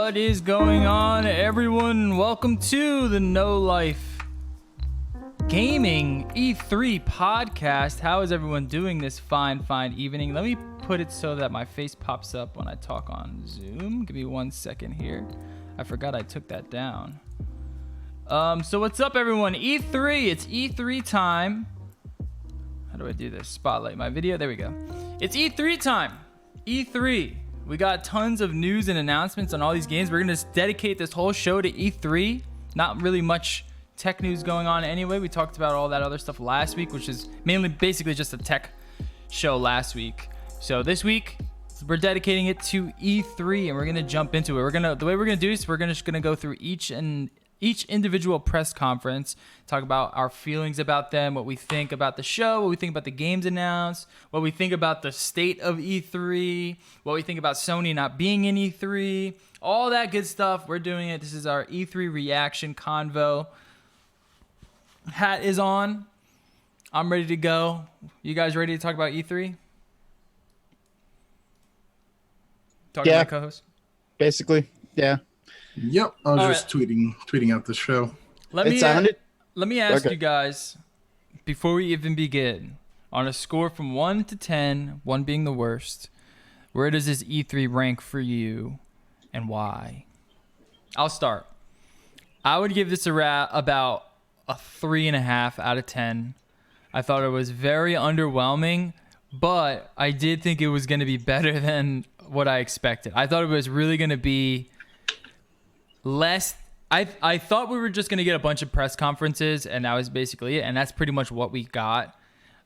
What is going on, everyone? Welcome to the No Life Gaming E3 podcast. How is everyone doing this fine evening? Let me put it so that my face pops up when I talk on Zoom. Give me 1 second here. I forgot I took that down. So what's up, everyone? E3. It's E3 time. How do I do this? Spotlight my video. There we go. It's E3 time. E3. We got tons of news and announcements on all these games. We're going to dedicate this whole show to E3. Not really much tech news going on anyway. We talked about all that other stuff last week, which is basically just a tech show last week. So this week, we're dedicating it to E3, and we're going to jump into it. The way we're going to do this, we're just going to go through each individual press conference, talk about our feelings about them, what we think about the show, what we think about the games announced, what we think about the state of E3, what we think about Sony not being in E3, all that good stuff. We're doing it. This is our E3 reaction convo. Hat is on. I'm ready to go. You guys ready to talk about E3? Talking to my co-host? Basically, yeah. Yep, I was just tweeting out the show. Let me ask you guys, before we even begin, on a score from 1 to 10, 1 being the worst, where does this E3 rank for you and why? I'll start. I would give this about a 3.5 out of 10. I thought it was very underwhelming, but I did think it was going to be better than what I expected. I thought it was really going to be less. I thought we were just going to get a bunch of press conferences, and that was basically it, and that's pretty much what we got.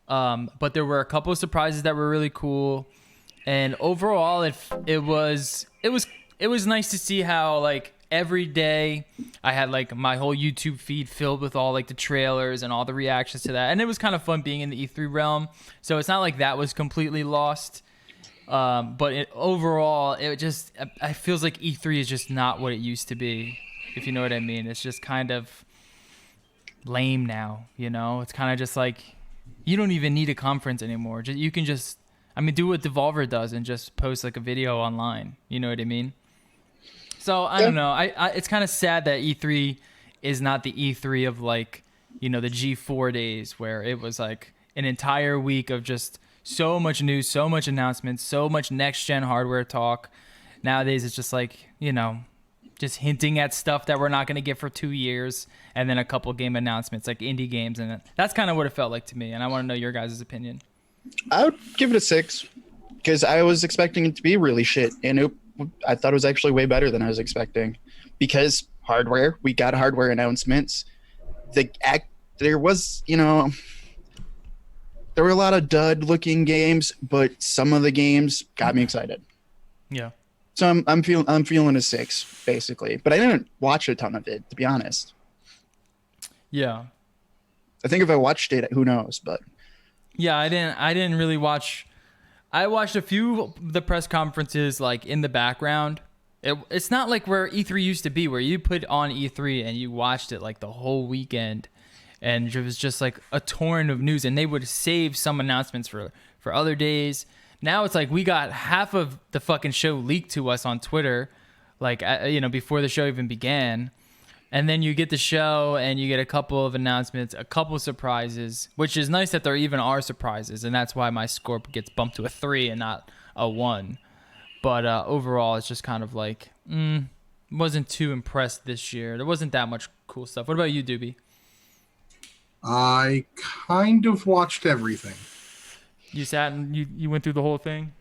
But there were a couple of surprises that were really cool, and overall it was nice to see how, like, every day I had, like, my whole YouTube feed filled with all, like, the trailers and all the reactions to that, and it was kind of fun being in the E3 realm. So it's not like that was completely lost. But overall, it feels like E3 is just not what it used to be, if you know what I mean. It's just kind of lame now, you know? It's kind of just like, you don't even need a conference anymore. You can just, do what Devolver does and just post, like, a video online. You know what I mean? So, I don't know. It's kind of sad that E3 is not the E3 of, like, you know, the G4 days, where it was, like, an entire week of just so much news, so much announcements, so much next-gen hardware talk. Nowadays, it's just like, you know, just hinting at stuff that we're not going to get for 2 years, and then a couple game announcements, like indie games. And that's kind of what it felt like to me, and I want to know your guys' opinion. I would give it a 6, because I was expecting it to be really shit, and I thought it was actually way better than I was expecting. Because hardware, we got hardware announcements. There was, you know, there were a lot of dud-looking games, but some of the games got me excited. Yeah. So I'm feeling a 6 basically, but I didn't watch a ton of it, to be honest. Yeah. I think if I watched it, who knows? But yeah, I didn't really watch. I watched a few of the press conferences, like, in the background. It's not like where E3 used to be, where you put on E3 and you watched it, like, the whole weekend. And it was just like a torrent of news, and they would save some announcements for other days. Now it's like we got half of the fucking show leaked to us on Twitter, like, you know, before the show even began. And then you get the show and you get a couple of announcements, a couple of surprises, which is nice that there even are surprises. And that's why my score gets bumped to a 3 and not a 1. But overall, it's just kind of like, wasn't too impressed this year. There wasn't that much cool stuff. What about you, Doobie? I kind of watched everything. You sat and you went through the whole thing?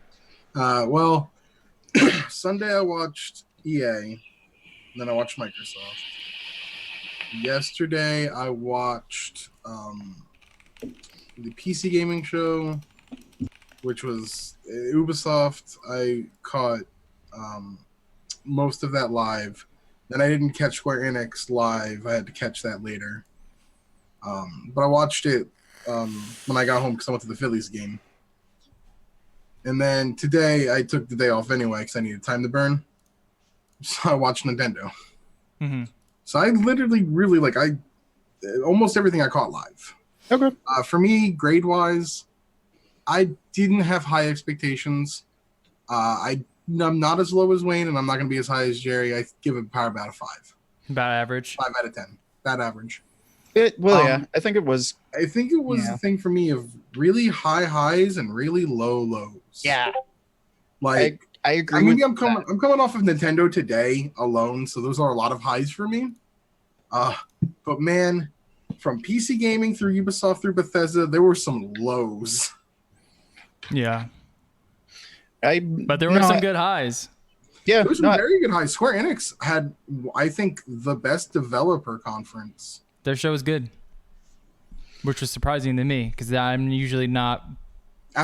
Well, Sunday I watched EA, and then I watched Microsoft. Yesterday I watched the PC gaming show, which was Ubisoft. I caught most of that live. Then I didn't catch Square Enix live. I had to catch that later. But I watched it when I got home because I went to the Phillies game. And then today I took the day off anyway because I needed time to burn. So I watched Nintendo. Mm-hmm. So I literally really almost everything I caught live. okay. For me, grade-wise, I didn't have high expectations. I I'm not as low as Wayne, and I'm not going to be as high as Jerry. I give it Power Bat a 5. About average. 5 out of 10. Bad average. Yeah, I think it was. I think it was the thing for me of really high highs and really low lows. Yeah, like I agree. maybe I'm coming off of Nintendo Today alone, so those are a lot of highs for me. But man, from PC gaming through Ubisoft through Bethesda, there were some lows. Yeah. But there were some good highs. Yeah, there was some very good highs. Square Enix had, I think, the best developer conference. Their show was good, which was surprising to me because I'm usually not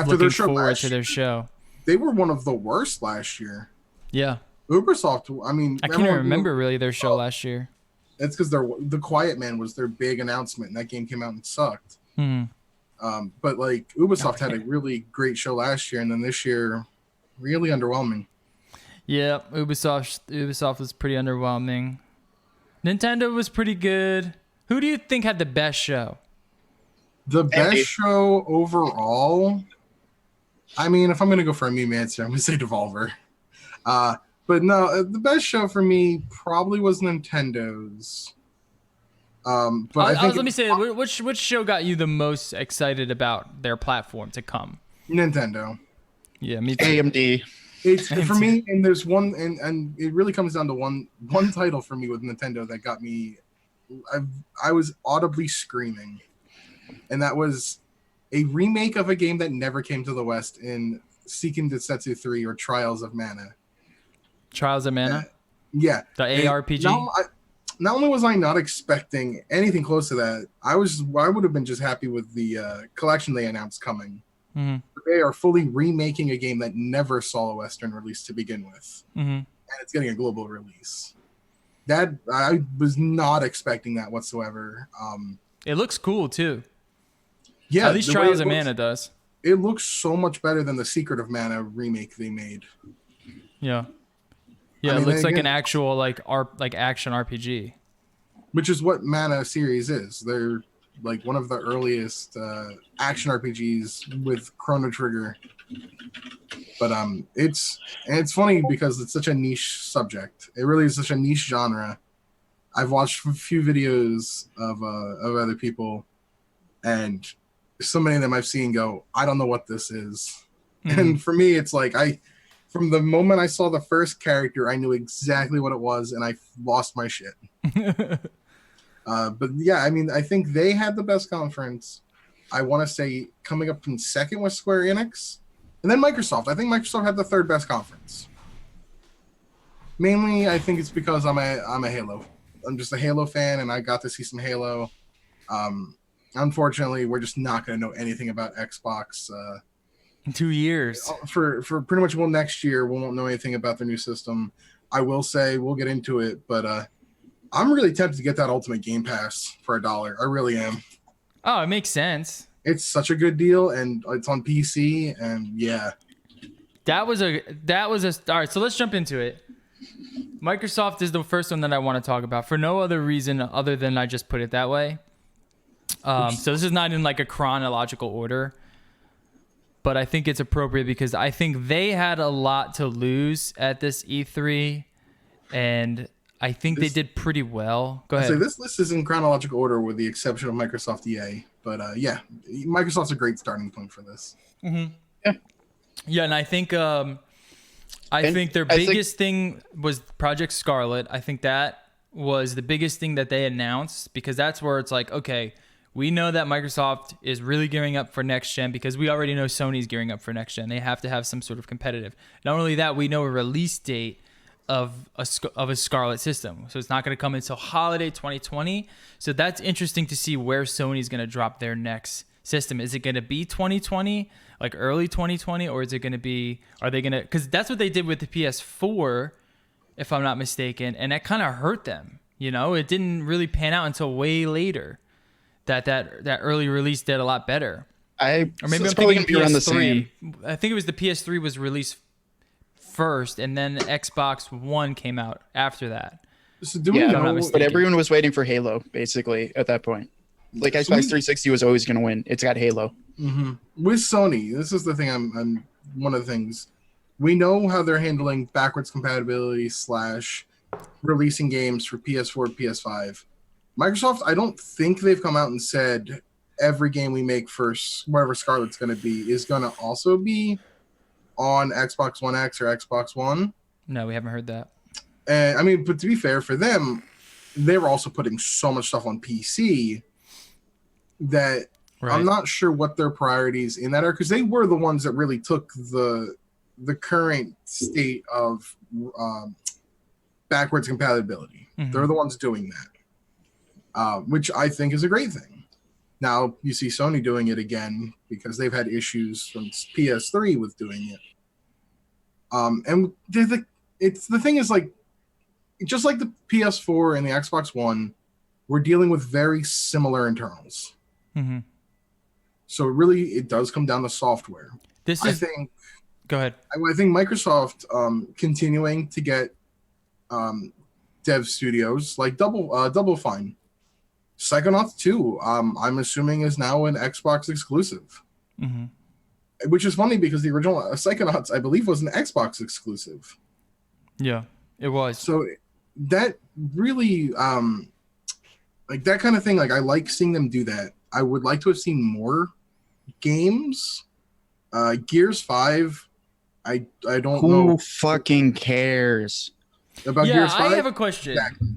looking forward to their show. They were one of the worst last year. Yeah. Ubisoft, I mean... I can't even remember really their show last year. It's because The Quiet Man was their big announcement, and that game came out and sucked. But like Ubisoft had a really great show last year, and then this year, really underwhelming. Yeah, Ubisoft was pretty underwhelming. Nintendo was pretty good. Who do you think had the best show? The best show overall? I mean, if I'm going to go for a meme answer, I'm going to say Devolver. But no, the best show for me probably was Nintendo's. But let me say, which show got you the most excited about their platform to come? Nintendo. Yeah, me too. AMD. It's for me, and there's one, and it really comes down to one title for me with Nintendo that got me. I was audibly screaming, and that was a remake of a game that never came to the West in Seiken Densetsu 3 or Trials of Mana. Trials of Mana? Yeah. The ARPG? Not only was I not expecting anything close to that, I would have been just happy with the collection they announced coming. Mm-hmm. They are fully remaking a game that never saw a Western release to begin with. Mm-hmm. And it's getting a global release. That I was not expecting that whatsoever. It looks cool too. Yeah, at least Trials of Mana does. It looks so much better than the Secret of Mana remake they made. Yeah, it looks like an actual action RPG, which is what Mana series is. They're like one of the earliest action RPGs with Chrono Trigger. But it's funny because it's such a niche subject. It really is such a niche genre. I've watched a few videos of other people, and so many of them I've seen go, I don't know what this is. Mm-hmm. And for me, it's like from the moment I saw the first character, I knew exactly what it was, and I lost my shit. But yeah, I mean, I think they had the best conference. I want to say coming up in second was Square Enix. And then Microsoft. I think Microsoft had the third best conference. Mainly, I think it's because I'm a Halo. I'm just a Halo fan, and I got to see some Halo. Unfortunately, we're just not going to know anything about Xbox. In 2 years. For pretty much next year, we won't know anything about their new system. I will say, we'll get into it, but I'm really tempted to get that Ultimate Game Pass for $1. I really am. Oh, it makes sense. It's such a good deal, and it's on PC, and yeah. That was a all right, so let's jump into it. Microsoft is the first one that I want to talk about for no other reason other than I just put it that way. So this is not in like a chronological order, but I think it's appropriate because I think they had a lot to lose at this E3, and I think they did pretty well. Go ahead. So this list is in chronological order with the exception of Microsoft EA. But yeah, Microsoft's a great starting point for this. Mm-hmm. Yeah, and I think their biggest thing was Project Scarlet. I think that was the biggest thing that they announced because that's where it's like, okay, we know that Microsoft is really gearing up for next gen because we already know Sony's gearing up for next gen. They have to have some sort of competitive. Not only that, we know a release date of a Scarlet system. So it's not going to come until holiday 2020. So that's interesting to see where Sony's going to drop their next system. Is it going to be 2020, like early 2020, or is it going to be, are they going to, because that's what they did with the PS4, if I'm not mistaken, and that kind of hurt them. You know, it didn't really pan out until way later that early release did a lot better. Or maybe I'm thinking PS3. Around the same. I think it was the PS3 was released first, and then Xbox One came out after that. So do we know? But everyone was waiting for Halo, basically, at that point. Like Xbox 360 was always going to win. It's got Halo. Mm-hmm. With Sony, this is the thing. I'm one of the things. we know how they're handling backwards compatibility / releasing games for PS4, PS5. Microsoft, I don't think they've come out and said every game we make for whatever Scarlet's going to be is going to also be on Xbox One X or Xbox One. No, we haven't heard that. And I mean, but to be fair, for them, they were also putting so much stuff on PC that I'm not sure what their priorities in that are, because they were the ones that really took the current state of backwards compatibility. Mm-hmm. They're the ones doing that, which I think is a great thing. Now you see Sony doing it again because they've had issues from PS3 with doing it. And the thing is, like, just like the PS4 and the Xbox One, we're dealing with very similar internals. Mm-hmm. So really, it does come down to software. Go ahead. I think Microsoft continuing to get dev studios like Double Fine. Psychonauts 2, I'm assuming, is now an Xbox exclusive. Mm-hmm. Which is funny because the original Psychonauts, I believe, was an Xbox exclusive. Yeah, it was. So that really, like that kind of thing, like I like seeing them do that. I would like to have seen more games. Gears 5, I don't know. Who fucking cares about Gears 5? I have a question. Exactly.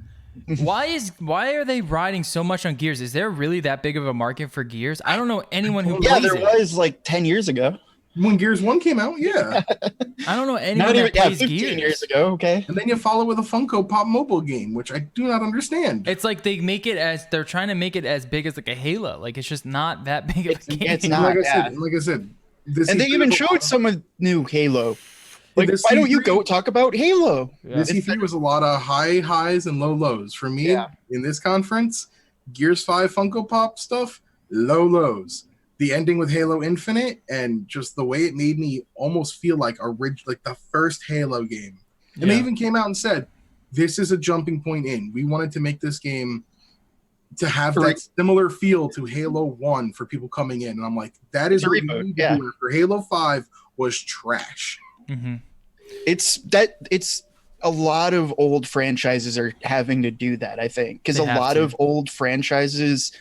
Why are they riding so much on Gears? Is there really that big of a market for Gears? I don't know anyone who plays there was like 10 years ago. When Gears 1 came out, yeah. I don't know anyone that plays 15 Gears. years ago, okay. And then you follow with a Funko Pop mobile game, which I do not understand. It's like they're trying to make it as big as like a Halo. Like it's just not that big of a game. It's not. Like I said, and they even showed some of new Halo. Like, why don't you go talk about Halo? Yeah. This E3 was a lot of high highs and low lows. For me, in this conference, Gears 5 Funko Pop stuff, low lows. The ending with Halo Infinite and just the way it made me almost feel like the first Halo game. And they even came out and said, this is a jumping point in. We wanted to make this game to have that similar feel to Halo 1 for people coming in. And I'm like, that is a reboot. For Halo 5 was trash. Mm-hmm. It's a lot of old franchises are having to do that, I think, because a lot of old franchises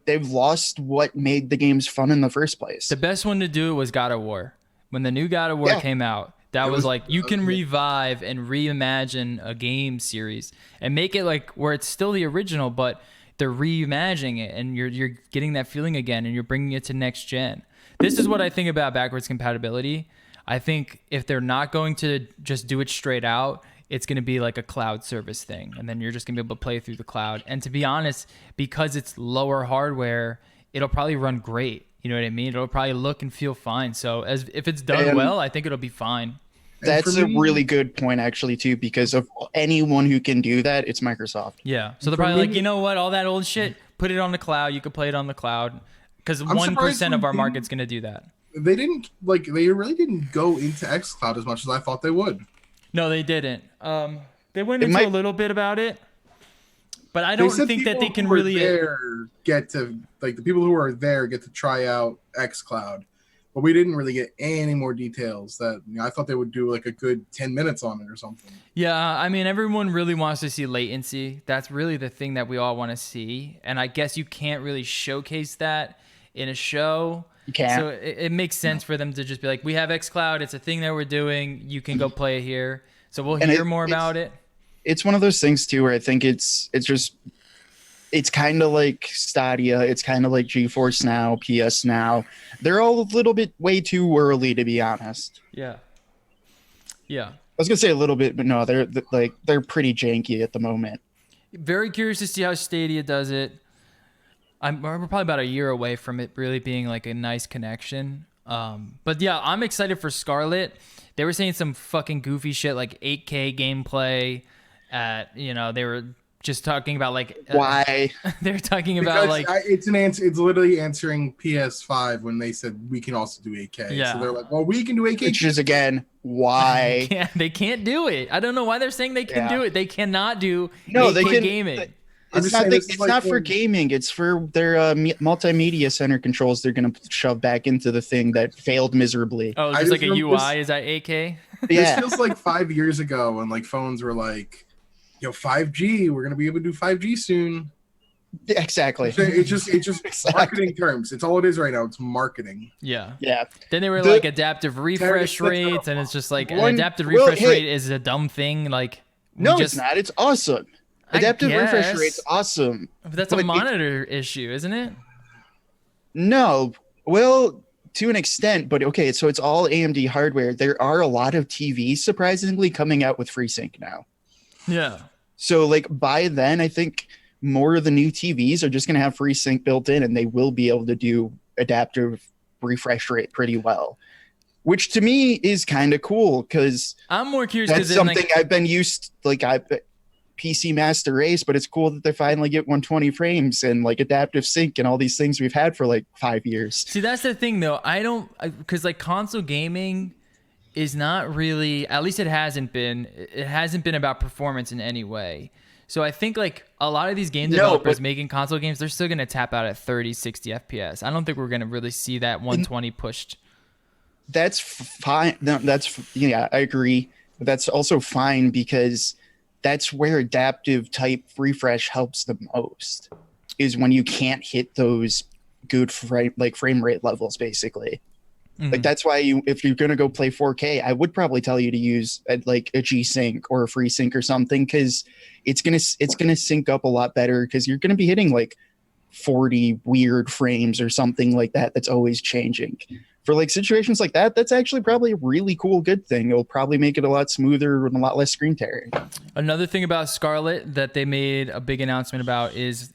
they've lost what made the games fun in the first place. The best one to do it was God of War. When the new God of War came out, that was like you can revive and reimagine a game series and make it like where it's still the original, but they're reimagining it and you're getting that feeling again and you're bringing it to next gen. This is what I think about backwards compatibility. I think if they're not going to just do it straight out, it's going to be like a cloud service thing. And then you're just going to be able to play through the cloud. And to be honest, because it's lower hardware, it'll probably run great. You know what I mean? It'll probably look and feel fine. So if it's done well, I think it'll be fine. That's a really good point, actually, too, because of anyone who can do that, it's Microsoft. Yeah. So they're probably like, you know what? All that old shit, put it on the cloud. You could play it on the cloud. Because 1% of our market's going to do that. They really didn't go into xCloud as much as I thought they would. No, they didn't. They went into a little bit about it, but I don't think that they can really get to, like, the people who are there get to try out xCloud. But we didn't really get any more details. That I thought they would do like a good 10 minutes on it or something. Yeah, I mean, everyone really wants to see latency. That's really the thing that we all want to see. And I guess you can't really showcase that in a show. You can't. So it makes sense for them to just be like, we have xCloud. It's a thing that we're doing. You can go play it here. So we'll hear more about it. It's one of those things, too, where I think it's kind of like Stadia. It's kind of like GeForce Now, PS Now. They're all a little bit way too early, to be honest. Yeah. I was going to say a little bit, but no, they're pretty janky at the moment. Very curious to see how Stadia does it. We're probably about a year away from it really being like a nice connection. But yeah, I'm excited for Scarlet. They were saying some fucking goofy shit like 8K gameplay. They were just talking about like why they're talking about it's literally answering PS5 when they said we can also do 8K. Yeah. So they're like, well, we can do 8K. Which is again why they can't do it. I don't know why they're saying they can do it. They cannot do 8K they can, gaming. I'm It's just not. saying this is It's like not for when- gaming. It's for their multimedia center controls. They're gonna shove back into the thing that failed miserably. Oh, I just like just a remember UI. Is that AK? This Yeah, feels like 5 years ago when like phones were like, "Yo, 5G, we're gonna be able to do 5G soon." exactly. It's just Exactly. marketing terms. It's all it is right now. It's marketing. Yeah. Yeah, Then they were The- like adaptive refresh that's not rates, and it's just like an One- adaptive well, refresh hey- rate is a dumb thing. Like, we no, just, it's not. It's awesome. I Adaptive refresh guess. rate's awesome. But that's a but it- monitor issue, isn't it? No, well, to an extent, but okay. So it's all AMD hardware. There are a lot of TVs surprisingly coming out with FreeSync now. Yeah. So like by then, I think more of the new TVs are just going to have FreeSync built in, and they will be able to do adaptive refresh rate pretty well. Which to me is kind of cool because I'm more curious that's because something I've been used like I PC Master Race, but it's cool that they finally get 120 frames and like adaptive sync and all these things we've had for like 5 years. See, that's the thing though. I don't, because like console gaming is not really, at least it hasn't been about performance in any way. So I think like a lot of these game No, developers but- making console games, they're still going to tap out at 30, 60 FPS. I don't think we're going to really see that 120 pushed. That's fine. No, yeah, I agree. But that's also fine because that's where adaptive type refresh helps the most. Is when you can't hit those good frame rate levels, basically. Mhm. Like that's why if you're gonna go play 4K, I would probably tell you to use like a G Sync or a FreeSync or something because it's gonna sync up a lot better because you're gonna be hitting like 40 weird frames or something like that. That's always changing. For like situations like that, that's actually probably a really cool good thing. It'll probably make it a lot smoother and a lot less screen tearing. Another thing about Scarlett that they made a big announcement about is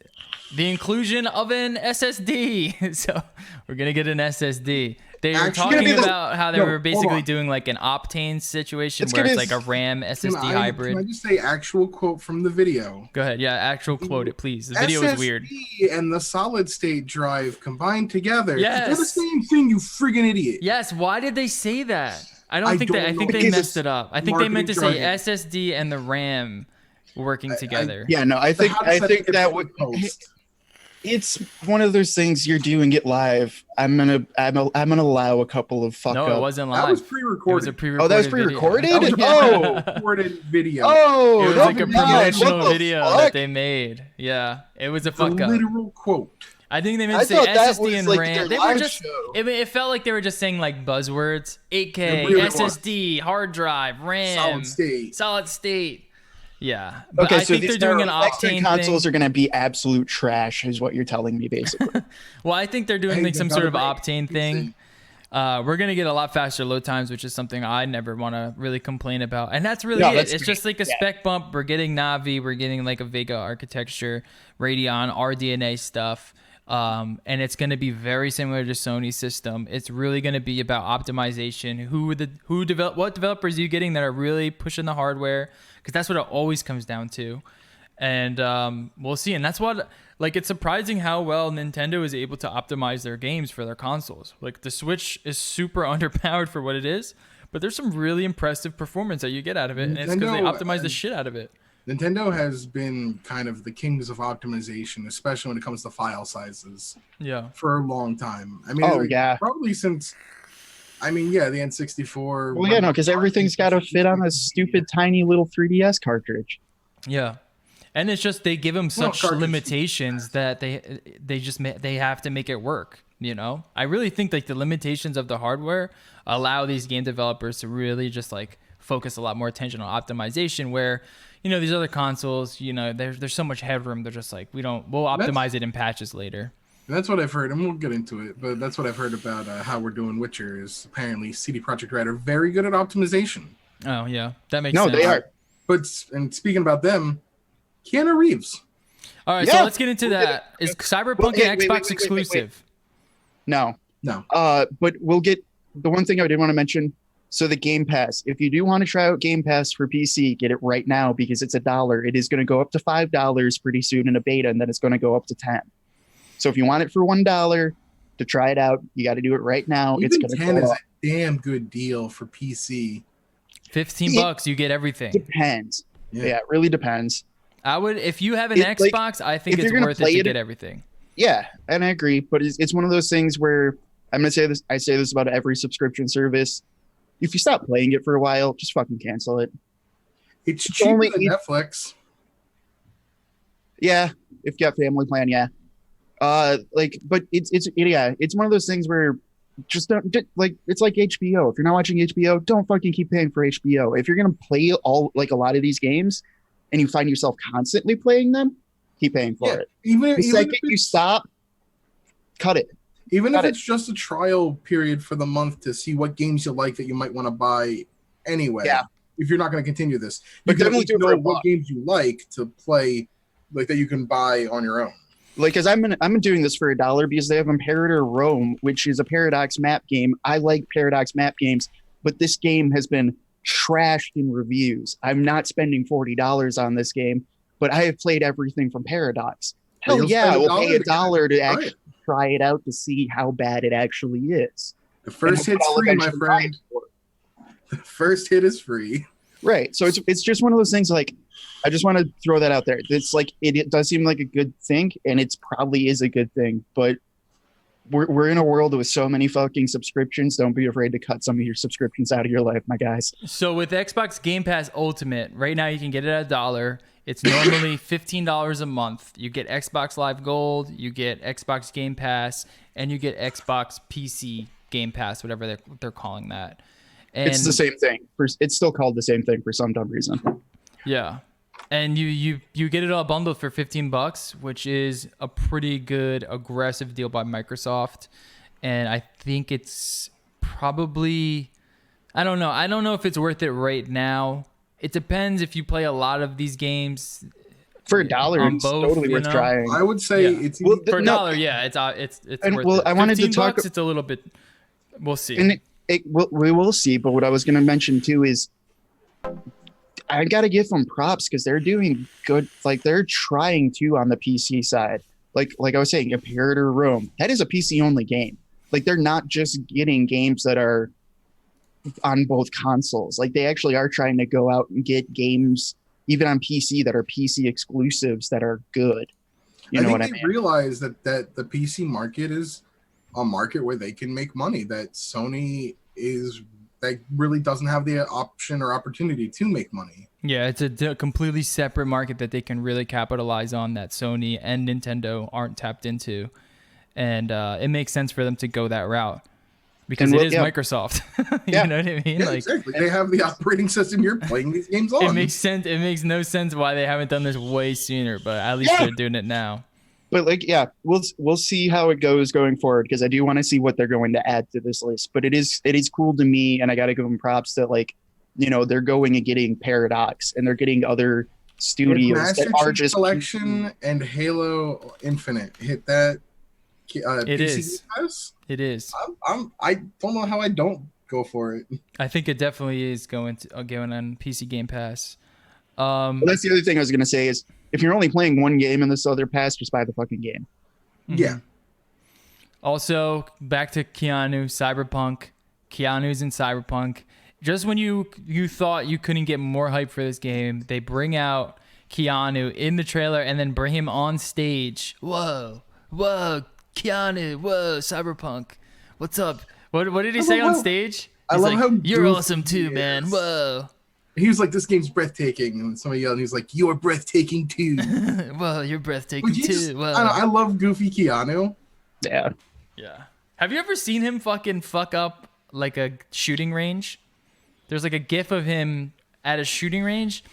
the inclusion of an SSD. So we're going to get an SSD. They were Actually, talking gonna be about how they No, were hold basically on. doing like an Optane situation It's where gonna- it's like a RAM SSD Can hybrid. I just say actual quote from the video? Go ahead. Yeah, actual quote it, please. The video is weird. SSD and the solid state drive combined together. They're the Yes. same thing, you friggin' idiot. Yes, why did they say that? I I think don't they know. messed Because it up. I think they meant to say marketing jargon. SSD and the RAM working together. Yeah, no, I think that would. post. It's one of those things you're doing it live. I'm gonna allow a couple of fuck No, up. it wasn't live. That was It was pre-recorded. a pre-recorded. Oh, that was video. pre-recorded? That was a Oh. pre-recorded video. Oh, It was no, like a God, what promotional the video fuck? that they made. Yeah, it was a It's a fuck up. literal quote. I think they I meant to say thought that SSD was and like RAM. their They were live just. show. It felt like they were just saying like buzzwords: 8K, It really was. SSD, hard drive, RAM, Solid state. solid state. Yeah, but Okay, I so think these they're doing an next gen Optane consoles thing. are gonna be absolute trash, is what you're telling me, basically. Well, I think they're doing Hey, like some they sort of gotta Optane make thing. We're gonna get a lot faster load times, which is something I never want to really complain about, and that's really No, it. that's It's great. just like a Yeah. spec bump. We're getting Navi, we're getting like a Vega architecture, Radeon, RDNA stuff, and it's gonna be very similar to Sony's system. It's really gonna be about optimization. What developers are you getting that are really pushing the hardware? Because that's what it always comes down to. And we'll see. And that's what, like, it's surprising how well Nintendo is able to optimize their games for their consoles. Like, the Switch is super underpowered for what it is, but there's some really impressive performance that you get out of it. And it's because they Nintendo, optimize the shit out of it. Nintendo has been kind of the kings of optimization, especially when it comes to file sizes, Yeah. for a long time. I mean, Oh, like, yeah. probably since. I mean, yeah, the N64. Well, yeah, no, because everything's got to fit on a stupid tiny little 3DS cartridge. Yeah. And it's just they give them such cartridge. limitations that they have to make it work, you know? I really think like the limitations of the hardware allow these game developers to really just like focus a lot more attention on optimization where, you know, these other consoles, you know, there's so much headroom. They're just like, we'll optimize it in patches later. And that's what I've heard, and we'll get into it. But that's what I've heard about how we're doing Witcher. Is apparently CD Projekt Red are very good at optimization. Oh yeah, that makes No, sense. they are. But and speaking about them, Keanu Reeves. All right, Yeah. so let's get into that. Is Cyberpunk Well, an wait, Xbox wait. exclusive? No. No, But we'll get the one thing I did want to mention. So the Game Pass, if you do want to try out Game Pass for PC, get it right now because it's $1. It is going to go up to $5 pretty soon in a beta, and then it's going to go up to $10. So if you want it for $1 to try it out, you got to do it right now. It's even going to 10 go is up. a damn good deal for PC. $15, you get everything. Depends. Yeah. Yeah, it really depends. I would, if you have an It, like, Xbox, I think if it's you're gonna worth it play to it- get everything. Yeah, and I agree, but it's one of those things where I'm gonna say this. I say this about every subscription service. If you stop playing it for a while, just fucking cancel it. It's cheaper only- than Netflix. Yeah, if you got family plan, yeah. But it's one of those things where just don't like it's like HBO. If you're not watching HBO, don't fucking keep paying for HBO. If you're gonna play all like a lot of these games, and you find yourself constantly playing them, keep paying for it. Even The second you stop, cut it. Even if Got it. it's just a trial period for the month to see what games you like that you might want to buy anyway. Yeah. If you're not going to continue this, But you can definitely at do it least for know a what buck. games you like to play, like that you can buy on your own. Like, cause I'm doing this for $1 because they have Imperator Rome, which is a Paradox map game. I like Paradox map games, but this game has been trashed in reviews. I'm not spending $40 on this game, but I have played everything from Paradox. But Hell you'll yeah, I spend will pay $1 $1 to try actually it. try it out to see how bad it actually is. The first And hit's I'll free, my eventually buy friend. it for it. The first hit is free. Right. So it's just one of those things. Like, I just want to throw that out there. It's like it does seem like a good thing, and it's probably is a good thing. But we're in a world with so many fucking subscriptions. Don't be afraid to cut some of your subscriptions out of your life, my guys. So with Xbox Game Pass Ultimate, right now you can get it at $1. It's normally $15 a month. You get Xbox Live Gold, you get Xbox Game Pass, and you get Xbox PC Game Pass, whatever they're calling that. And It's the same thing. It's still called the same thing for some dumb reason. yeah. And you get it all bundled for $15, which is a pretty good aggressive deal by Microsoft. And I think it's probably, I don't know. I don't know if it's worth it right now. It depends if you play a lot of these games. For $1, On it's both, totally you worth know? trying. I would say Yeah. it's Well, For a No. dollar, yeah, it's And, worth well, it. I wanted to 15 talk- bucks, it's a little bit. We'll see. And we will see. But what I was going to mention too is I got to give them props because they're doing good. Like, they're trying to on the PC side. Like I was saying, Imperator Rome, that is a PC only game. Like, they're not just getting games that are on both consoles. Like, they actually are trying to go out and get games even on PC that are PC exclusives that are good. You know I think what I they mean? realize that the PC market is a market where they can make money. That Sony is that really doesn't have the option or opportunity to make money. Yeah, it's a completely separate market that they can really capitalize on that Sony and Nintendo aren't tapped into. And it makes sense for them to go that route because And it is yeah. Microsoft. Yeah. You know what I mean? Yeah, Like, exactly. They have the operating system you're playing these games on. it makes sense. It makes no sense why they haven't done this way sooner, but at least Yeah. they're doing it now. But like, yeah, we'll see how it goes going forward because I do want to see what they're going to add to this list. But it is cool to me, and I got to give them props that, like, you know, they're going and getting Paradox and they're getting other studios Master that are Chief just Collection and Halo Infinite hit that. It PC is. Pass? It is. I don't know how I don't go for it. I think it definitely is going on PC Game Pass. Well, that's the other thing I was going to say is if you're only playing one game in this other pass, just buy the fucking game. Yeah. Also, back to Keanu, Cyberpunk. Keanu's in Cyberpunk. Just when you thought you couldn't get more hype for this game, they bring out Keanu in the trailer and then bring him on stage. Whoa, Keanu, whoa, Cyberpunk. What's up? What did he say on stage? I He's love like, how you're goofy awesome too, he man. is. Whoa. He was like, "This game's breathtaking," and somebody yelled, and he was like, "You're breathtaking too." Whoa, you're breathtaking But you just- too. Whoa. I love goofy Keanu. Yeah. Yeah. Have you ever seen him fucking fuck up like a shooting range? There's like a gif of him at a shooting range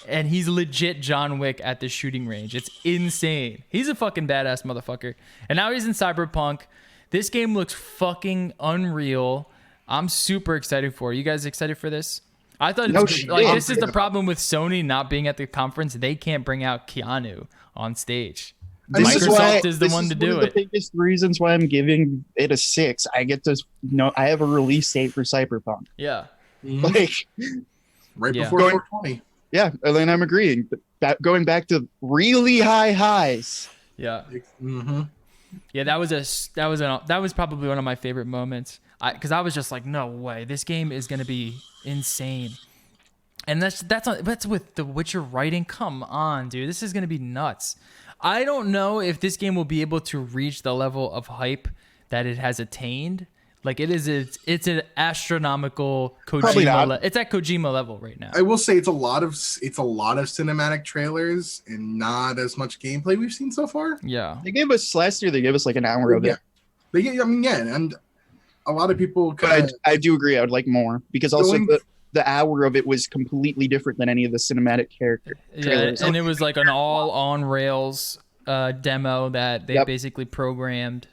and he's legit John Wick at the shooting range. It's insane. He's a fucking badass motherfucker. And now he's in Cyberpunk. This game looks fucking unreal. I'm super excited for it. You guys excited for this? I thought No it's shit. like this is the problem with Sony not being at the conference. They can't bring out Keanu on stage. This is why- Microsoft is the this one is to one do of it. The biggest reasons why I'm giving it a 6. I get to I have a release date for Cyberpunk. Yeah. Like, Right Yeah. before Going- 420. yeah, and then I'm agreeing. Going back to really high highs. Yeah. Mm-hmm. Yeah, that was probably one of my favorite moments. Because I was just like, no way, this game is gonna be insane. And that's with The Witcher writing. Come on, dude. This is going to be nuts. I don't know if this game will be able to reach the level of hype that it has attained. Like it's an astronomical Probably Kojima. not. It's at Kojima level right now. I will say it's a lot of cinematic trailers and not as much gameplay we've seen so far. Yeah. They gave us last year. They gave us like an hour of it. And a lot of people kind But of I do agree. I would like more because also Going- the hour of it was completely different than any of the cinematic character Yeah, trailers. and it was like an all on rails demo that they Yep. basically programmed.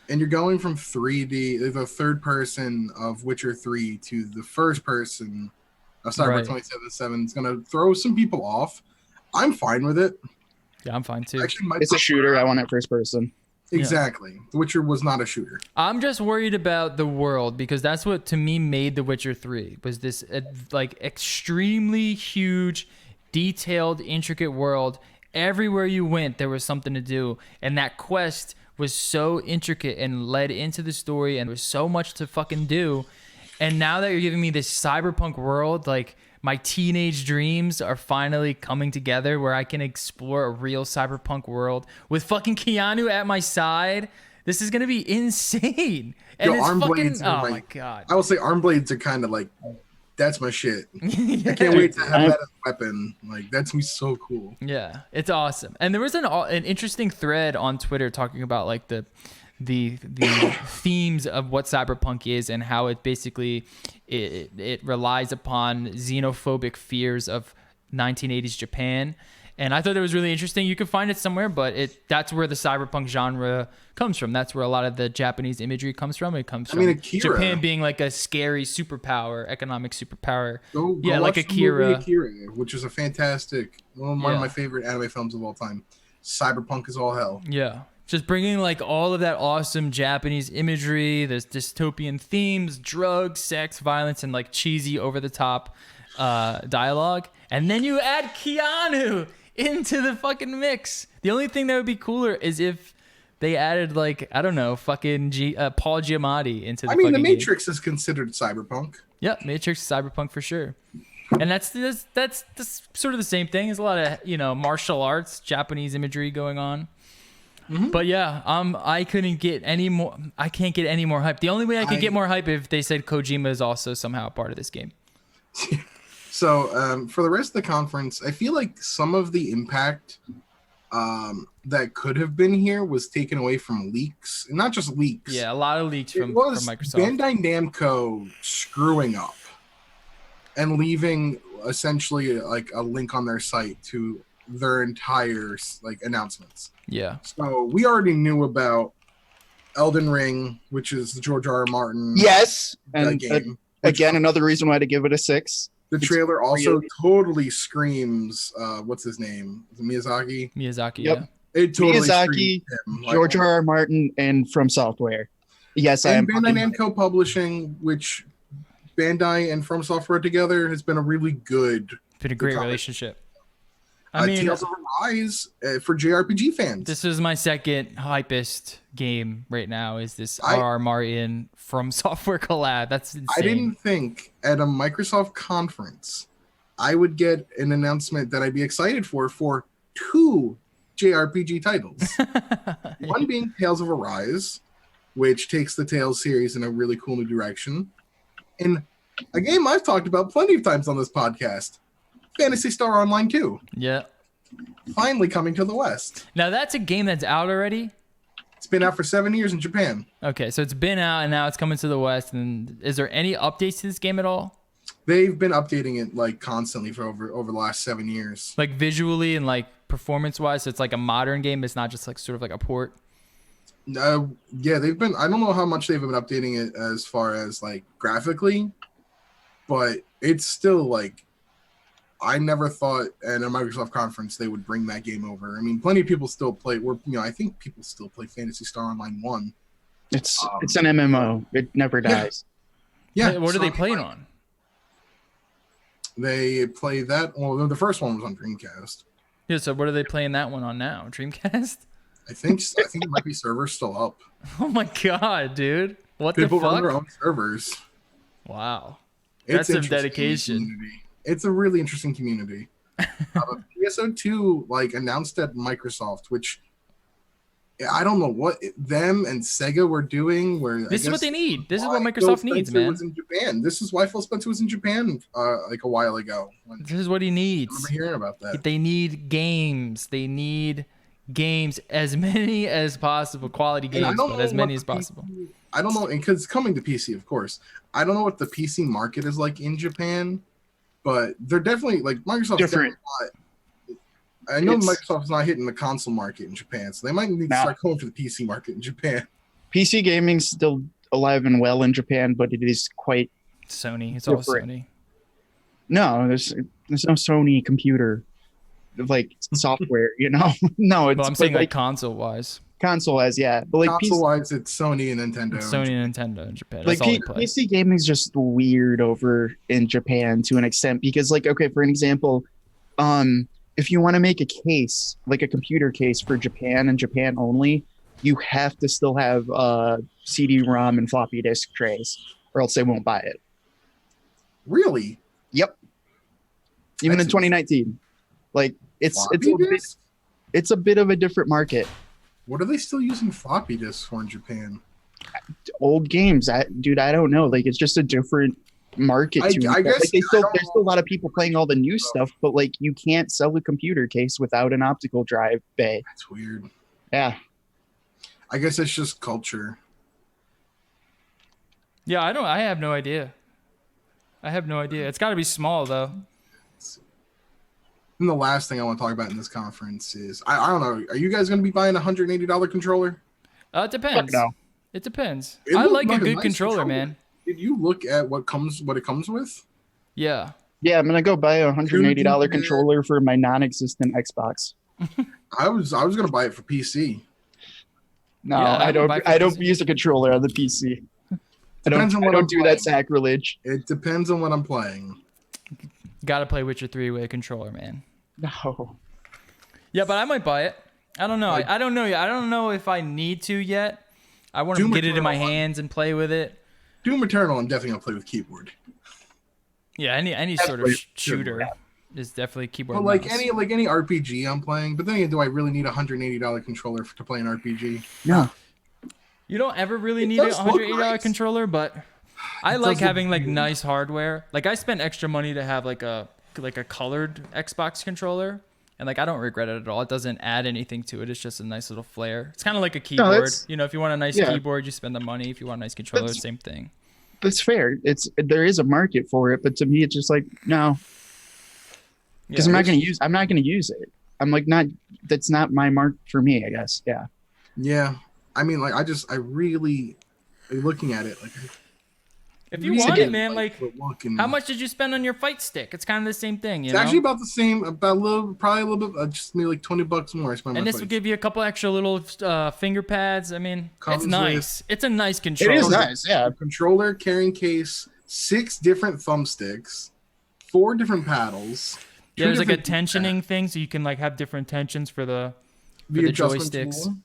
and you're going from 3D, the third person of Witcher 3 to the first person of Cyberpunk Right. 2077. It's going to throw some people off. I'm fine with it. Yeah, I'm fine too. Actually, It's a shooter. I want it first person. Exactly. The Witcher was not a shooter. I'm just worried about the world because that's what to me made The Witcher 3 was this like extremely huge, detailed, intricate world. Everywhere you went, there was something to do, and that quest was so intricate and led into the story, and there was so much to fucking do. And now that you're giving me this cyberpunk world, like my teenage dreams are finally coming together where I can explore a real cyberpunk world with fucking Keanu at my side. This is gonna be insane. And Yo, it's arm fucking blades are oh my like- god. I will say arm blades are kind of like, that's my shit. Yeah. I can't wait to have that as a weapon. Like, that's gonna be so cool. Yeah, it's awesome. And there was an interesting thread on Twitter talking about like the themes of what cyberpunk is and how it basically it relies upon xenophobic fears of 1980s Japan. And I thought that was really interesting. You can find it somewhere, but that's where the cyberpunk genre comes from. That's where a lot of the Japanese imagery comes from. It comes from Akira. Japan being like a scary superpower, economic superpower. Go Yeah, like watch the movie Akira. Akira, which is a fantastic one Yeah. of my favorite anime films of all time. Cyberpunk is all hell. Yeah. Just bringing like all of that awesome Japanese imagery, there's dystopian themes, drugs, sex, violence, and like cheesy over the top dialogue. And then you add Keanu into the fucking mix. The only thing that would be cooler is if they added like, I don't know, fucking Paul Giamatti into the I mean, The fucking game. Matrix is considered cyberpunk. Yeah, Matrix, Cyberpunk for sure. And that's sort of the same thing. There's a lot of, martial arts, Japanese imagery going on. Mm-hmm. But yeah, I couldn't get any more. I can't get any more hype. The only way I could get more hype if they said Kojima is also somehow a part of this game. So for the rest of the conference, I feel like some of the impact that could have been here was taken away from leaks, and not just leaks. Yeah, a lot of leaks It from was Microsoft. Bandai Namco screwing up and leaving essentially like a link on their site to their entire like announcements. Yeah, So we already knew about Elden Ring, which is the George R. R. Martin Yes, and game. again, another reason why to give it a 6. The trailer also totally screams, what's his name? Is it Miyazaki? Miyazaki. Yep. Yeah. It totally Miyazaki, screams him. Like, George R. R. Martin, and From Software. Yes, I am. and Bandai Namco Publishing, which Bandai and From Software together has been a really good. Been a great topic. relationship. I mean, Tales of Arise for JRPG fans. this is my second hypest game right now. Is this I- R.R. Martin From Software collab? That's insane. I didn't think at a Microsoft conference I would get an announcement that I'd be excited for 2 JRPG titles. One being Tales of Arise, which takes the Tales series in a really cool new direction. And a game I've talked about plenty of times on this podcast, Phantasy Star Online 2, Yeah. finally coming to the West. Now that's a game that's out already. It's been out for 7 years in Japan. Okay, so it's been out and now it's coming to the West. And is there any updates to this game at all? They've been updating it like constantly for over the last 7 years. Like visually and like performance wise, so it's like a modern game. It's not just like sort of like a port. Yeah, they've been. I don't know how much they've been updating it as far as like graphically, but it's still like. I never thought at a Microsoft conference they would bring that game over. I mean, plenty of people still play. I think people still play Phantasy Star Online 1. It's an MMO. It never dies. Yeah, What are so they playing on? They play that. Well, the first one was on Dreamcast. Yeah, so what are they playing that one on now? Dreamcast? I think it might be servers still up. Oh my god, dude. What People the run their fuck? own servers. Wow. It's That's some interesting in the dedication. community. It's a really interesting community. PSO2 like announced at Microsoft, which I don't know what them and Sega were doing. Where this is what they need. This is what Microsoft needs, man. Was in Japan. This is why Phil Spencer was in Japan like a while ago. This is what he needs. I remember hearing about that. They need games. They need games, as many as possible, quality games, but as many as possible. I don't know, because it's coming to PC, of course. I don't know what the PC market is like in Japan, but they're definitely like Microsoft's different. I know Microsoft's not hitting the console market in Japan, so they might need to start going for the PC market in Japan. PC gaming's still alive and well in Japan, but it is quite Sony. It's all Sony. No, there's no Sony computer like software, you know. No, it's. Well, I'm saying like console-wise. Console-wise, yeah, but like console-wise, it's Sony and Nintendo. Sony and Nintendo in Japan. Like PC gaming is just weird over in Japan to an extent because, like, okay, for an example, if you want to make a case, like a computer case for Japan and Japan only, you have to still have CD-ROM and floppy disk trays, or else they won't buy it. Really? Yep. Even in 2019, like it's a bit of a different market. What are they still using floppy disks for in Japan? Old games, dude. I don't know. Like it's just a different market. I guess like there's still a lot of people playing all the new stuff, but like you can't sell a computer case without an optical drive bay. That's weird. Yeah. I guess it's just culture. Yeah, I have no idea. It's got to be small though. And the last thing I want to talk about in this conference is I don't know. Are you guys going to be buying a $180 controller? It depends. No. It depends. I like a good controller, man. Did you look at what it comes with? Yeah. Yeah, I'm gonna go buy a $180 controller for my non-existent Xbox. I was gonna buy it for PC. No, yeah, I don't use a controller on the PC. I don't do that sacrilege. It depends on what I'm playing. Gotta play Witcher 3 with a controller, man. No. Yeah, but I might buy it. I don't know. I don't know yet. I don't know if I need to yet. I want to get it in my hands and play with it. Doom Eternal, I'm definitely gonna play with keyboard. Yeah, any sort of shooter is definitely keyboard. But like any RPG I'm playing. But then again, do I really need a $180 controller to play an RPG? No. You don't ever really need a $180 controller, but I like having like nice hardware. Like I spent extra money to have like a colored Xbox controller, and like I don't regret it at all. It doesn't add anything to it. It's just a nice little flair. It's kind of like a keyboard. You know, if you want a nice keyboard, you spend the money. If you want a nice controller, same thing. That's fair. There is a market for it, but to me, it's just like no, because I'm not going to use it. I'm like that's not my mark for me, I guess. Yeah. Yeah. I mean, like I really looking at it like. If you want it, man, like how much did you spend on your fight stick? It's kind of the same thing, you know? It's actually about the same, probably a little bit, just maybe like $20 more. And this will give you a couple extra little finger pads. I mean, it's nice. It's a nice controller. It is nice, yeah. Controller, carrying case, 6 different thumbsticks, 4 different paddles. Yeah, there's like a tensioning thing, so you can like have different tensions for the joysticks. Tool.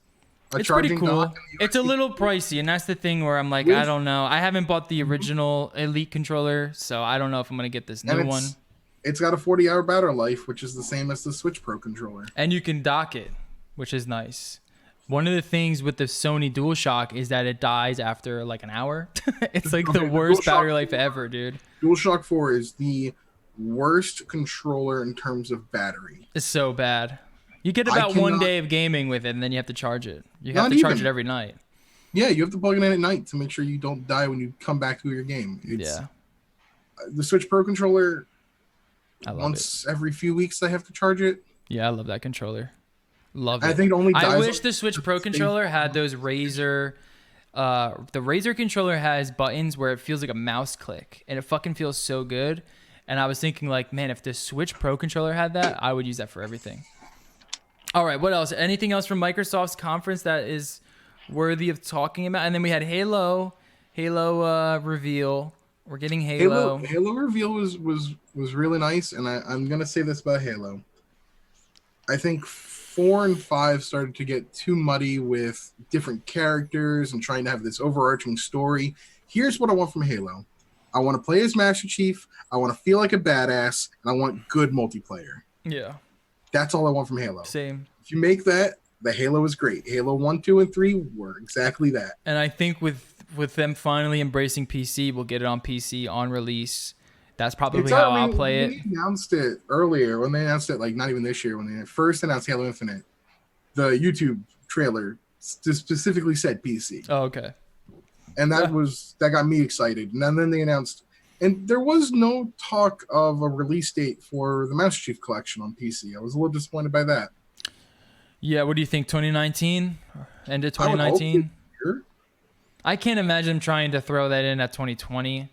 It's pretty cool. It's a little pricey, and that's the thing where I'm like, I don't know. I haven't bought the original Elite controller, so I don't know if I'm going to get this new one. It's got a 40-hour battery life, which is the same as the Switch Pro controller. And you can dock it, which is nice. One of the things with the Sony DualShock is that it dies after like an hour. It's like the worst battery life ever, dude. DualShock 4 is the worst controller in terms of battery. It's so bad. You get about 1 day of gaming with it, and then you have to charge it. You have to charge it every night. Yeah, you have to plug it in at night to make sure you don't die when you come back to your game. The Switch Pro controller, once every few weeks I have to charge it. Yeah, I love that controller. Love it. I think it only dies. I wish the Switch Pro controller had those Razer. The Razer controller has buttons where it feels like a mouse click, and it fucking feels so good. And I was thinking, like, man, if the Switch Pro controller had that, I would use that for everything. All right, what else? Anything else from Microsoft's conference that is worthy of talking about? And then we had Halo reveal. We're getting Halo. Halo reveal was really nice, and I'm gonna say this about Halo. I think 4 and 5 started to get too muddy with different characters and trying to have this overarching story. Here's what I want from Halo. I want to play as Master Chief. I want to feel like a badass, and I want good multiplayer. Yeah. That's all I want from Halo. Same. If you make that, the Halo is great. Halo 1, 2, and 3 were exactly that. And I think with them finally embracing PC, we'll get it on PC on release. That's probably how I'll play it. They announced it earlier, when they announced it, like not even this year, when they first announced Halo Infinite, the YouTube trailer specifically said PC. Oh, okay. And that got me excited. And then they announced, and there was no talk of a release date for the Master Chief Collection on PC. I was a little disappointed by that. Yeah, what do you think? 2019? End of 2019? I can't imagine them trying to throw that in at 2020.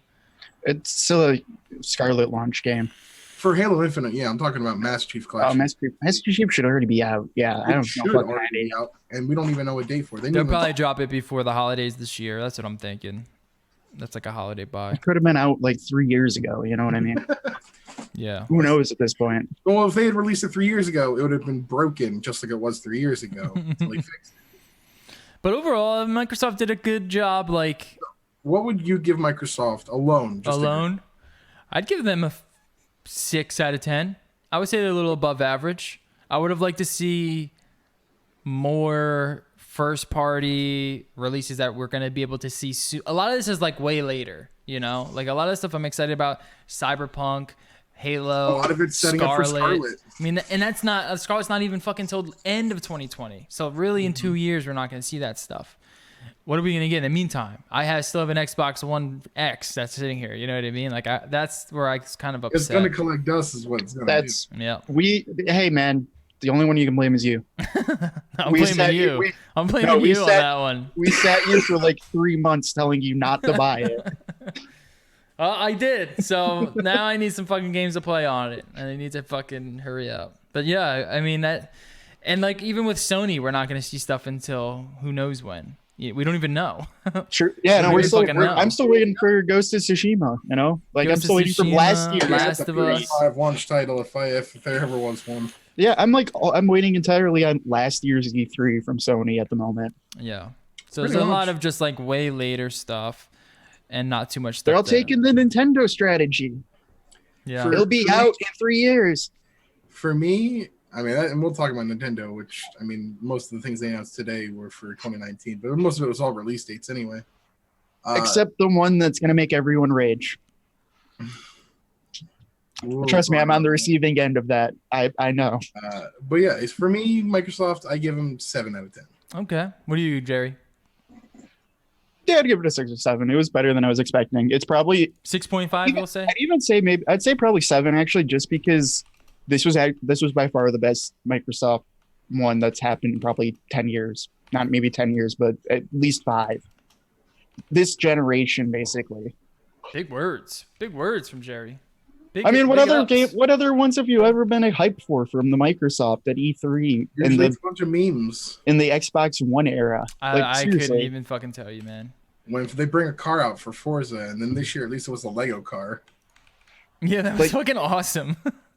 It's still a Scarlet launch game. For Halo Infinite, yeah, I'm talking about Master Chief Collection. Oh, Master Chief should already be out. Yeah, I don't know. Already be out, and we don't even know a date for it. They'll probably drop it before the holidays this year. That's what I'm thinking. That's like a holiday buy. It could have been out like 3 years ago. You know what I mean? Yeah. Who knows at this point? Well, if they had released it 3 years ago, it would have been broken just like it was 3 years ago until they fixed it. But overall, Microsoft did a good job. Like, what would you give Microsoft alone? I'd give them a 6 out of 10. I would say they're a little above average. I would have liked to see more first party releases that we're going to be able to see soon. A lot of this is like way later, you know, like a lot of stuff I'm excited about. Cyberpunk, Halo, a lot of it's setting up for Scarlet. I mean, and that's not Scarlet's not even fucking till end of 2020. So really, in 2 years, we're not going to see that stuff. What are we going to get in the meantime? I still have an Xbox One X that's sitting here. You know what I mean? Like that's where I was kind of upset. It's going to collect dust, is what it's going to do. Yeah. Hey man, the only one you can blame is you. I'm blaming you. I'm blaming you on that one. We sat here for like 3 months telling you not to buy it. I did. So now I need some fucking games to play on it, and I need to fucking hurry up. But yeah, I mean that, and like even with Sony, we're not going to see stuff until who knows when. We don't even know. Sure. Yeah. No, I'm still waiting for Ghost of Tsushima. You know, like I'm still waiting for last year. Last of Us. Launch title if there ever was one. Yeah, I'm waiting entirely on last year's E3 from Sony at the moment. Yeah. So there's a lot of just like way later stuff and not too much stuff. They're all taking the Nintendo strategy. Yeah. It'll be out in 3 years. For me, I mean, and we'll talk about Nintendo, which, I mean, most of the things they announced today were for 2019, but most of it was all release dates anyway. Except the one that's going to make everyone rage. Trust me, I'm on the receiving end of that. I know. But yeah, it's for me, Microsoft, I give them 7 out of 10. Okay. What do you, Jerry? Yeah, I'd give it a 6 or 7. It was better than I was expecting. It's probably 6.5, we'll say. I'd say probably 7 actually, just because this was by far the best Microsoft one that's happened in probably 10 years. Not maybe 10 years, but at least 5. This generation, basically. Big words from Jerry. What other ones have you ever been hyped for from the Microsoft at E3? Usually it's a bunch of memes. In the Xbox One era. I couldn't even fucking tell you, man. When they bring a car out for Forza, and then this year at least it was a Lego car. Yeah, that was fucking awesome.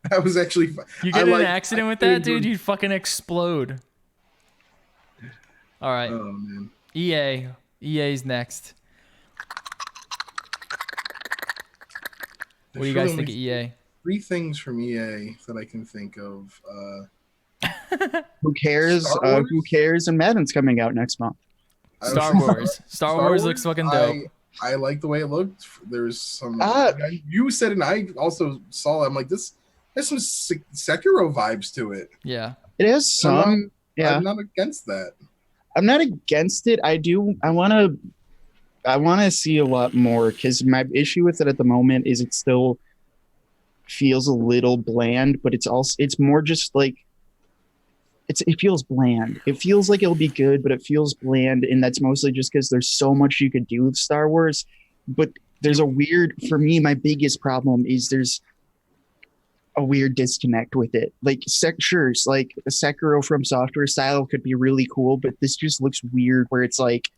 That was actually fun. You get in an accident with that, dude, you'd fucking explode. All right. Oh, man. EA's next. What do you guys think of EA? 3 things from EA that I can think of. Who cares? Who cares? And Madden's coming out next month. Star Wars. Star Wars looks fucking dope. I like the way it looked. There's some. You said it, and I also saw it. I'm like, this has some Sekiro vibes to it. Yeah. It has some. I'm not against that. I'm not against it. I want to see a lot more, because my issue with it at the moment is it still feels a little bland, but it's more just like it feels bland. It feels like it'll be good, but it feels bland, and that's mostly just because there's so much you could do with Star Wars. But for me, my biggest problem is there's a weird disconnect with it. Like like a Sekiro From Software style could be really cool, but this just looks weird where it's like,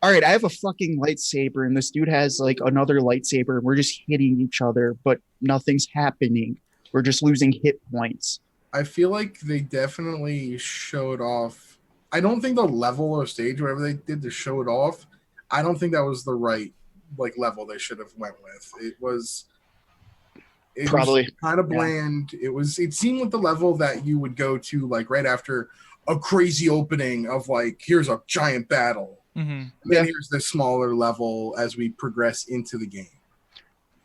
all right, I have a fucking lightsaber and this dude has like another lightsaber and we're just hitting each other, but nothing's happening. We're just losing hit points. I feel like they definitely showed off. I don't think the level or stage, whatever they did to show it off, I don't think that was the right like level they should have went with. It Probably. was kind of bland. Yeah. It seemed like the level that you would go to like right after a crazy opening of like, here's a giant battle. Mm-hmm. And then here's the smaller level as we progress into the game.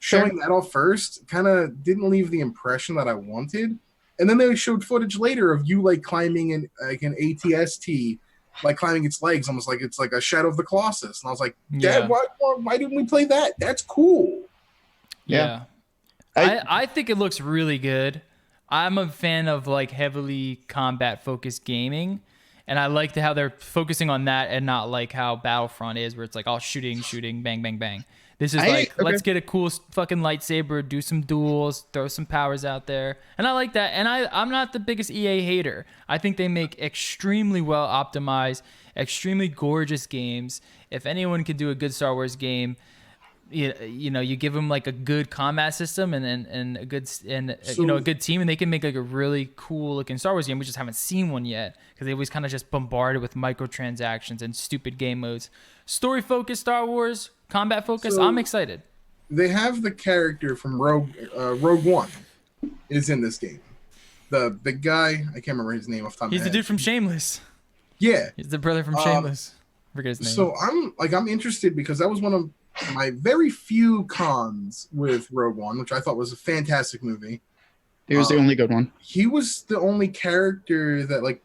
Showing that off first kind of didn't leave the impression that I wanted. And then they showed footage later of you like climbing in like an ATST, like climbing its legs, almost like it's like a Shadow of the Colossus. And I was like, Dad, why didn't we play that? That's cool. Yeah. I think it looks really good. I'm a fan of like heavily combat focused gaming, and I like how they're focusing on that and not like how Battlefront is, where it's like all shooting, bang, bang, bang. This is let's get a cool fucking lightsaber, do some duels, throw some powers out there. And I like that. And I'm not the biggest EA hater. I think they make extremely well optimized, extremely gorgeous games. If anyone could do a good Star Wars game, you know, you give them like a good combat system and a good a good team, and they can make like a really cool looking Star Wars game. We just haven't seen one yet because they always kind of just bombarded with microtransactions and stupid game modes. Story focused Star Wars, combat focused. I'm excited. They have the character from Rogue One is in this game. The guy, I can't remember his name off the top of my head. He's the dude from Shameless. Yeah, he's the brother from Shameless. Forget his name. So I'm interested because that was one of my very few cons with Rogue One, which I thought was a fantastic movie. He was the only good one. He was the only character that like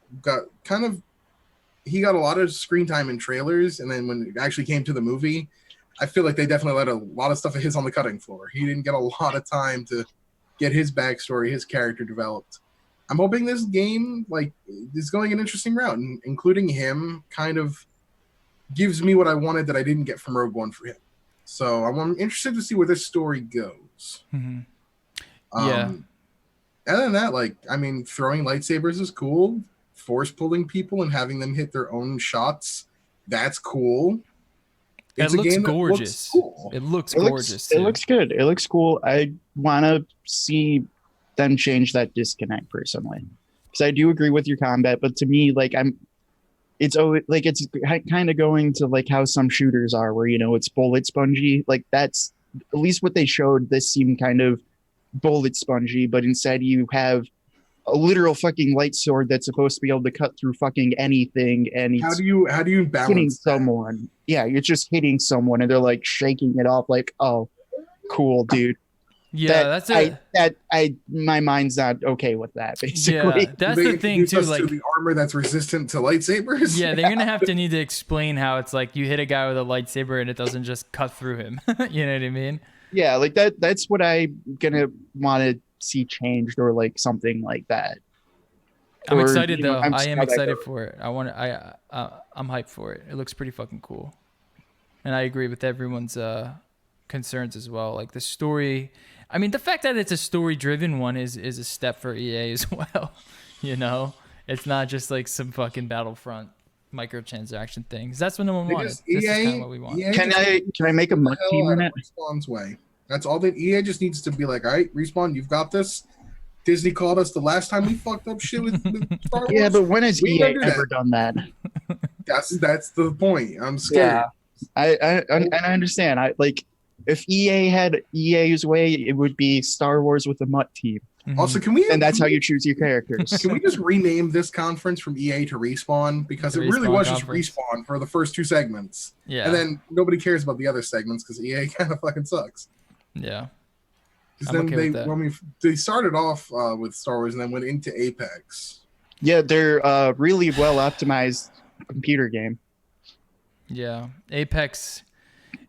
he got a lot of screen time in trailers, and then when it actually came to the movie, I feel like they definitely let a lot of stuff of his on the cutting floor. He didn't get a lot of time to get his backstory, his character developed. I'm hoping this game like is going an interesting route, and including him kind of gives me what I wanted that I didn't get from Rogue One for him. So I'm interested to see where this story goes. Mm-hmm. Other than that, like, I mean, throwing lightsabers is cool. Force pulling people and having them hit their own shots, that's cool. It looks gorgeous. It looks gorgeous. It looks good. It looks cool. I want to see them change that disconnect personally, because I do agree with your combat, but to me, like it's kind of going to like how some shooters are, where, you know, it's bullet spongy. Like that's at least what they showed. This seemed kind of bullet spongy, but instead you have a literal fucking light sword that's supposed to be able to cut through fucking anything. And how do you balance hitting that? Someone? Yeah, you're just hitting someone, and they're like shaking it off, like, oh, cool, dude. Yeah, that's it. My mind's not okay with that. Basically, yeah, that's the thing too. Like the armor that's resistant to lightsabers. Yeah, they're gonna have to need to explain how it's like you hit a guy with a lightsaber and it doesn't just cut through him. You know what I mean? Yeah, like that. That's what I'm gonna want to see changed, or like something like that. I'm excited though. I am excited for it. I'm hyped for it. It looks pretty fucking cool, and I agree with everyone's concerns as well. Like the story. I mean, the fact that it's a story-driven one is a step for EA as well. You know, it's not just like some fucking Battlefront microtransaction things. That's what no one wanted. This is kind of what we want. Can I make a muck team in it? Respawn's way. That's all that EA just needs to be like. All right, Respawn, you've got this. Disney called us the last time we fucked up shit with Star Wars. Yeah, but when has EA ever done that? That's the point. I'm scared. Yeah, I understand. If EA had EA's way, it would be Star Wars with a mutt team. Mm-hmm. Also, and that's how you choose your characters. Can we just rename this conference from EA to Respawn? Because it really was just Respawn for the first two segments. Yeah. And then nobody cares about the other segments because EA kind of fucking sucks. Yeah. Because then they started off with Star Wars and then went into Apex. Yeah, they're really well optimized computer game. Yeah. Apex.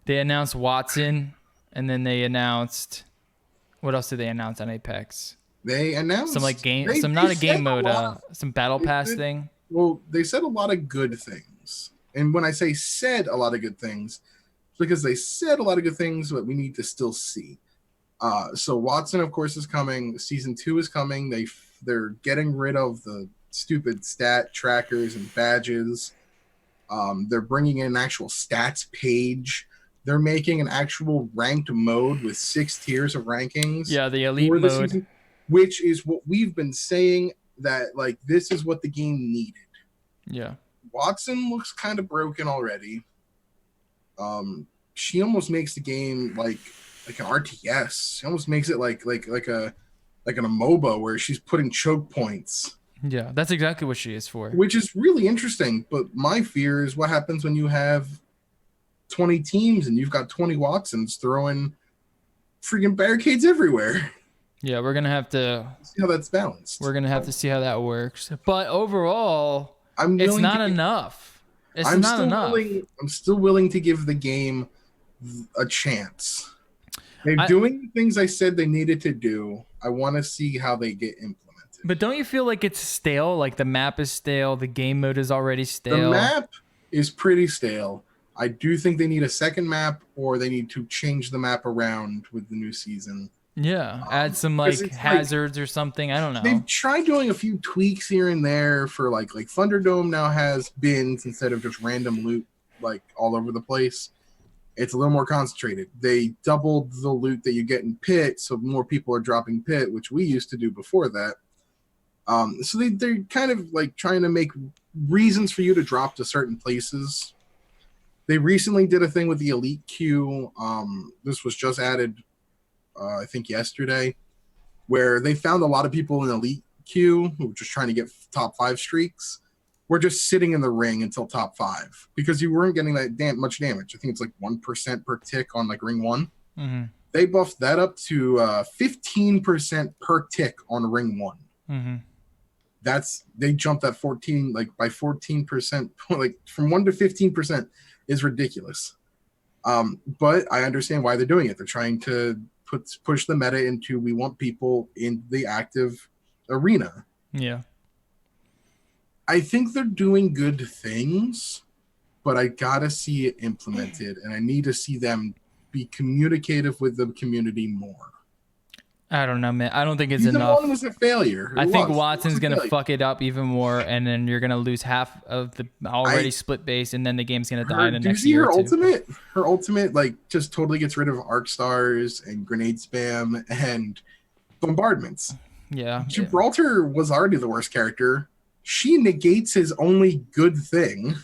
They announced Watson, and then they announced what else did they announce on Apex? They announced some like game, not a game mode, some battle pass thing. Well, they said a lot of good things, and when I say said a lot of good things, it's because they said a lot of good things, but we need to still see. So Watson, of course, is coming. Season 2 is coming. They're getting rid of the stupid stat trackers and badges. They're bringing in an actual stats page. They're making an actual ranked mode with 6 tiers of rankings. Yeah, the elite mode. Season, which is what we've been saying, that like this is what the game needed. Yeah. Watson looks kind of broken already. she almost makes the game like an RTS. She almost makes it like an MOBA where she's putting choke points. Yeah, that's exactly what she is for. Which is really interesting. But my fear is what happens when you have 20 teams and you've got 20 Watsons throwing freaking barricades everywhere. Yeah, we're gonna have to see how that's balanced. We're gonna have to see how that works. But overall, it's not enough. It's not enough. I'm still willing to give the game a chance. They're doing the things I said they needed to do. I want to see how they get implemented. But don't you feel like it's stale? Like the map is stale. The game mode is already stale. The map is pretty stale. I do think they need a second map, or they need to change the map around with the new season. Yeah, add some like hazards or something. I don't know. They've tried doing a few tweaks here and there for like Thunderdome now has bins instead of just random loot like all over the place. It's a little more concentrated. They doubled the loot that you get in pit, so more people are dropping pit, which we used to do before that. So they're kind of like trying to make reasons for you to drop to certain places. They recently did a thing with the elite queue. This was just added, I think yesterday, where they found a lot of people in the elite queue who were just trying to get top 5 streaks. We're just sitting in the ring until top 5 because you weren't getting that much damage. I think it's like 1% per tick on like ring 1. Mm-hmm. They buffed that up to 15% per tick on ring 1. Mm-hmm. They jumped that 14 like by 14%, like from 1 to 15% is ridiculous. But I understand why they're doing it. They're trying to push the meta into we want people in the active arena. Yeah. I think they're doing good things, but I gotta see it implemented, and I need to see them be communicative with the community more. I don't know, man. I don't think it's Season enough. 1 was a failure. I think Watson's going to fuck it up even more, and then you're going to lose half of the already split base, and then the game's going to die in the next year. Do you see her ultimate, like, just totally gets rid of arc stars and grenade spam and bombardments. Yeah. Gibraltar was already the worst character. She negates his only good thing.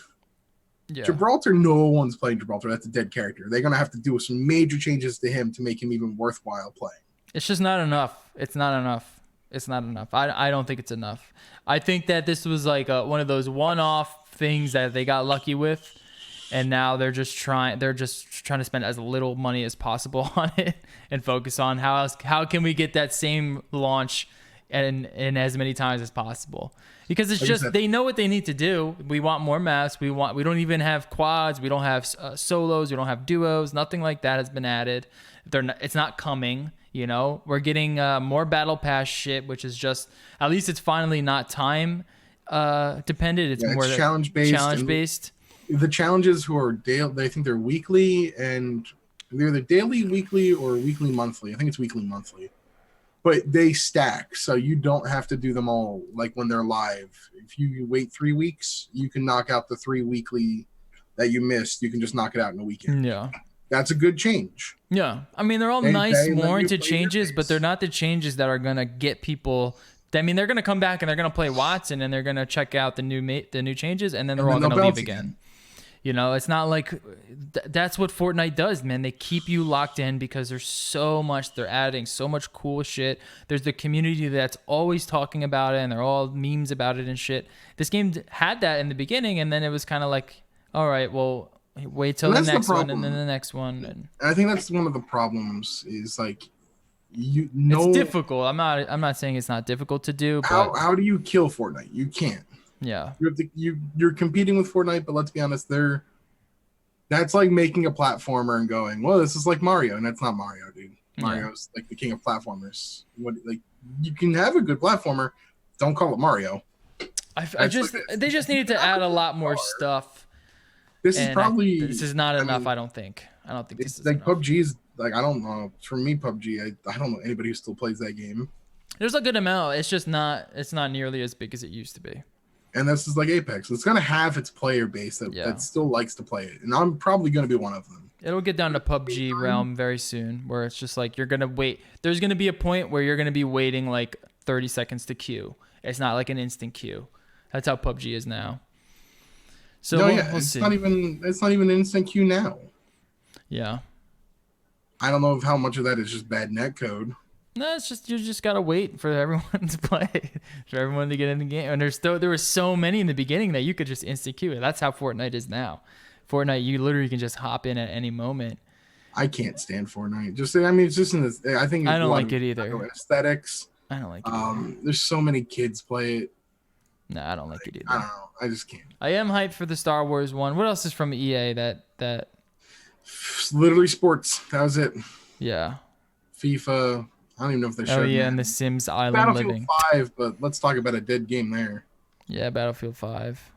Yeah. Gibraltar, no one's playing Gibraltar. That's a dead character. They're going to have to do some major changes to him to make him even worthwhile playing. It's just not enough. It's not enough. It's not enough. I don't think it's enough. I think that this was like one of those one-off things that they got lucky with, and now they're just trying to spend as little money as possible on it and focus on how can we get that same launch and as many times as possible. Because it's just they know what they need to do. We want more maps. We don't even have quads. We don't have solos. We don't have duos. Nothing like that has been added. It's not coming. You know, we're getting more battle pass shit, which is just at least it's finally not time dependent. It's more challenge based. The challenges who are they think they're weekly, and they're either daily, weekly, or weekly monthly. I think it's weekly monthly, but they stack, so you don't have to do them all like when they're live. If you wait 3 weeks, you can knock out the 3 weekly that you missed. You can just knock it out in a weekend. Yeah. That's a good change. Yeah. I mean, they're all nice, warranted changes, but they're not the changes that are going to get people. I mean, they're going to come back and they're going to play Watson and they're going to check out the new changes, and then they're all going to leave again. You know, it's not like that's what Fortnite does, man. They keep you locked in because there's so much. They're adding so much cool shit. There's the community that's always talking about it, and they're all memes about it and shit. This game had that in the beginning, and then it was kind of like, all right, well, wait till the next one and then the next one. And I think that's one of the problems is like, it's difficult. I'm not saying it's not difficult to do. But how do you kill Fortnite? You can't. Yeah. You're competing with Fortnite, but let's be honest, that's like making a platformer and going, well, this is like Mario, and that's not Mario, dude. Mario's like the king of platformers. You can have a good platformer, don't call it Mario. They just needed to add a lot more stuff. This is not enough. I don't think this is like enough. PUBG's like, I don't know. For me, PUBG, I don't know anybody who still plays that game. There's a good amount. It's just not nearly as big as it used to be. And this is like Apex. It's gonna have its player base that still likes to play it, and I'm probably gonna be one of them. It'll get down to PUBG realm very soon, where it's just like you're gonna wait. There's gonna be a point where you're gonna be waiting like 30 seconds to queue. It's not like an instant queue. That's how PUBG is now. So we'll see. It's not even an instant queue now. Yeah. I don't know if how much of that is just bad net code. No, it's just you just gotta wait for everyone to play, for everyone to get in the game. And there were so many in the beginning that you could just instant queue it. That's how Fortnite is now. Fortnite, you literally can just hop in at any moment. I can't stand Fortnite. It's just in this. I think I don't like it either. Aesthetics. I don't like it. There's so many kids play it. No, I don't like it either. I don't know. I just can't. I am hyped for the Star Wars one. What else is from EA that? Literally sports. That was it. Yeah. FIFA. I don't even know if they're showing. Oh yeah, and the Sims Island Battlefield Living. 5, but let's talk about a dead game there. Yeah, Battlefield 5.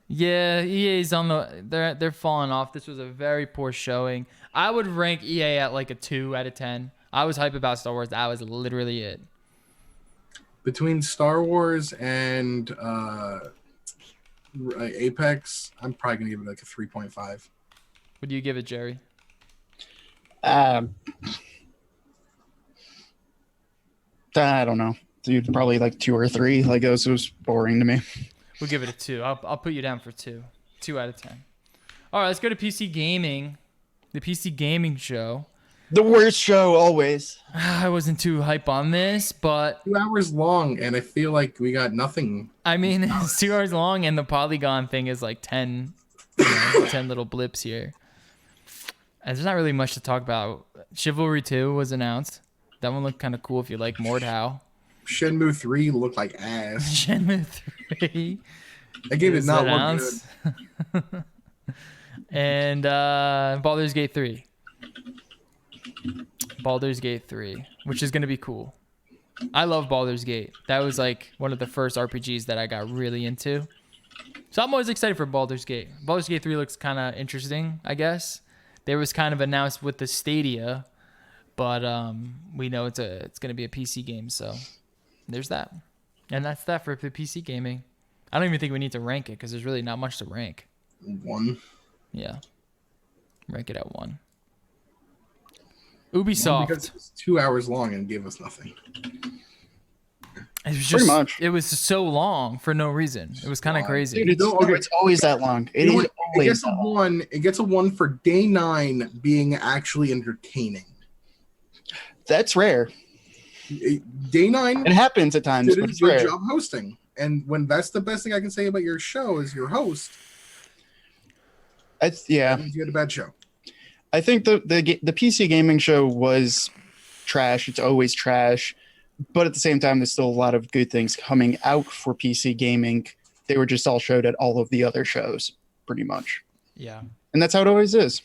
Yeah, EA's on they're falling off. This was a very poor showing. I would rank EA at like a 2 out of 10. I was hype about Star Wars. That was literally it. Between Star Wars and Apex, I'm probably gonna give it like a 3.5. What do you give it, Jerry? I don't know. Dude, probably like 2 or 3. Like it was boring to me. We'll give it a 2. I'll put you down for 2. 2 out of 10. All right, let's go to PC Gaming. The PC Gaming show. The worst show always. I wasn't too hype on this, but 2 hours long, and I feel like we got nothing. I mean, it's 2 hours long, and the polygon thing is like 10 little blips here. And there's not really much to talk about. Chivalry 2 was announced. That one looked kind of cool if you like Mordhau. Shenmue 3 looked like ass. Shenmue 3. That game did not look good. And Baldur's Gate 3. Baldur's Gate 3, which is going to be cool. I love Baldur's Gate. That was like one of the first RPGs that I got really into. So I'm always excited for Baldur's Gate. Baldur's Gate 3 looks kind of interesting, I guess. There was kind of announced with the Stadia, but we know it's going to be a PC game, so there's that. And that's that for the PC gaming. I don't even think we need to rank it because there's really not much to rank. 1. Yeah. Rank it at 1. Ubisoft. Because it's 2 hours long and gave us nothing. It was just, pretty much. It was so long for no reason. It was kind of crazy. Dude, it's always that long. It is always that long. It gets a 1 for day 9 being actually entertaining. That's rare. Day 9. It happens at times, did but a it's good rare. job hosting. And when that's the best thing I can say about your show is your host. Yeah. That means you had a bad show. I think the PC gaming show was trash. It's always trash. But at the same time, there's still a lot of good things coming out for PC gaming. They were just all showed at all of the other shows, pretty much. Yeah. And that's how it always is.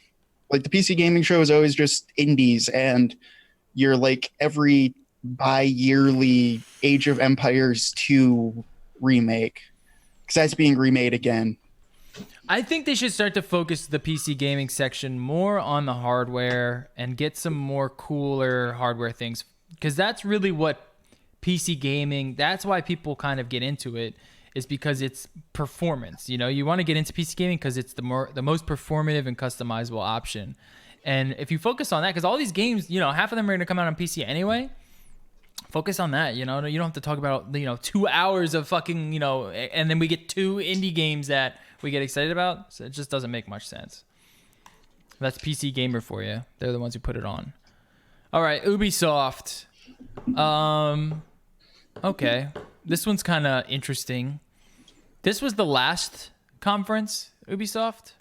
Like the PC gaming show is always just indies, and you're like every bi-yearly Age of Empires 2 remake. Because that's being remade again. I think they should start to focus the PC gaming section more on the hardware and get some more cooler hardware things. Because that's really what PC gaming, that's why people kind of get into it, is because it's performance. You know, you want to get into PC gaming because it's the most performative and customizable option. And if you focus on that, because all these games, you know, half of them are going to come out on PC anyway. Focus on that, you know. You don't have to talk about, 2 hours of fucking, and then we get 2 indie games that we get excited about. So it just doesn't make much sense. That's PC Gamer for you. They're the ones who put it on. All right, Ubisoft. Okay. This one's kind of interesting. This was the last conference, Ubisoft?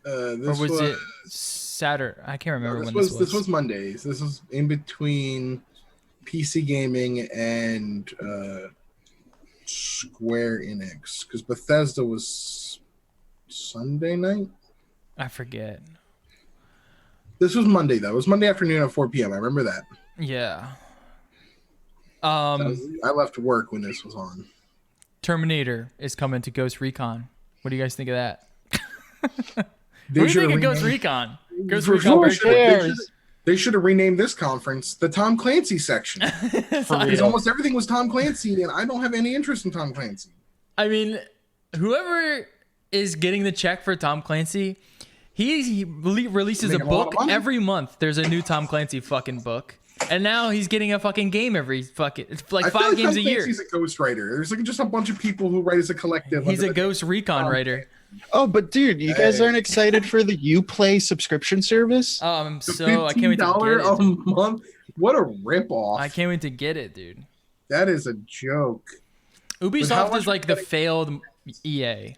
Or was it Saturday? I can't remember when this was. This was Mondays. This was in between PC Gaming and Square Enix. Because Bethesda was Sunday night? I forget. This was Monday, though. It was Monday afternoon at 4 p.m. I remember that. Yeah. I left work when this was on. Terminator is coming to Ghost Recon. What do you guys think of that? What They do you should think of have Ghost renamed- Recon? Ghost For Recon sure, very cool. They should have renamed this conference the Tom Clancy section. Because almost everything was Tom Clancy, and I don't have any interest in Tom Clancy. I mean, whoever is getting the check for Tom Clancy, he releases a Making a lot of book money. every month. There's a new Tom Clancy fucking book. And now he's getting a fucking game every fucking it's like I feel 5 games Tom a year. Clancy's a ghostwriter. There's like just a bunch of people who write as a collective. He's under a the- Ghost Recon writer. Oh, but dude, you guys Hey. aren't excited for the UPlay subscription service? I'm The so I can't wait to $15 get it. a month. What a ripoff! I can't wait to get it, dude. That is a joke. how Ubisoft much is like the failed EA.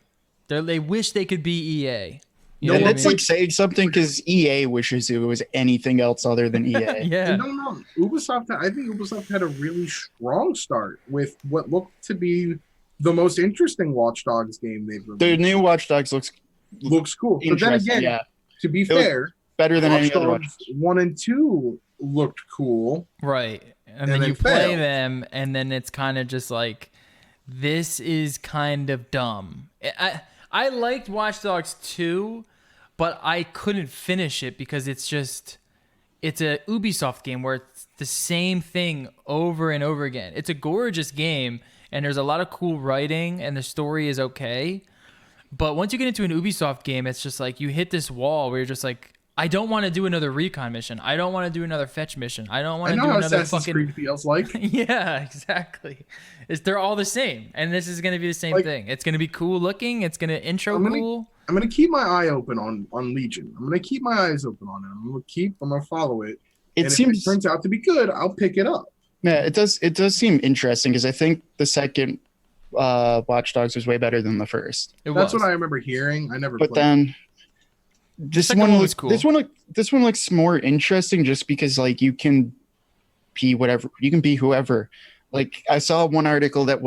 They wish they could be EA. You No, know And what I that's mean? like saying something because EA wishes it was anything else other than EA. yeah. No. Ubisoft. I think Ubisoft had a really strong start with what looked to be the most interesting Watch Dogs game they've The released. new Watch Dogs Looks cool, but then interesting. again, Yeah, to be was fair, better than Watch any other Watch Dogs Dogs. 1 and 2 looked cool. Right. And And then then you play fail. them, and then it's kind of just like, this is kind of dumb. I liked Watch Dogs 2, but I couldn't finish it because it's a Ubisoft game where it's the same thing over and over again. It's a gorgeous game, and there's a lot of cool writing, and the story is okay. But once you get into an Ubisoft game, it's just like you hit this wall where you're just like, I don't want to do another recon mission. I don't want to do another fetch mission. I don't want I to know do how another Assassin's fucking. Creed feels like. Yeah, exactly. They're all the same, and this is gonna be the same Like- thing. It's gonna be cool looking. It's gonna intro I'm gonna- cool. I'm gonna keep my eye open on Legion. I'm gonna keep my eyes open on it. I'm gonna follow it. It And seems if it turns out to be good, I'll pick it up. yeah, it does seem interesting because I think the second Watch Dogs was way better than the first. That's what I remember hearing. I never But played. then this second one one looks was cool. this one looks more interesting just because like you can be whatever, you can be whoever. Like I saw one article that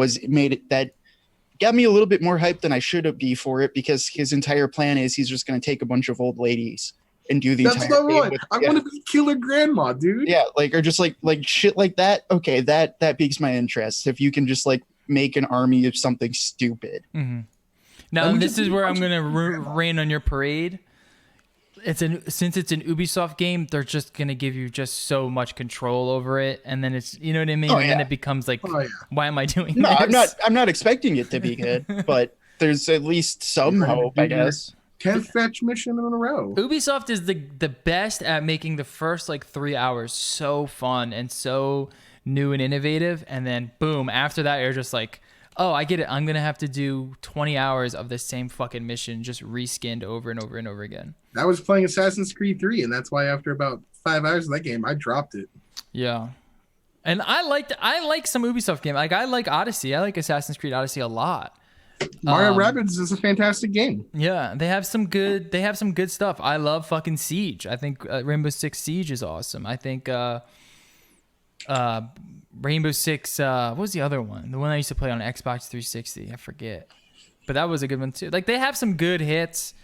got me a little bit more hyped than I should have be for it because his entire plan is he's just going to take a bunch of old ladies and do the That's entire not game right. with- I yeah. want to be killer grandma, dude. Yeah, like or just like shit like that. Okay, that piques my interest. If you can just like make an army of something stupid. Mm-hmm. Now Let me this just is be where I'm punching gonna grandma. rain on your parade. Since it's an Ubisoft game, they're just gonna give you just so much control over it, and then it's you know what I mean. Oh, and then yeah. it becomes like, Oh, yeah. why am I doing No, this? I'm not expecting it to be good, but there's at least some You're ready to hope, do I your- guess. 10th fetch mission in a row. Ubisoft is the best at making the first like 3 hours so fun and so new and innovative, and then boom, after that you're just like, oh, I get it. I'm gonna have to do 20 hours of the same fucking mission, just reskinned over and over and over again. I was playing Assassin's Creed 3, and that's why after about 5 hours of that game, I dropped it. Yeah. And I like some Ubisoft game. Like I like Odyssey. I like Assassin's Creed Odyssey a lot. Mario Rabbids is a fantastic game. Yeah, they have some good stuff. I love fucking Siege. I think Rainbow Six Siege is awesome. I think Rainbow Six what was the other one? The one I used to play on Xbox 360. I forget. But that was a good one too. Like they have some good hits.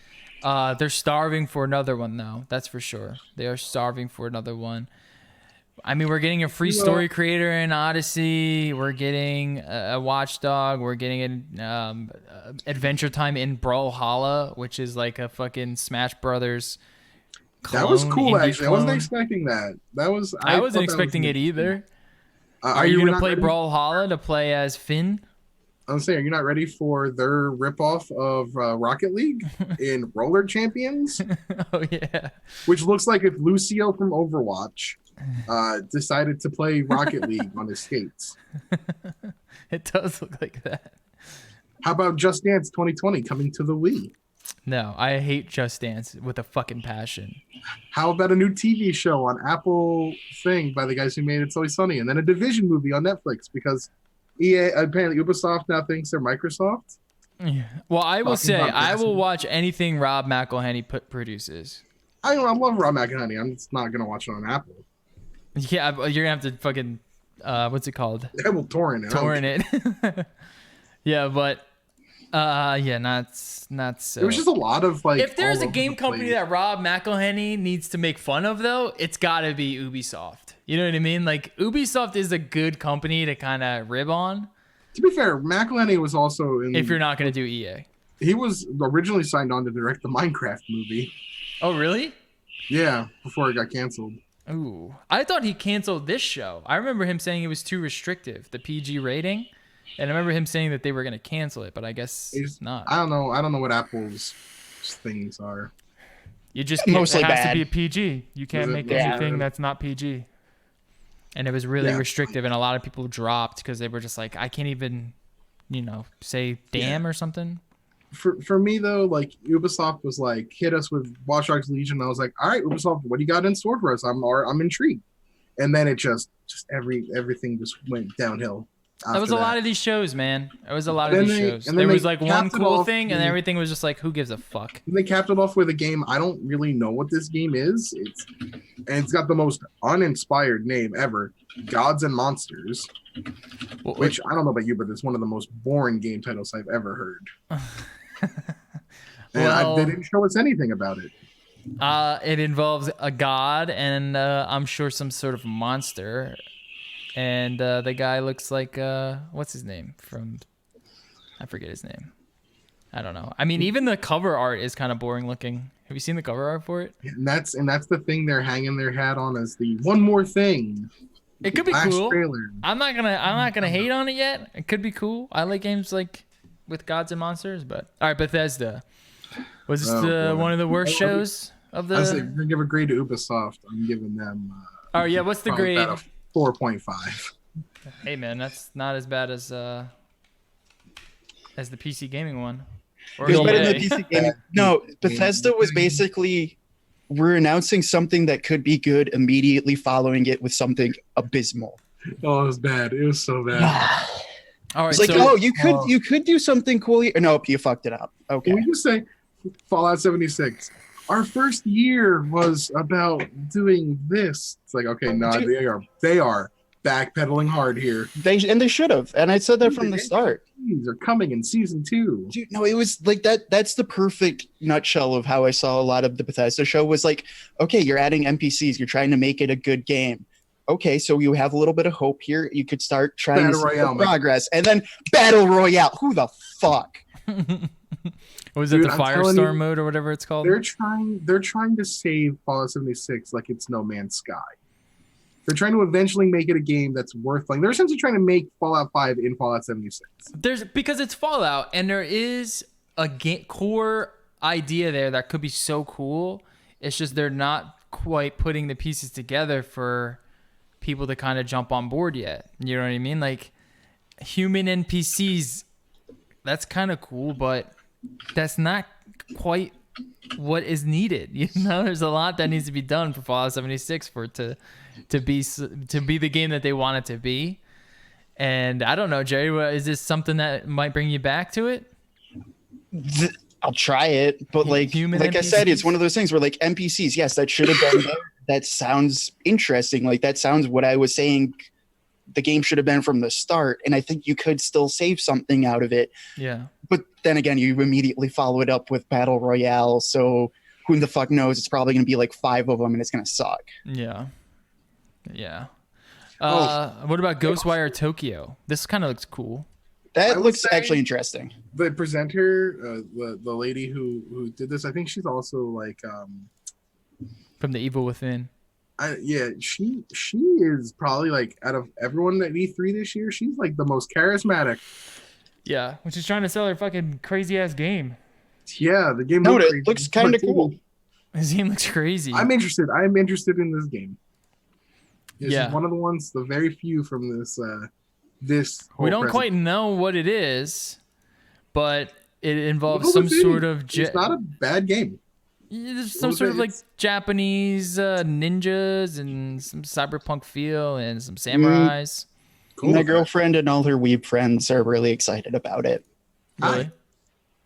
They're starving for another one though. That's for sure. They are starving for another one. I mean, we're getting a free story creator in Odyssey. We're getting a Watchdog. We're getting an Adventure Time in Brawlhalla, which is like a fucking Smash Brothers clone. That was cool, indie actually. I wasn't clone. expecting that. That was. I wasn't thought that expecting was it either. Are you you gonna not play ready? Brawlhalla to play as Finn? I'm saying, are you not ready for their ripoff of Rocket League in Roller Champions? Oh yeah. Which looks like if Lucio from Overwatch decided to play Rocket League on his skates. It does look like that. How about Just Dance 2020 coming to the Wii? No, I hate Just Dance with a fucking passion. How about a new TV show on Apple thing by the guys who made It's Always Sunny, and then a Division movie on Netflix because EA apparently Ubisoft now thinks they're Microsoft. Yeah. Well, I will Fucking say Bob I will Glassman. watch anything Rob McElhenney produces. I love Rob McElhenney. I'm just not gonna watch it on Apple. Yeah, you're gonna have to fucking what's it called? I will torrent it. I don't Torrent it. Yeah, but yeah, not so. It was just a lot of like. If there's all a over game the company place. that Rob McElhenney needs to make fun of, though, it's got to be Ubisoft. You know what I mean? Like Ubisoft is a good company to kind of rib on To be fair, McElhenney was also in. if you're not gonna do EA. He was originally signed on to direct the Minecraft movie. Oh, really? Yeah, before it got canceled. Ooh, I thought he canceled this show. I remember him saying it was too restrictive, the PG rating, and I remember him saying that they were gonna cancel it, but I guess He's- not. I don't know. I don't know what Apple's things are. You just can't, Mostly it has bad. to be a PG. You can't Is it- make yeah. anything that's not PG. and it was really Yeah. restrictive, and a lot of people dropped because they were just like, I can't even, say damn or something. For me though, like Ubisoft was like hit us with Watch Dogs Legion. I was like, all right, Ubisoft, what do you got in store for us? I'm intrigued. And then it just everything just went downhill. That was a lot of these shows, man. It was a lot of Then these they- shows. and then There was they like one capped it cool off thing, and with- everything was just like, who gives a fuck? And they capped it off with a game. I don't really know what this game is. It's got the most uninspired name ever, Gods and Monsters. Well, Which I don't know about you, but it's one of the most boring game titles I've ever heard. Well- They didn't show us anything about it. it involves a god and I'm sure some sort of monster. And the guy looks like what's his name from? I forget his name. I don't know. I mean, even the cover art is kind of boring looking. Have you seen the cover art for it? And that's the thing they're hanging their hat on as the one more thing. It could be Last cool. trailer. I'm not gonna hate on it yet. It could be cool. I like games like with gods and monsters, but all right, Bethesda. Was this Oh, boy. one of the worst shows of I was like, the? we're gonna give a grade to Ubisoft. I'm giving them. Oh yeah, what's the probably grade? about a 4.5. Hey man, that's not as bad as the PC gaming one. Or It was better than the EA. PC game. No, Bethesda was basically we're announcing something that could be good, immediately following it with something abysmal. Oh, it was bad. It was so bad. All right, It's like, so oh, you could do something cool here. Nope, you fucked it up. Okay. Can we just say Fallout 76? Our first year was about doing this. It's like, okay, no, they are backpedaling hard here. They should have, and I said that from the start. These are coming in season 2. Dude, no, it was like that. That's the perfect nutshell of how I saw a lot of the Bethesda show. Was like, okay, you're adding NPCs, you're trying to make it a good game. Okay, so you have a little bit of hope here. You could start trying Battle to see Royale, the progress, and then Battle Royale. Who the fuck? was it Dude, the I'm telling Firestorm you, mode or whatever it's called? They're trying to save Fallout 76 like it's No Man's Sky. They're trying to eventually make it a game that's worth playing. They're essentially trying to make Fallout 5 in Fallout 76. Because it's Fallout, and there is a core idea there that could be so cool. It's just they're not quite putting the pieces together for people to kind of jump on board yet. You know what I mean? Like human NPCs, that's kind of cool, but that's not quite what is needed. You know, there's a lot that needs to be done for Fallout 76 for it to be the game that they want it to be. And I don't know, Jerry, is this something that might bring you back to it? I'll try it, but like Human I said, NPCs? it's one of those things where like NPCs, yes, that should have been there. That sounds interesting. Like that sounds what I was saying the game should have been from the start, and I think you could still save something out of it. Yeah. But then again, you immediately follow it up with Battle Royale, so who the fuck knows? It's probably going to be like 5 of them, and it's going to suck. Yeah. Yeah. Oh. What about Ghostwire Tokyo? This kind of looks cool. That I would looks say- actually interesting. The presenter, the lady who did this, I think she's also like, From The Evil Within. she is probably like out of everyone at E3 this year, she's like the most charismatic. Yeah, which is trying to sell their fucking crazy ass game. Yeah, the game No, looked it crazy. looks kind of But cool. His game looks crazy. I'm interested in this game. This Yeah. is one of the ones, the very few from this we whole don't quite know what it is, but it involves Evil some Within, sort of It's not a bad game. there's some Evil sort of like Within, Japanese ninjas and some cyberpunk feel and some samurais. Cool. My girlfriend and all her weeb friends are really excited about it. Really?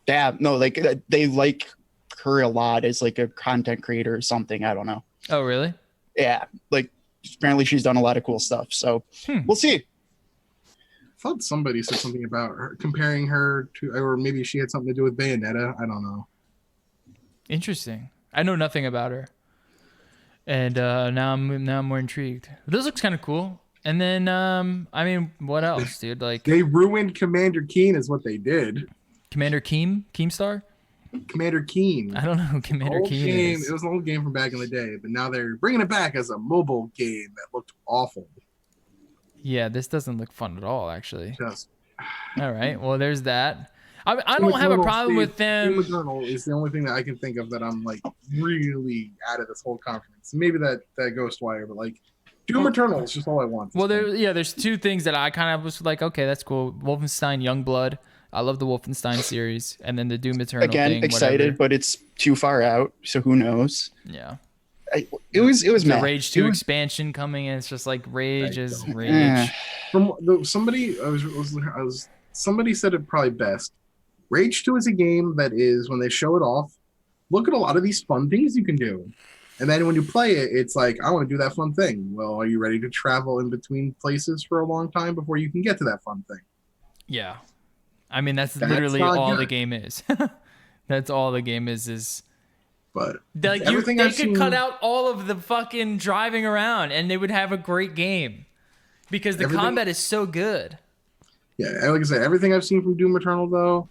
Yeah, no, like they like her a lot as like a content creator or something. I don't know. Oh, really? Yeah, like apparently she's done a lot of cool stuff. So we'll see. I thought somebody said something about her, comparing her to, or maybe she had something to do with Bayonetta. I don't know. Interesting. I know nothing about her, and now I'm more intrigued. This looks kind of cool. And then I mean, what else, dude? Like They ruined Commander Keen, is what they did. Commander Keemstar? Commander Keen. I don't know who Commander Old Keen game. is. It was an old game from back in the day, but now they're bringing it back as a mobile game that looked awful. Yeah, this doesn't look fun at all, actually. Just All right, well, there's that. I don't have a problem with them. McDonald is the only thing that I can think of that I'm like really out of this whole conference. Maybe that Ghostwire, but like Doom Eternal is just all I want. Well, there's two things that I kind of was like, okay, that's cool. Wolfenstein Youngblood. I love the Wolfenstein series, and then the Doom Eternal Again, thing, excited, whatever. but it's too far out, so who knows? Yeah. It was The meh. Rage 2 expansion coming, and it's just like Rage is Rage. Eh. Somebody somebody said it probably best. Rage 2 is a game that is, when they show it off, look at a lot of these fun things you can do. And then when you play it, it's like, I want to do that fun thing. Well, are you ready to travel in between places for a long time before you can get to that fun thing? Yeah. I mean, that's That's literally not all good. the game is. That's all the game is But like everything they I've could seen- cut out all of the fucking driving around and they would have a great game because the Everything- combat is so good. Yeah, like I said, everything I've seen from Doom Eternal, though,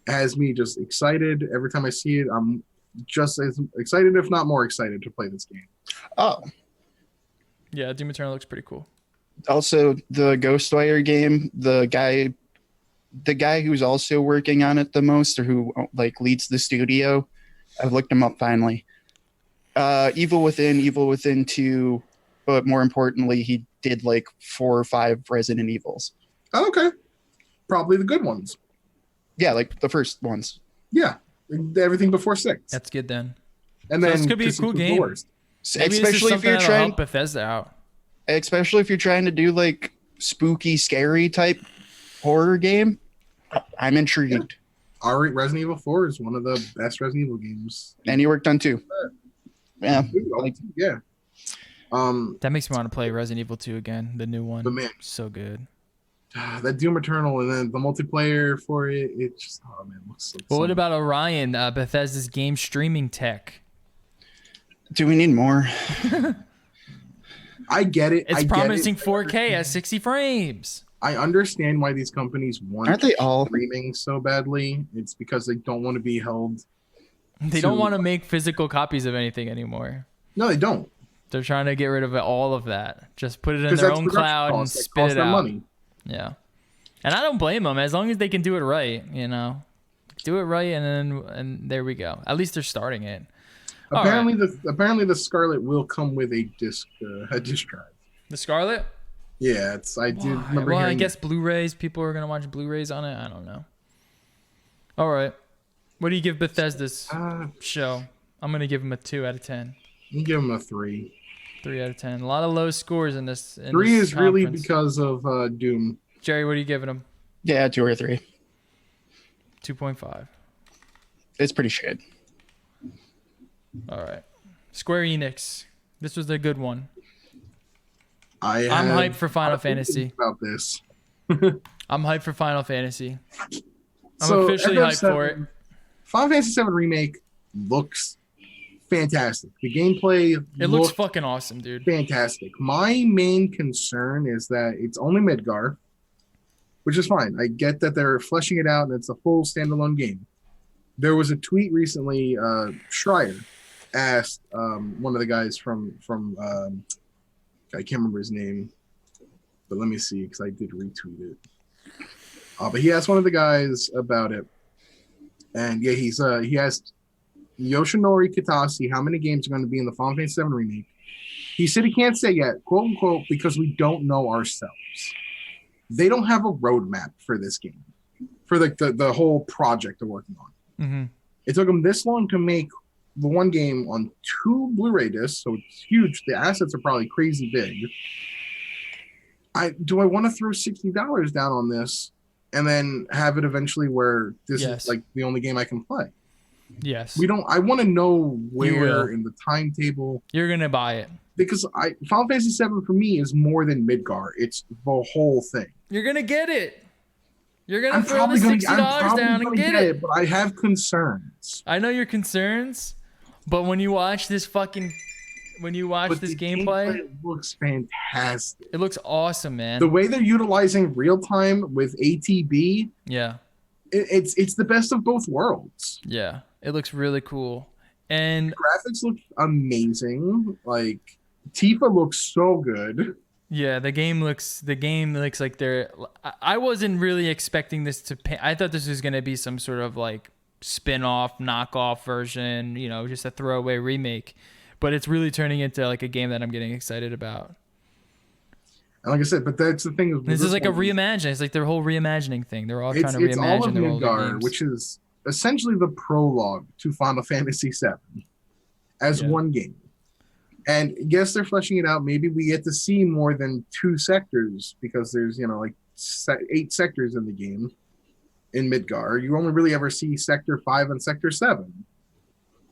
has me just excited. Every time I see it, I'm just as excited, if not more excited, to play this game. Oh, Yeah, Doom Eternal looks pretty cool. also the Ghostwire game, the guy who's also working on it the most, or who like leads the studio, I've looked him up finally. Evil Within 2, but more importantly, he did like 4 or 5 Resident Evils. Oh, okay. Probably the good ones. Yeah, like the first ones. Yeah. Everything before 6. That's good then. And So then this could be a 6 cool was the game. worst. Maybe especially this is if something you're that'll trying help Bethesda out. especially if you're trying to do like spooky, scary type horror game. I'm intrigued. Resident Evil 4 is one of the best Resident Evil games. And he worked on 2. Yeah. Yeah. That makes me want to play Resident Evil 2 again, the new one. But man, So good. that Doom Eternal and then the multiplayer for it, it's just, oh man, it looks so But what about Orion, Bethesda's game streaming tech? Do we need more? I get it. It's I get promising it. 4K at 60 frames. I understand why these companies want Aren't they all? streaming so badly. It's because they don't want to be held. They don't want to make physical copies of anything anymore. No, they don't. They're trying to get rid of all of that. Just put it in Because their that's own production cloud and costs that spit cost it them out. money. Yeah. And I don't blame them as long as they can do it right, you know. Do it right and there we go. At least they're starting it. All Apparently, the Scarlet will come with a disc drive. The Scarlet? Yeah, I do Why? remember Well, I hearing. guess Blu-rays. People are gonna watch Blu-rays on it. I don't know. All right. What do you give Bethesda's show? I'm gonna give them a 2 out of 10. You give them a 3. 3 out of 10. A lot of low scores in this. 3 this is really conference. because of Doom. Jerry, what are you giving them? Yeah, 2 or 3. 2.5. It's pretty shit. All right. Square Enix. This was a good one. I'm hyped for Final Fantasy. About this. I'm hyped for Final Fantasy. I'm So, officially hyped for it. Final Fantasy VII Remake looks fantastic. The gameplay It looks fucking awesome, dude. fantastic. My main concern is that it's only Midgar, which is fine. I get that they're fleshing it out and it's a full standalone game. There was a tweet recently. Schreier asked one of the guys from I can't remember his name, but let me see because I did retweet it. But he asked one of the guys about it, and yeah, he asked Yoshinori Kitase how many games are going to be in the Final Fantasy VII remake. He said he can't say yet, quote unquote, because we don't know ourselves. They don't have a roadmap for this game, for the whole project they're working on. Mm-hmm. It took them this long to make the one game on 2 Blu-ray discs, so it's huge. The assets are probably crazy big. Do I want to throw $60 down on this and then have it eventually where this Yes. is like the only game I can play? Yes. I want to know You will. where in the timetable, You're going to buy it. because Final Fantasy VII for me is more than Midgar. It's the whole thing. You're going to get it. You're going I'm to throw the probably $60 going down to and get it. but I have concerns. I know your concerns, but when you watch this But this the gameplay, looks fantastic. it looks awesome, man. The way they're utilizing real time with ATB, Yeah. it's the best of both worlds. Yeah. It looks really cool. And Graphics look amazing. Like Tifa looks so good. yeah, the game looks like I wasn't really expecting this I thought this was going to be some sort of like spin-off, knockoff version, just a throwaway remake. But it's really turning into like a game that I'm getting excited about. And like I said, but that's the thing. This is like a reimagining. It's like their whole reimagining thing. They're all trying to It's all of reimagine their older Midgar, games. which is essentially the prologue to Final Fantasy VII as one game. And yes, they're fleshing it out. Maybe we get to see more than 2 sectors because there's, like 8 sectors in the game in Midgar. You only really ever see Sector 5 and Sector 7.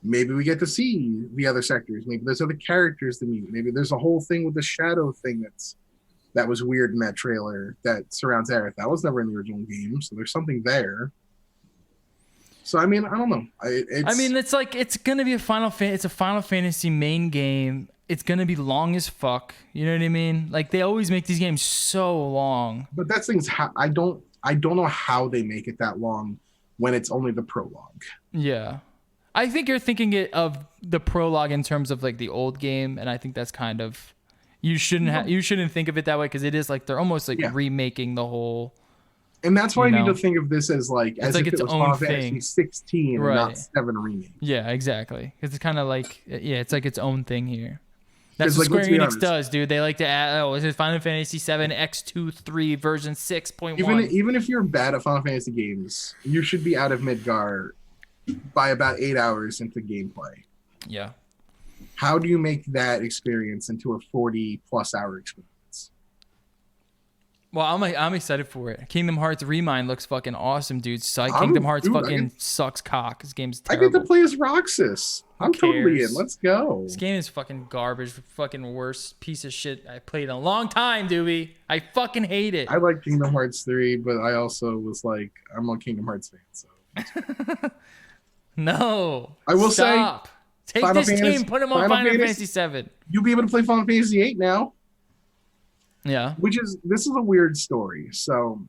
Maybe we get to see the other sectors. Maybe there's other characters to meet. Maybe there's a whole thing with the shadow thing that was weird in that trailer that surrounds Aerith. That was never in the original game, so there's something there. So I mean, I don't know. It's gonna be a It's a Final Fantasy main game. It's gonna be long as fuck. You know what I mean? Like they always make these games so long. But that's things. I don't know how they make it that long when it's only the prologue. Yeah, I think you're thinking of the prologue in terms of like the old game, and I think that's kind of you shouldn't think of it that way because it is like they're almost like remaking the whole. And that's why I need to think of this as like as like if its it was own Final thing. Fantasy 16 and not 7 remake. Yeah, exactly. Because it's kind of like it's like its own thing here. That's what like, Square Enix does, dude. They like to add, this is Final Fantasy 7 X23 version 6.1. Even if you're bad at Final Fantasy games, you should be out of Midgar by about 8 hours into gameplay. Yeah. How do you make that experience into a 40+ hour experience? Well, I'm excited for it. Kingdom Hearts Remind looks fucking awesome, dude. Kingdom Hearts sucks cock. This game's terrible. I get to play as Roxas. I'm totally in. Let's go. This game is fucking garbage. Fucking worst piece of shit I played in a long time, Doobie. I fucking hate it. I like Kingdom Hearts 3, but I also was like, I'm a Kingdom Hearts fan, so. No. I will Stop. say. Take this game, put him on Final Fantasy 7. You'll be able to play Final Fantasy 8 now. Yeah. This is a weird story. So,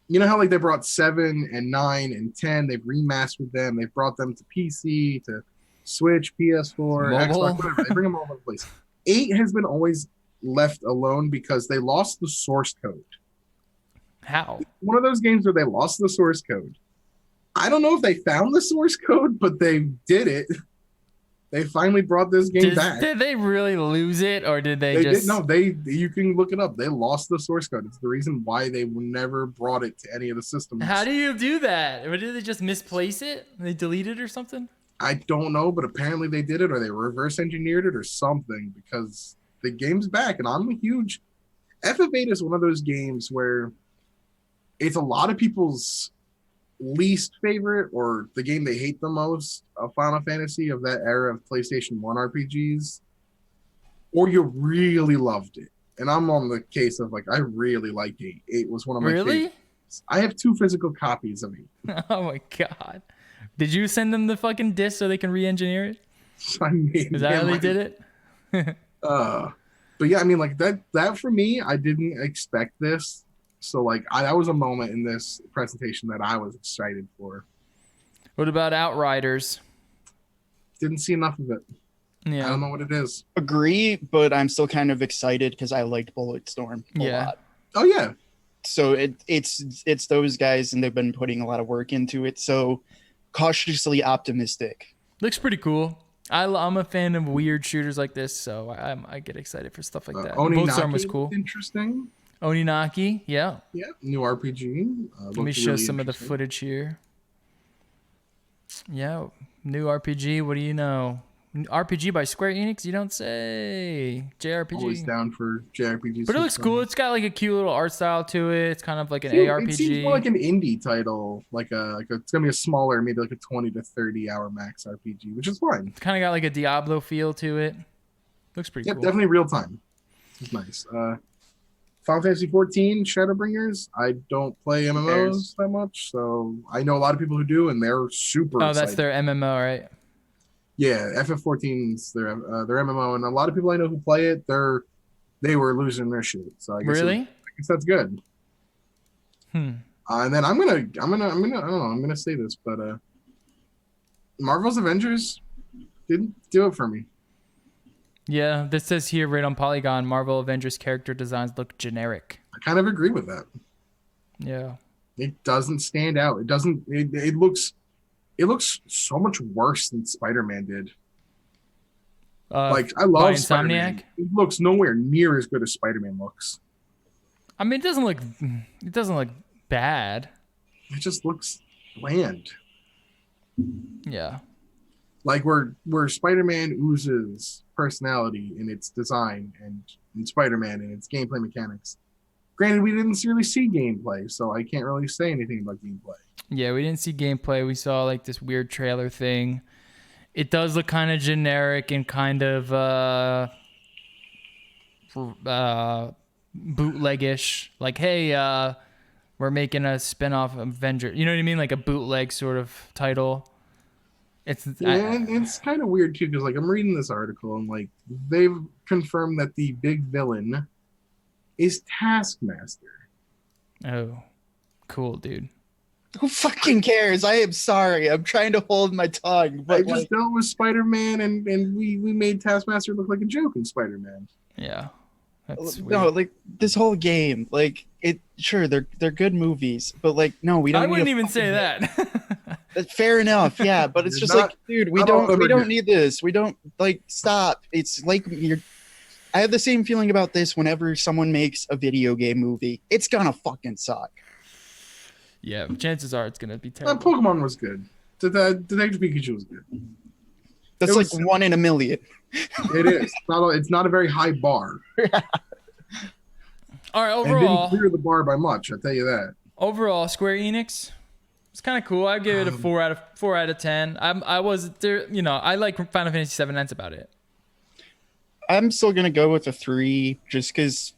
you know how like they brought 7 and 9 and 10, they've remastered them, they've brought them to PC, to Switch, PS4, Mobile. Xbox, whatever. They bring them all over the place. 8 has been always left alone because they lost the source code. How? One of those games where they lost the source code. I don't know if they found the source code, but they did it. They finally brought this game back. Did they really lose it, or did they Did, just? no, you can look it up. They lost the source code. It's the reason why they never brought it to any of the systems. How do you do that? Or did they just misplace it? They deleted it or something? I don't know, but apparently they did it, or they reverse engineered it, or something, because the game's back, and I'm a huge. FF8 is one of those games where it's a lot of people's least favorite, or the game they hate the most of Final Fantasy, of that era of PlayStation 1 RPGs, or you really loved it. And I'm on the case of like, I really liked 8. 8 was one of my favorites. I have 2 physical copies of 8. Oh my god. Did you send them the fucking disc so they can re-engineer it? Is that how they did it? But yeah, I mean, like that for me, I didn't expect this. So like, that was a moment in this presentation that I was excited for. What about Outriders? Didn't see enough of it. Yeah. I don't know what it is. Agree, but I'm still kind of excited because I liked Bulletstorm a lot. Oh yeah. So it's those guys, and they've been putting a lot of work into it. So cautiously optimistic. Looks pretty cool. I'm a fan of weird shooters like this, so I get excited for stuff like that. Bulletstorm was cool. Interesting. Oninaki, yeah. Yeah, new RPG. Let me show some of the footage here. Yeah, new RPG. What do you know? RPG by Square Enix? You don't say. JRPG. Always down for JRPGs. But it looks cool. It's got like a cute little art style to it. It's kind of like an ARPG. It seems more like an indie title. It's gonna be a smaller, maybe like a 20 to 30 hour max RPG, which is fine. It's kind of got like a Diablo feel to it. Looks pretty cool. Definitely real time. It's nice. Final Fantasy 14 Shadowbringers. I don't play MMOs that much, so I know a lot of people who do, and they're super excited. That's their MMO, right? Yeah, FF14's their MMO, and a lot of people I know who play it, they were losing their shit. So I guess that's good. And then I'm gonna say this, but Marvel's Avengers didn't do it for me. Yeah, this says here right on Polygon, Marvel Avengers character designs look generic. I kind of agree with that. Yeah. It doesn't stand out. It looks so much worse than Spider-Man did. I love Spider-Man. It looks nowhere near as good as Spider-Man looks. I mean, it doesn't look bad. It just looks bland. Yeah. Like where Spider-Man oozes personality in its design and in Spider-Man and its gameplay mechanics. Granted, we didn't really see gameplay, so I can't really say anything about gameplay. Yeah, we didn't see gameplay. We saw like this weird trailer thing. It does look kind of generic and kind of bootlegish. Like, hey, we're making a spin-off of Avenger. You know what I mean? Like a bootleg sort of title. It's kind of weird too, because like I'm reading this article and like they've confirmed that the big villain is Taskmaster. Oh, cool, dude. Who fucking cares? I am sorry. I'm trying to hold my tongue. But I just dealt with Spider-Man and we made Taskmaster look like a joke in Spider-Man. Yeah. That's weird. No, like this whole game, like it. Sure, they're good movies, but like no, we don't. I wouldn't even say that. Fair enough, yeah, but it's just like, dude, we don't need this. We don't like stop. It's like I have the same feeling about this whenever someone makes a video game movie. It's gonna fucking suck. Yeah, chances are it's gonna be terrible. Pokemon was good. Detective Pikachu was good. That's like 1 in a million. It is. It's not a very high bar. All right, And overall, didn't clear the bar by much. I'll tell you that. overall, Square Enix, it's kind of cool. I give it a 4 out of 10. I was there, I like Final Fantasy VII. That's about it. I'm still gonna go with a 3, just because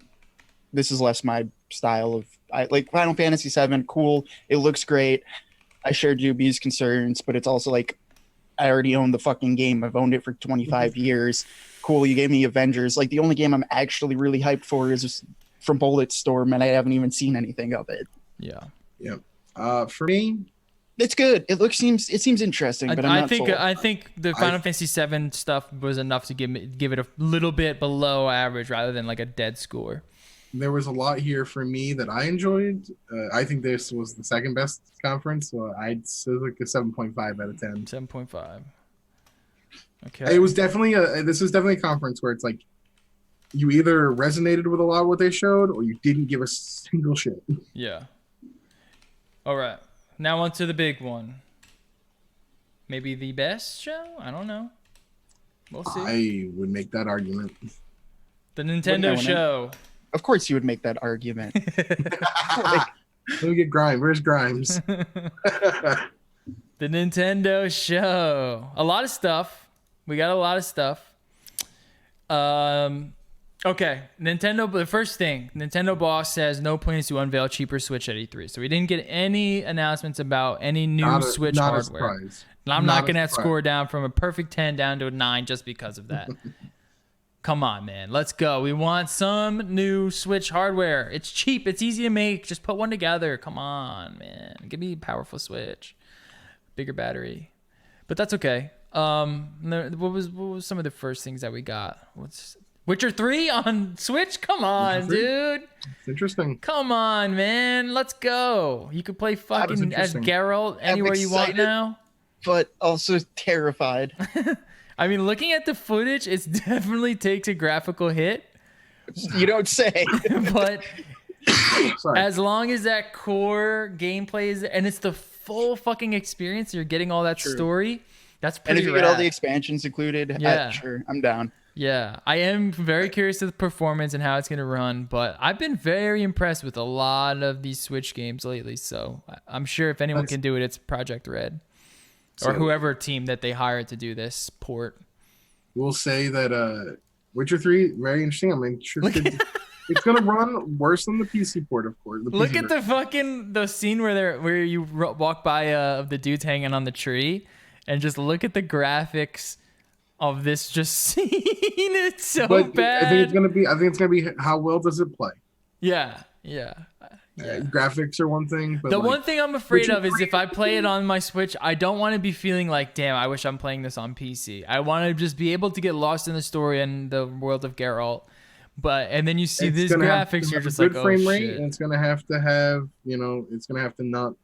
this is less my style of. I like Final Fantasy VII. Cool, it looks great. I share Juby's concerns, but it's also like I already own the fucking game. I've owned it for 25 years. Cool, you gave me Avengers. Like the only game I'm actually really hyped for is from Bulletstorm, and I haven't even seen anything of it. Yeah. For me, It's good. It seems interesting, but I'm not sold. I think the Final Fantasy VII stuff was enough to give it a little bit below average rather than like a dead score. there was a lot here for me that I enjoyed. I think this was the second best conference, so I'd say like a 7.5 out of 10. 7.5. Okay. It was definitely this was definitely a conference where it's like you either resonated with a lot of what they showed or you didn't give a single shit. Yeah. All right. Now on to the big one. Maybe the best show? I don't know. We'll see. I would make that argument. The Nintendo show. Of course, you would make that argument. Let me get Grimes. Where's Grimes? The Nintendo show. A lot of stuff. We got a lot of stuff. Okay. Nintendo. The first thing, Nintendo boss says no plans to unveil cheaper Switch at E3. So we didn't get any announcements about any new Switch hardware. And I'm not going to score down from a perfect 10 down to a 9 just because of that. Come on, man. Let's go. We want some new Switch hardware. It's cheap. It's easy to make. Just put one together. Come on, man. Give me a powerful Switch. Bigger battery. But that's okay. What was some of the first things that we got? Witcher 3 on Switch? Come on, dude. It's interesting. Come on, man. Let's go. You can play fucking as Geralt anywhere you want now. But also terrified. I mean, looking at the footage, it definitely takes a graphical hit. You don't say. But as long as that core gameplay is, and it's the full fucking experience, you're getting all that story. That's pretty. And if you get all the expansions included, yeah, sure, I'm down. Yeah, I am very curious of the performance and how it's gonna run. But I've been very impressed with a lot of these Switch games lately. So I'm sure if anyone can do it, it's Project Red. Or whoever team that they hired to do this port. We'll say that Witcher 3, very interesting. I'm interested. It's gonna run worse than the PC port, of course. Look at the scene where you walk by of the dudes hanging on the tree, and just look at the graphics of this just scene. It's so bad. I think it's gonna be how well does it play. Yeah. Graphics are one thing, but one thing I'm afraid of is if I play it on my Switch, I don't want to be feeling like, damn, I wish I'm playing this on PC. I want to just be able to get lost in the story and the world of Geralt. And then you see these graphics, you're just like, oh frame shit. Rate, and it's gonna have to have, it's gonna have to not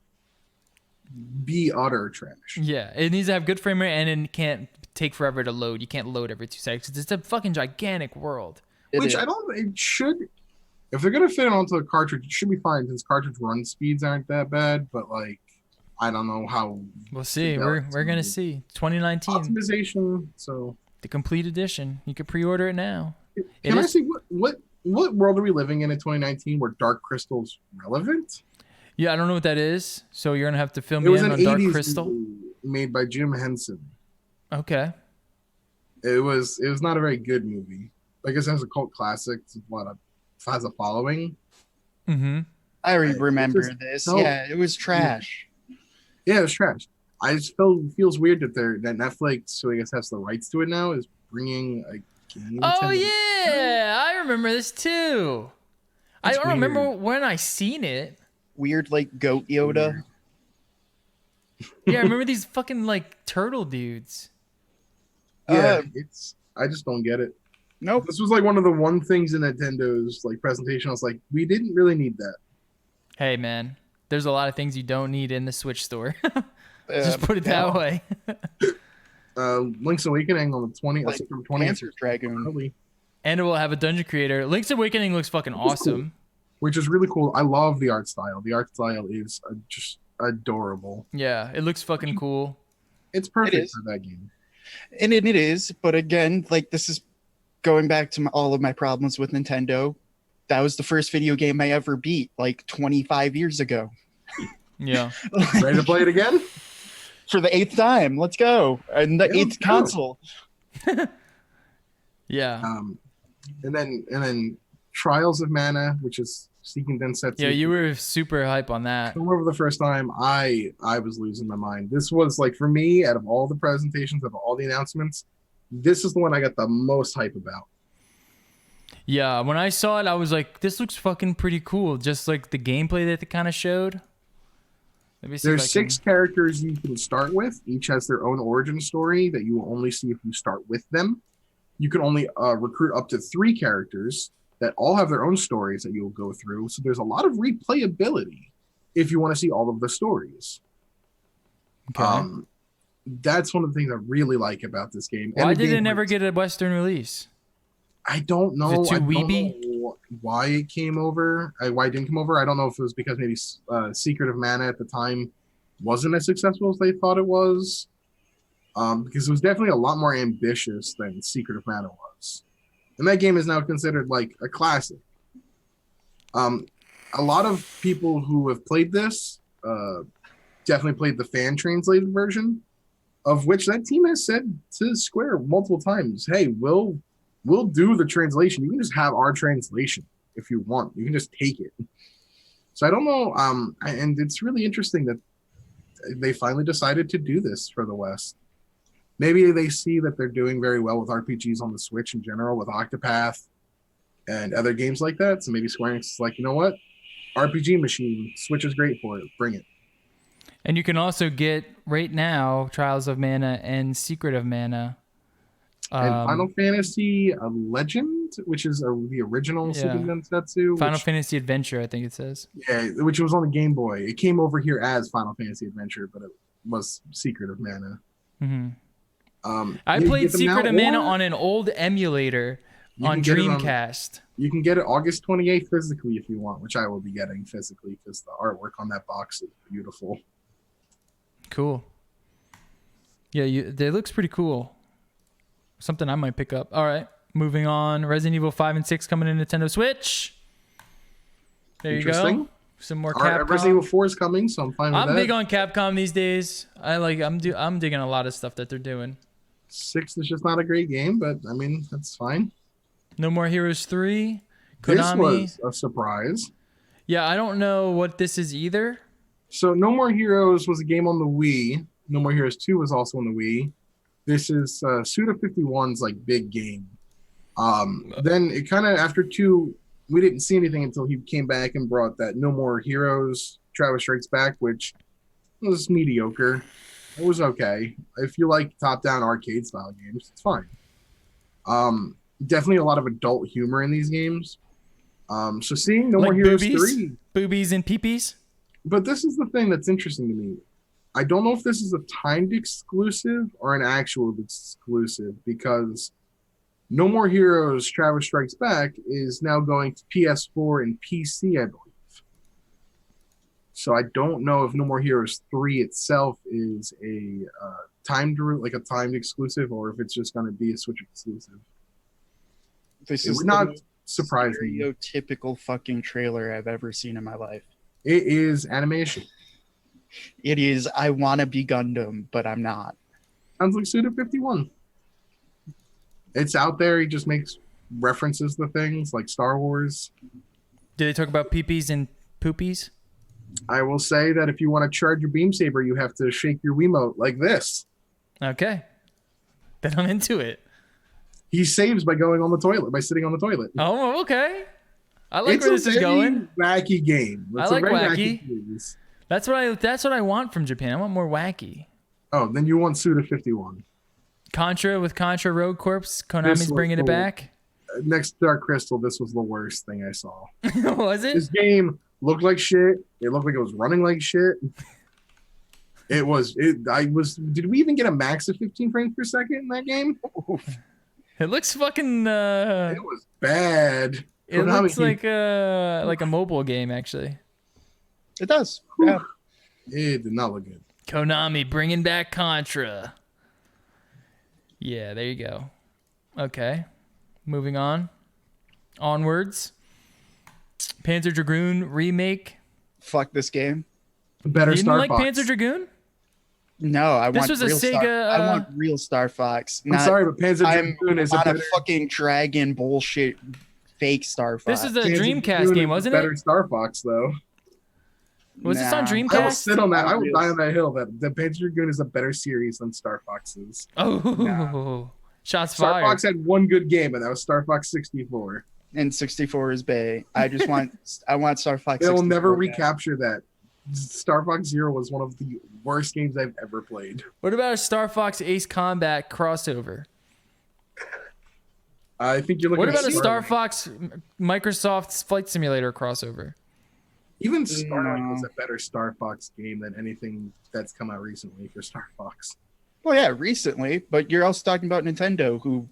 be utter trash. Yeah, it needs to have good frame rate, and it can't take forever to load. You can't load every 2 seconds. It's a fucking gigantic world. It should If they're gonna fit it onto a cartridge, it should be fine since cartridge run speeds aren't that bad. But like, I don't know how. We'll see. We're gonna see. 2019 optimization. So the complete edition. You can pre-order it now. Can I see what world are we living in 2019 where Dark Crystal's relevant? Yeah, I don't know what that is. So you're gonna have to fill It me was in an on Dark 80s Crystal. movie made by Jim Henson. Okay. It was not a very good movie. I guess it has a cult classic. Has a following. Mm-hmm. I remember this. No. Yeah, it was trash. Yeah, it was trash. I just feels weird that Netflix, so I guess has the rights to it now, is bringing a game. Oh yeah, I remember this too. That's I don't remember weird. when I seen it. Weird, like goat Yoda. Yeah, I remember these fucking like turtle dudes. Yeah, I just don't get it. Nope. This was like one of the one things in Nintendo's like presentation. I was like, we didn't really need that. Hey man, there's a lot of things you don't need in the Switch store. Just put it that way. Link's Awakening on the 20th, Like September 20th. Panzer Dragoon. And it will have a dungeon creator. Link's Awakening looks fucking awesome. Which is really cool. I love the art style. The art style is just adorable. Yeah, it looks fucking cool. It's perfect It is. for that game. And it is, but again, like this is going back to all of my problems with Nintendo. That was the first video game I ever beat, like 25 years ago. Yeah. Ready to play it again? For the 8th time. Let's go. And the Yeah, 8th let's go. console. Yeah. And then Trials of Mana, which is Seiken Densetsu. Yeah, you were super hype on that. For the first time, I was losing my mind. This was like, for me, out of all the presentations, of all the announcements, this is the one I got the most hype about. Yeah, when I saw it, I was like, this looks fucking pretty cool. Just like the gameplay that they kind of showed. Let me see if I There's 6 characters you can start with. Each has their own origin story that you will only see if you start with them. You can only recruit up to 3 characters that all have their own stories that you'll go through. So there's a lot of replayability if you want to see all of the stories. Okay. That's one of the things I really like about this game. Why And the did it gameplay. never get a Western release? I don't know. Is it too I don't weeby? know why it came over. Why it didn't come over. I don't know if it was because maybe Secret of Mana at the time wasn't as successful as they thought it was. Because it was definitely a lot more ambitious than Secret of Mana was. And that game is now considered like a classic. A lot of people who have played this definitely played the fan translated version, of which that team has said to Square multiple times, hey, we'll do the translation. You can just have our translation if you want. You can just take it. So I don't know. And it's really interesting that they finally decided to do this for the West. Maybe they see that they're doing very well with RPGs on the Switch in general, with Octopath and other games like that. So maybe Square Enix is like, you know what? RPG machine, Switch is great for it. Bring it. And you can also get right now Trials of Mana and Secret of Mana. And Final Fantasy Legend, which is the original Super Densetsu. Final Fantasy Adventure, I think it says. Yeah, which was on the Game Boy. It came over here as Final Fantasy Adventure, but it was Secret of Mana. Mm-hmm. I you can played get them Secret now, of Mana or on an old emulator you on can get it on- Dreamcast. You can get it August 28th physically if you want, which I will be getting physically because the artwork on that box is beautiful. Cool. Yeah, it looks pretty cool. Something I might pick up. All right, moving on. Resident Evil 5 and 6 coming to Nintendo Switch. There you go. Interesting. Some more All right, Capcom. Resident Evil 4 is coming, so I'm fine with I'm that. big on Capcom these days. I'm digging a lot of stuff that they're doing. 6 is just not a great game, but I mean, that's fine. No More Heroes 3. Konami. This was a surprise. Yeah, I don't know what this is either. So No More Heroes was a game on the Wii. No More Heroes 2 was also on the Wii. This is Suda51's like big game. Then it kind of, after 2, we didn't see anything until he came back and brought that No More Heroes Travis Strikes Back, which was mediocre. It was okay. If you like top-down arcade style games, it's fine. Definitely a lot of adult humor in these games. So seeing No More Heroes 3, boobies and peepees. but this is the thing that's interesting to me. I don't know if this is a timed exclusive or an actual exclusive, because No More Heroes Travis Strikes Back is now going to PS4 and PC, I believe. So I don't know if No More Heroes 3 itself is a timed exclusive, or if it's just going to be a Switch exclusive. This It is would the not most surprise me. stereotypical fucking trailer I've ever seen in my life. It is animation. It is. I want to be Gundam, but I'm not. Sounds like Suda51. It's out there. He just makes references to things like Star Wars. Did they talk about peepees and poopies? I will say that if you want to charge your beam saber, you have to shake your Wiimote like this. Okay. Then I'm into it. He saves by going on the toilet, by sitting on the toilet. Oh, okay. I like It's where this is going. Wacky game. It's I like a very wacky. series. That's what I want from Japan. I want more wacky. Oh, then you want Suda51. Contra with Contra Road Corps. Konami's bringing it back. Next to Dark Crystal, this was the worst thing I saw. Was it? This game looked like shit. It looked like it was running like shit. Did we even get a max of 15 frames per second in that game? It looks fucking. It was bad. It looks like a mobile game, actually. It does. Yeah. It did not look good. Konami bringing back Contra. Yeah, there you go. Okay, moving on. Onwards. Panzer Dragoon remake. Fuck this game. Better You didn't Star like Fox. Panzer Dragoon? No, This was a Sega. I want real Star Fox. I'm sorry, but Panzer Dragoon is a not better. a fucking dragon bullshit fake Star Fox. This is a Panzer Dreamcast Dragoon game, is wasn't better it? Star Fox though. Was this on Nah. Dreamcast? I will sit on that. I will die on that hill. That the Panzer Dragoon is a better series than Star Fox is. Oh, shots Star fired. Fox had one good game, and that was Star Fox 64. And 64 is Bay. I just want I want Star Fox. They'll 64 never back. recapture that. Star Fox Zero was one of the worst games I've ever played. What about a Star Fox Ace Combat crossover? I think you're looking. What at about a Star Fox Microsoft's Flight Simulator crossover? Even Starlight No. was a better Star Fox game than anything that's come out recently for Star Fox. Well, yeah, recently, but you're also talking about Nintendo, who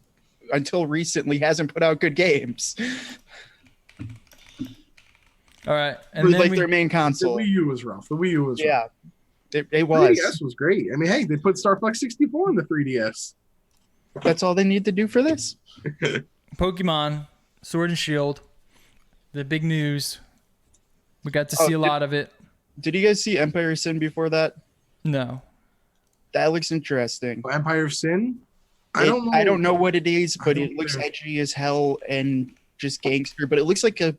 until recently hasn't put out good games. All right, It and was then like we, their main The console. Wii U was rough. The Wii U was rough. Yeah, it 3DS was. was great. I mean, hey, they put Star Fox 64 in the 3DS. That's all they need to do for this. Pokemon Sword and Shield, the big news. We got to see a lot of it. Did you guys see Empire Sin before that? No, That looks interesting. Empire of Sin. I don't know what it is, but don't it looks either. edgy as hell and just gangster. But it looks like a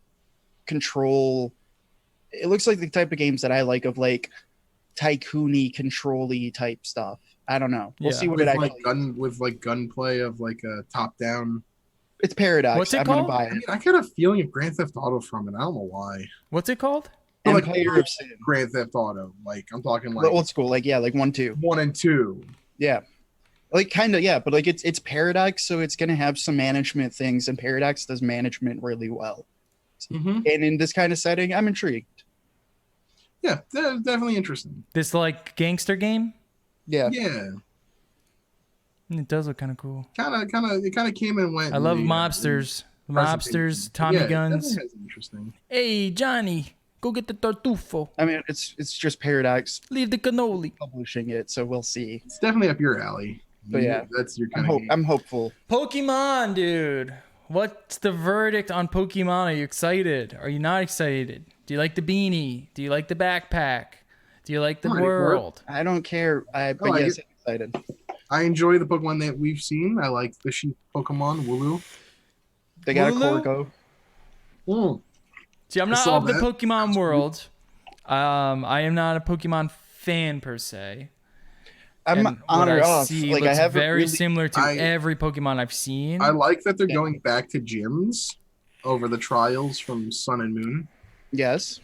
control. It looks like the type of games that I like, of like tycoony, control-y type stuff. I don't know. We'll Yeah. see what with it like actually. with like gunplay of like a top down. It's Paradox. What's it I'm called? gonna buy I it. mean, I get a feeling of Grand Theft Auto from it. I don't know why. what's it called? But, like, Empire of Sin. Grand Theft Auto. Like I'm talking The like old school, like 1, 2. 1 and 2. Yeah. Like kind of, yeah, but like it's Paradox, so it's gonna have some management things, and Paradox does management really well. Mm-hmm. And in this kind of setting, I'm intrigued. Yeah, that's definitely interesting. This like gangster game. Yeah. Yeah, It does look kind of cool. it kind of came and went. I in love the, mobsters. presentation. Mobsters, Tommy Yeah, it guns. definitely has interesting. Hey Johnny, go get the tartufo. I mean, it's just Paradox Leave the cannoli. publishing it, so we'll see. It's definitely up your alley. But yeah, that's your kind of game. I'm hopeful. Pokemon, dude. What's the verdict on Pokemon? Are you excited? Are you not excited? Do you like the beanie? Do you like the backpack? Do you like the I'm ready for it. world? I don't care. But like yes, it. I'm excited. I enjoy the Pokemon that we've seen. I like the sheep Pokemon, Wooloo. They got Wooloo? a Corgo. Mm. See, I'm I not saw of the that. Pokemon world. I am not a Pokemon fan per se. I'm And on what or I off. see Like I looks haven't very really. similar to I- every Pokemon I've seen. I like that they're Yeah. going back to gyms over the trials from Sun and Moon. Yes.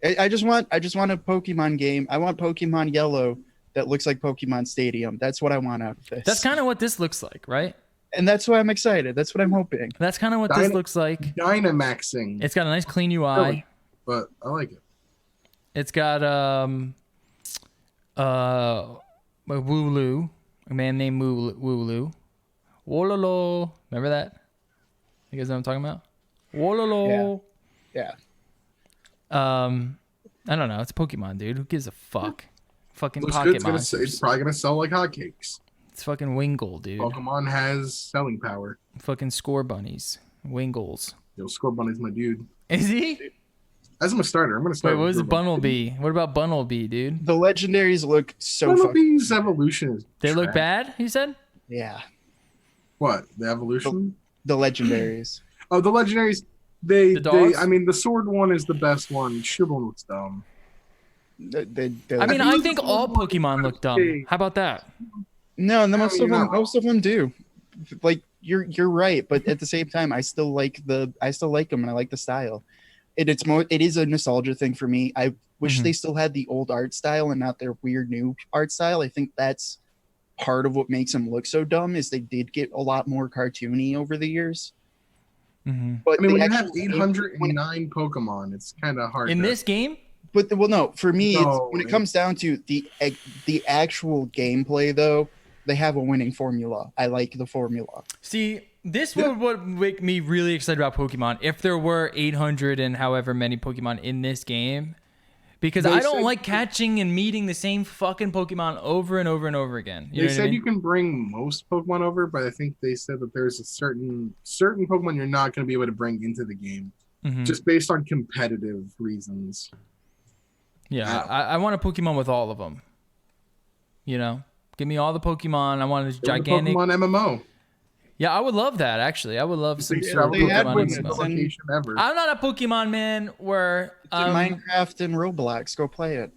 I just want a Pokemon game. I want Pokemon Yellow that looks like Pokemon Stadium. That's what I want out of this. That's kind of what this looks like, right? and that's why I'm excited. That's what I'm hoping. That's kind of what this looks like. Dynamaxing, It's got a nice clean UI. Really? but I like it. It's got a Wooloo, a man named Wooloo. Wololo. Remember that? You guys know what I'm talking about? Wololo. Yeah. I don't know. It's Pokemon, dude. Who gives a fuck? Fucking Looks pocket good. monsters. It's probably gonna sell like hotcakes. It's fucking Wingull, dude. Pokemon has selling power. Fucking Score Bunnies. Wingulls. Yo, Scorbunny's my dude. Is he? As I'm a starter, I'm gonna Wait, start. what was with Bunnelby? What about Bunnelby, dude? The legendaries look so fucking. Bunnelby's evolution is. They look trash. bad, you said? Yeah. What, the evolution? The legendaries. Oh, the legendaries. They. The dogs? I mean, the sword one is the best one. Shield one looks dumb. I mean, I think all Pokemon look dumb. How about that? no, most of you're them, not most of them do. Like you're right, but at the same time, I still like them, and I like the style. It is a nostalgia thing for me. I wish Mhm. they still had the old art style and not their weird new art style. I think that's part of what makes them look so dumb. Is they did get a lot more cartoony over the years. Mm-hmm. But I mean, the when you have actual- 809 Pokemon, it's kind of hard. In to, this game? But well, no, for me, No, when it comes down to the actual gameplay, though, they have a winning formula. I like the formula. See, this Yeah. would make me really excited about Pokemon if there were 800 and however many Pokemon in this game. Because They I don't said- like catching and meeting the same fucking Pokemon over and over and over again. You They know said what I mean? you can bring most Pokemon over, but I think they said that there's a certain Pokemon you're not going to be able to bring into the game, Mhm. just based on competitive reasons. Yeah, I want a Pokemon with all of them. You know? Give me all the Pokemon. I want a There was a gigantic... Pokemon MMO. Yeah, I would love that, actually. I would love some They sort of they had Pokemon one MMO. that's in- location ever. I'm not a Pokemon man where... Minecraft and Roblox, go play it.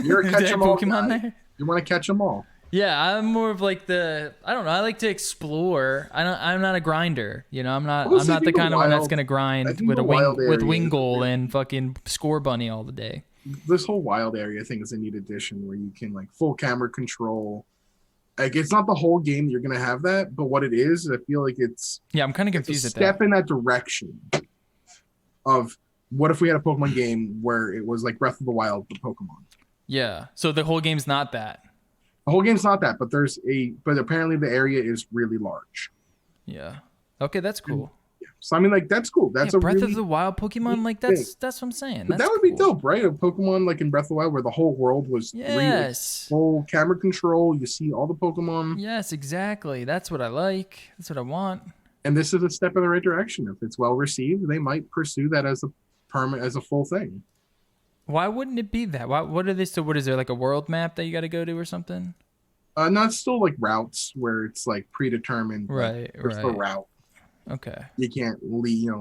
You're a is catch there 'em all Pokemon guy. there? You want to catch them all. Yeah, I'm more of like I don't know. I like to explore. I'm not a grinder. You know, I'm not Honestly, I the think the kind of one that's wild- gonna I grind think with the a wing wild with area is Wingull weird. and fucking Score Bunny all the day. This whole wild area thing is a neat addition where you can like full camera control. Like it's not the whole game you're gonna have that, but what it is, I feel like it's Yeah, I'm kind of a confused at step that. in that direction of what if we had a Pokemon game where it was like Breath of the Wild for Pokemon. Yeah, so the whole game's not that. The whole game's not that, but but apparently the area is really large. Yeah. Okay, that's cool. So I mean, like that's cool. That's yeah, a Breath really, of the Wild Pokemon. Like thing. that's what I'm saying. but That's that would be cool. dope, right? A Pokemon like in Breath of the Wild where the whole world was Yes. full camera control. You see all the Pokemon, Yes, exactly. That's what I like. That's what I want. and this is a step in the right direction. If it's well received, they might pursue that as a full thing. Why wouldn't it be that? What are they still? What is there like a world map that you got to go to or something? Not still like routes where it's like predetermined. like, Right, there's the right. route. Okay. You can't leave,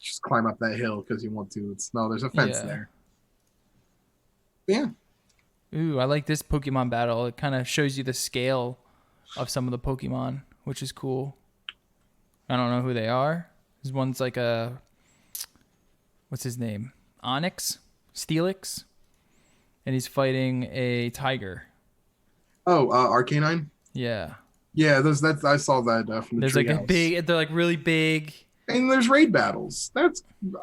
just climb up that hill because you want to. There's a fence Yeah. there. Yeah. Ooh, I like this Pokemon battle. It kind of shows you the scale of some of the Pokemon, which is cool. I don't know who they are. This one's like what's his name? Onyx? Steelix? And he's fighting a tiger. Oh, Arcanine. Yeah. Yeah, I saw that from the There's like a treehouse. they're like really big. And there's raid battles.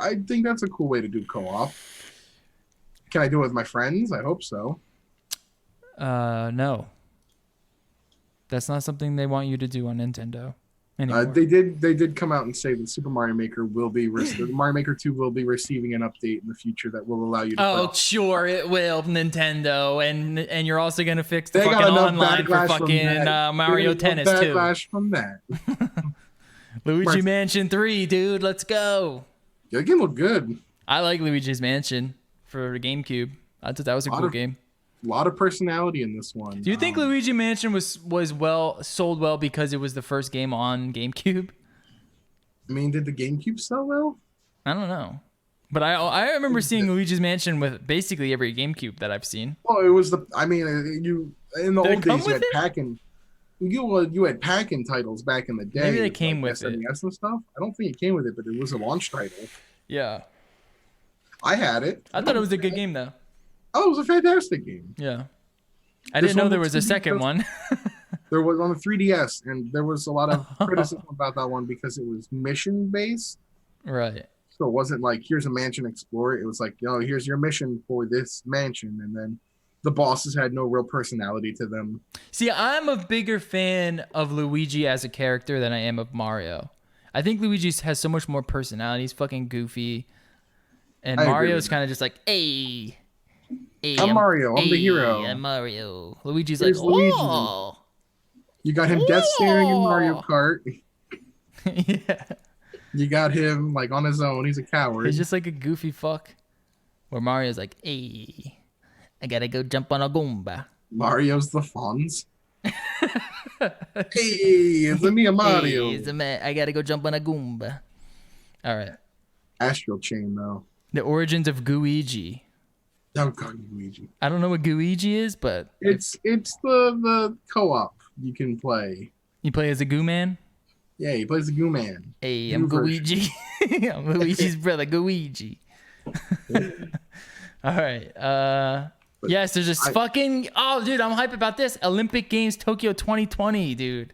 I think that's a cool way to do co-op. Can I do it with my friends? I hope so. No. That's not something they want you to do on Nintendo anymore. They did come out and say that Super Mario Maker Mario Maker 2 will be receiving an update in the future that will allow you to Oh, play. sure it will, Nintendo, and you're also gonna fix the They got fucking enough online for backlash from fucking that. Mario They got enough Tennis too. Backlash from that. Luigi Mark- Mansion 3, dude, let's go. Yeah, the game looked good. I like Luigi's Mansion for GameCube. I thought that was a cool game. A lot of personality in this one. Do you think Luigi Mansion was sold well because it was the first game on GameCube? I mean, did the GameCube sell well? I don't know, but I remember seeing Luigi's Mansion with basically every GameCube that I've seen. Well, it was you in the Did it old come days you with had it? packing. You had packing titles back in the day. Maybe they came with it. SNES and stuff. I don't think it came with it, but it was a launch title. Yeah, I had it. I thought it was a good game though. Oh, it was a fantastic game. Yeah, I This didn't know one there looks was a to be second just- one. There was on the 3DS, and there was a lot of criticism about that one because it was mission based. Right. So it wasn't like here's a mansion explore. It was like, here's your mission for this mansion, and then the bosses had no real personality to them. See, I'm a bigger fan of Luigi as a character than I am of Mario. I think Luigi has so much more personality. He's fucking goofy. And Mario's kind of just like, hey, I'm Mario. I'm the hero. I'm Mario. Luigi's Here's like, Luigi. oh. You got him death staring in Mario Kart. Yeah. You got him like on his own. He's a coward. He's just like a goofy fuck. Where Mario's like, hey, I gotta go jump on a Goomba. Mario's the Fonz. Hey, it's me, a Mario. Hey, I gotta go jump on a Goomba. All right. Astral Chain, though. The origins of Gooigi. Oh God, Luigi. I don't know what Gooigi is, but It's the co-op you can play. You play as a Goo Man? Yeah, he plays the Goo Man. Hey, I'm Gooigi. I'm Luigi's brother, Gooigi. All right. Yes, there's this fucking... Oh, dude, I'm hype about this. Olympic Games Tokyo 2020, dude.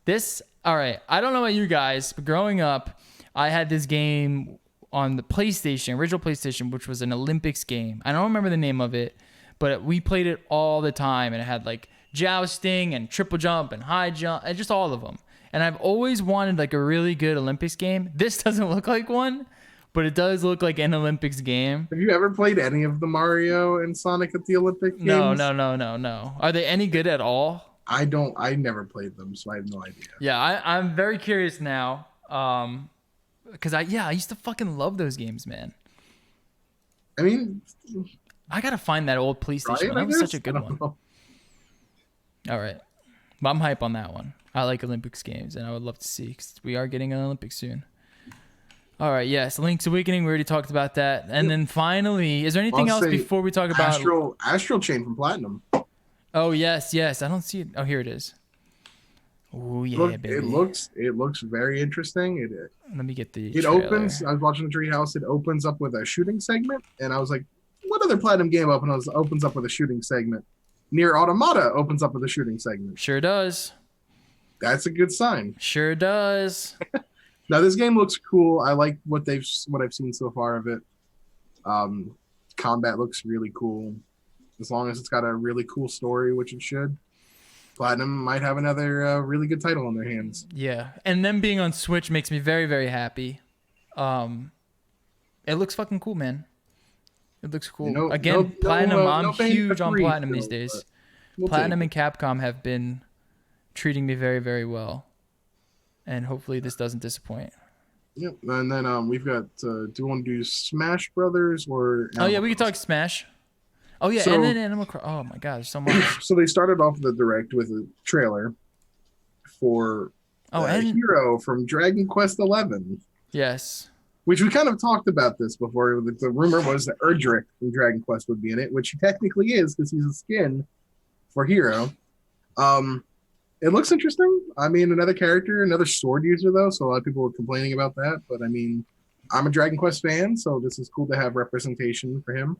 This... All right. I don't know about you guys, but growing up, I had this game on the PlayStation, original PlayStation, which was an Olympics game. I don't remember the name of it, but we played it all the time, and it had like jousting and triple jump and high jump and just all of them. And I've always wanted like a really good Olympics game. This doesn't look like one, but it does look like an Olympics game. Have you ever played any of the Mario and Sonic at the Olympic Games? No. Are they any good at all? I never played them, so I have no idea. Yeah, I'm very curious now. Because I used to fucking love those games, man. I mean, I gotta find that old PlayStation one. That was such a good one. All right, but I'm hype on that one. I like Olympics games, and I would love to see, because we are getting an Olympics soon. All right, yes, Link's Awakening. We already talked about that, and then finally, is there anything else before we talk about Astral Chain from Platinum? Oh yes. I don't see it. Oh, here it is. Oh yeah, baby. It looks very interesting. Let me get the. It trailer. opens. I was watching the Treehouse. It opens up with a shooting segment, and I was like, "What other Platinum game opens up with a shooting segment?" Nier Automata opens up with a shooting segment. Sure does. That's a good sign. Sure does. Now this game looks cool. I like what I've seen so far of it. Combat looks really cool. As long as it's got a really cool story, which it should. Platinum might have another really good title on their hands. Yeah, and them being on Switch makes me very, very happy. It looks fucking cool, man. It looks cool. Platinum. I'm huge on Platinum these days. Platinum and Capcom have been treating me very, very well, and hopefully this doesn't disappoint. Yep, and then we've got. Do you want to do Smash Brothers or? Oh yeah, we can talk Smash. Oh yeah, and then Animal Crossing. Oh my god, there's so much. So they started off the direct with a trailer for Hero from Dragon Quest XI. Yes. Which we kind of talked about this before. The rumor was that Erdrick from Dragon Quest would be in it, which he technically is because he's a skin for Hero. It looks interesting. I mean, another character, another sword user though, so a lot of people were complaining about that. But I mean, I'm a Dragon Quest fan, so this is cool to have representation for him.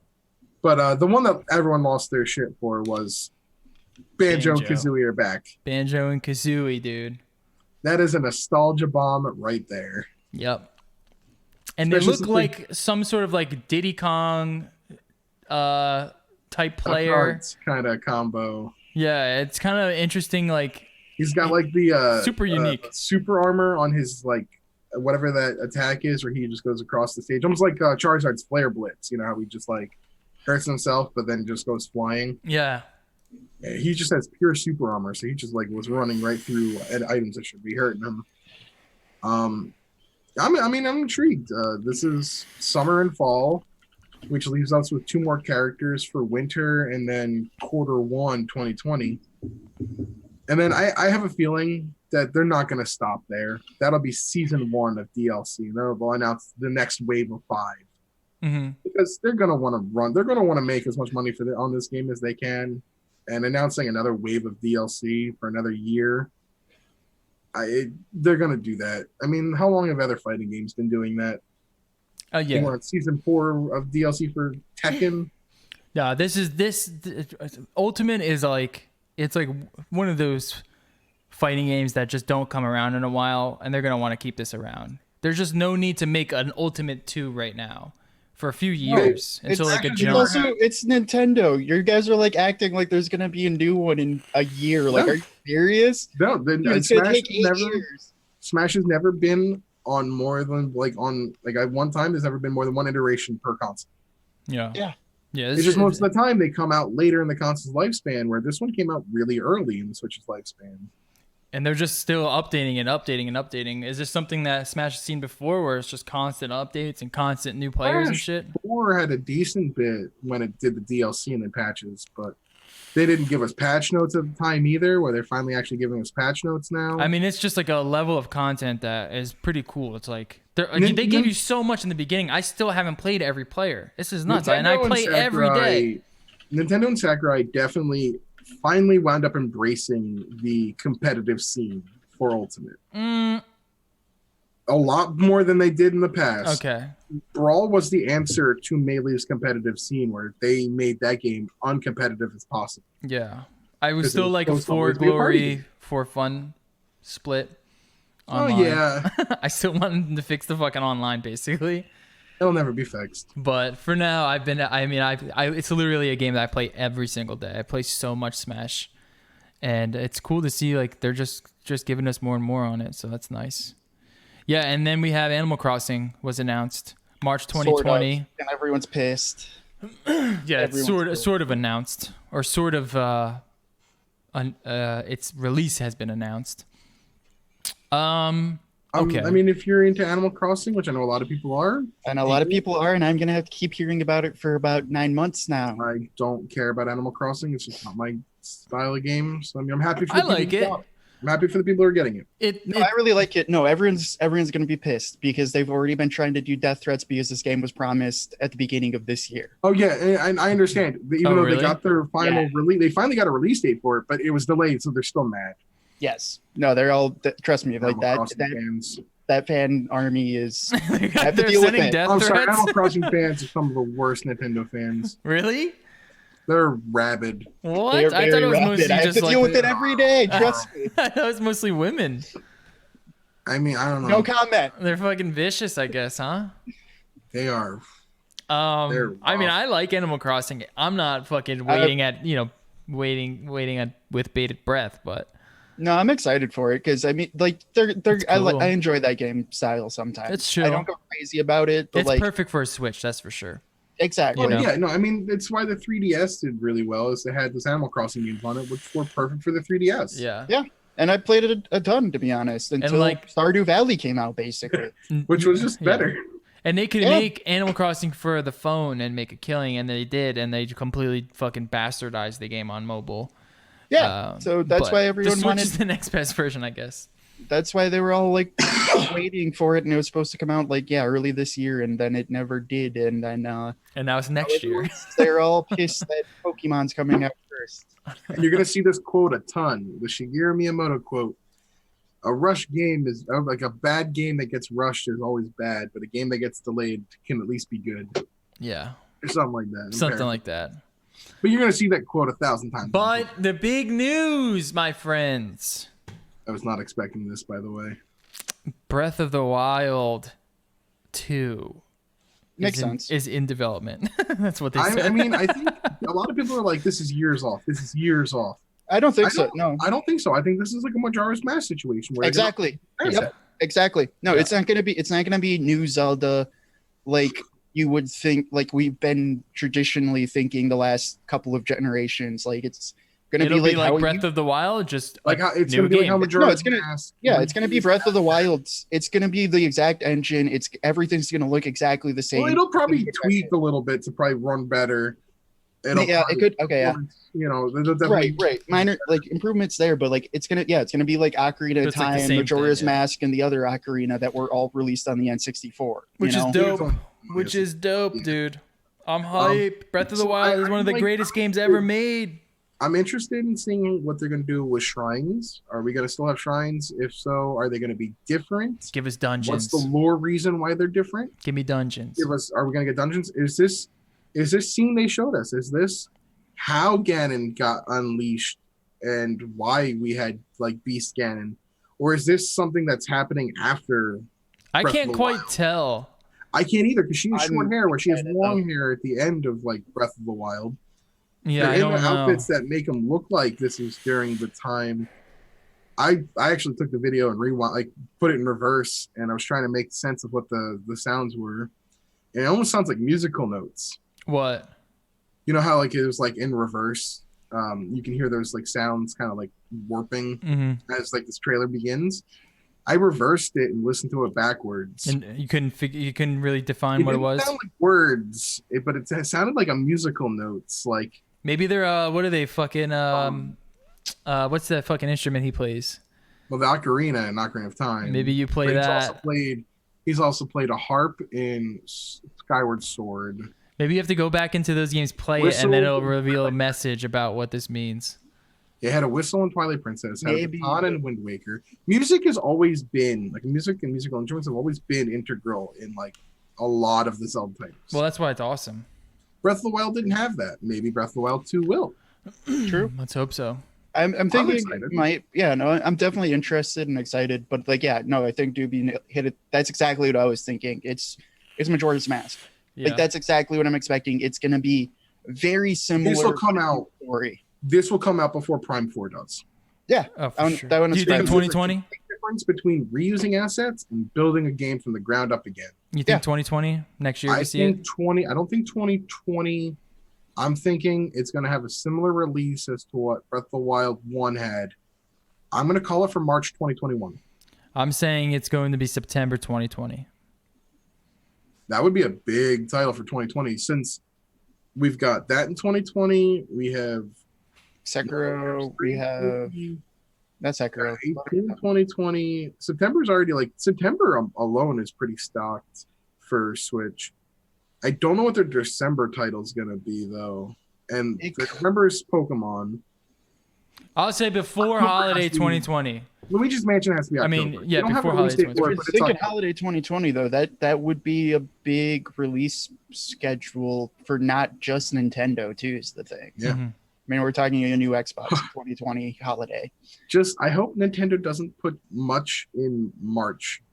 But the one that everyone lost their shit for was Banjo and Kazooie are back. Banjo and Kazooie, dude. That is a nostalgia bomb right there. Yep. And they look like some sort of like Diddy Kong type player. Kind of combo. Yeah, it's kind of interesting. Like he's got like the super unique super armor on his like whatever that attack is, where he just goes across the stage, almost like Charizard's Flare Blitz. You know how he just like hurts himself, but then just goes flying. Yeah. He just has pure super armor, so he just like was running right through items that should be hurting him. I'm intrigued. This is summer and fall, which leaves us with 2 more characters for winter and then Q1 2020. And then I have a feeling that they're not going to stop there. That'll be season 1 of DLC. They'll announce the next wave of 5. Mm-hmm. Because they're going to want to run. They're going to want to make as much money on this game as they can. And announcing another wave of DLC for another year, they're going to do that. I mean, how long have other fighting games been doing that? Yeah. We're on season 4 of DLC for Tekken. Yeah, this Ultimate is like, it's like one of those fighting games that just don't come around in a while, and they're going to want to keep this around. There's just no need to make an Ultimate 2 right now for a few years until like a it's jump. also it's Nintendo. You guys are like acting like there's gonna be a new one in a year. Like, No. are you serious? No, Dude, it's gonna take 8 years. Smash has never been on more than at one time. There's never been more than one iteration per console. Yeah. Yeah. Yeah. It's just most of the time they come out later in the console's lifespan, where this one came out really early in the Switch's lifespan. And they're just still updating and updating and updating. Is this something that Smash has seen before where it's just constant updates and constant new players and shit? 4 had a decent bit when it did the DLC and the patches, but they didn't give us patch notes at the time either, where they're finally actually giving us patch notes now. I mean, it's just like a level of content that is pretty cool. It's like they give you so much in the beginning. I still haven't played every player. This is nuts. And I play every day. Nintendo and Sakurai definitely finally wound up embracing the competitive scene for Ultimate. A lot more than they did in the past. Okay. Brawl was the answer to Melee's competitive scene, where they made that game uncompetitive as possible. Yeah. I was 'Cause still it like a was for always be a party glory, game. for fun split. Oh, Online. yeah. I still wanted them to fix the fucking online, basically. It'll never be fixed. But for now, it's literally a game that I play every single day. I play so much Smash, and it's cool to see like they're just giving us more and more on it. So that's nice. Yeah, and then we have Animal Crossing was announced March 2020. Sort of, and everyone's pissed. Yeah, it's sort of announced, or sort of its release has been announced. Okay. I mean, if you're into Animal Crossing, which I know a lot of people are, And a lot of people are, and I'm gonna have to keep hearing about it for about 9 months now. I don't care about Animal Crossing. It's just not my style of game. So I mean, I'm happy for I the like people it. who got it. I'm happy for the people who are getting it. No, I really like it. No, everyone's gonna be pissed because they've already been trying to do death threats because this game was promised at the beginning of this year. Oh yeah, and I understand. Even though really? they got their final release, they finally got a release date for it, but it was delayed, so they're still mad. Yes. No, they're all. Trust me, like Animal that. Crossing fans. That fan army is. They're have to deal with sending it. death I'm sorry, threats. Animal Crossing fans are some of the worst Nintendo fans. Really? They're rabid. What? They're I thought it was very mostly rabid. I have just to like deal with it every day. Trust me. I thought it was mostly women. I mean, I don't know. No comment. They're fucking vicious, I guess, huh? They are. I mean, rough. I like Animal Crossing. I'm not fucking waiting with bated breath, but No, I'm excited for it because I mean, like, cool. I enjoy that game style sometimes. It's chill. I don't go crazy about it, but it's like, perfect for a Switch, that's for sure. exactly. You know? Yeah, no, I mean, it's why the 3DS did really well, is they had this Animal Crossing games on it, which were perfect for the 3DS. Yeah. And I played it a ton, to be honest, until like- Stardew Valley came out, basically. Which was just better. And they could Yeah. make Animal Crossing for the phone and make a killing, and they did, and they completely fucking bastardized the game on mobile. Yeah, so that's but why the everyone Switch wanted. is the next best version, I guess. That's why they were all like waiting for it, and it was supposed to come out like early this year, and then it never did, and then And now it's next year. they're all pissed that Pokemon's coming out first. And you're going to see this quote a ton, the Shigeru Miyamoto quote. A rush game is like a bad game that gets rushed is always bad, but a game that gets delayed can at least be good. Yeah, Or something like that. something like that. But you're going to see that quote 1,000 times. But the big news, my friends. I was not expecting this, by the way. Breath of the Wild 2 Makes sense. is in development. That's what they said. I mean, I think a lot of people are like, this is years off. This is years off. I don't think so. No, I don't think so. I think this is like a Majora's Mask situation. Where exactly. they're Yep, exactly. No, Yeah. it's not gonna be. It's not gonna be New Zelda, like you would think. Like we've been traditionally thinking the last couple of generations. Like it's gonna It'll be like, how Breath of the Wild, just like how it's new going to be like game. how Majora's it's gonna- Mask. Yeah, it's gonna be Breath of the Wild. It's gonna be the exact engine. It's everything's gonna look exactly the same. Well, it'll probably tweak a little bit to probably run better. Yeah, it could. Okay, yeah. You know, there'll definitely Right. Minor like improvements there, but like it's gonna be like Ocarina of It's like the Time, same Majora's thing, yeah. Mask, and the other Ocarina that were all released on the N64. Which you is know? dope. Which is dope, dude. I'm hype. Breath of the so Wild is one of the I'm like- greatest games ever made. I'm interested in seeing what they're going to do with shrines. Are we going to still have shrines? If so, are they going to be different? Give us What's dungeons. the lore reason why they're different? Give me dungeons. Give us. Are we going to get dungeons? Is this scene they showed us? Is this how Ganon got unleashed and why we had like Beast Ganon, or is this something that's happening after? I Breath of can't the quite Wild. tell. I can't either because she has I'm short hair where she has excited, long hair at the end of like Breath of the Wild. Yeah, They're I in don't the know. outfits that make them look like this is during the time. I actually took the video and rewind, like put it in reverse, and I was trying to make sense of what the sounds were. And it almost sounds like musical notes. What? You know how like it was like in reverse. You can hear those like sounds kind of like warping as like this trailer begins. I reversed it and listened to it backwards. And you couldn't really define what it was. Sound like words, but it sounded like a musical notes. Like maybe they're what are they fucking what's that fucking instrument he plays? well, the ocarina in Ocarina of Time. Maybe you play that. He's also played a harp in Skyward Sword. Maybe you have to go back into those games, play it, and then it'll reveal a message about what this means. It had a whistle in Twilight Princess, had a baton in Wind Waker. Music has always been like music and musical instruments have always been integral in like a lot of the Zelda titles. Well, that's why it's awesome. Breath of the Wild didn't have that. Maybe Breath of the Wild 2 will. True. Let's hope so. I'm thinking it might. Yeah, no, I'm definitely interested and excited. But like, yeah, no, I think Doobie hit it. That's exactly what I was thinking. It's Majora's Mask. Yeah. Like that's exactly what I'm expecting. It's gonna be very similar. This will come out. Story. This will come out before Prime 4 does. Yeah. Oh, for sure. That one Do you think 2020? Difference between reusing assets and building a game from the ground up again. You think 2020 next year? I think 20. I don't think 2020. I'm thinking it's going to have a similar release as to what Breath of the Wild 1 had. I'm going to call it for March 2021. I'm saying it's going to be September 2020. That would be a big title for 2020 since we've got that in 2020. We have Sekiro. We have that's Sekiro. 2020. September's already like September alone is pretty stocked for Switch. I don't know what their December title is going to be, though. And December is Pokemon. I'll say before holiday 2020. Luigi's Mansion has to be October. I mean, yeah, before holiday 2020. If you're thinking holiday 2020, though, that would be a big release schedule for not just Nintendo, too, is the thing. Yeah. Mm-hmm. I mean, we're talking a new Xbox 2020 holiday. I hope Nintendo doesn't put much in March,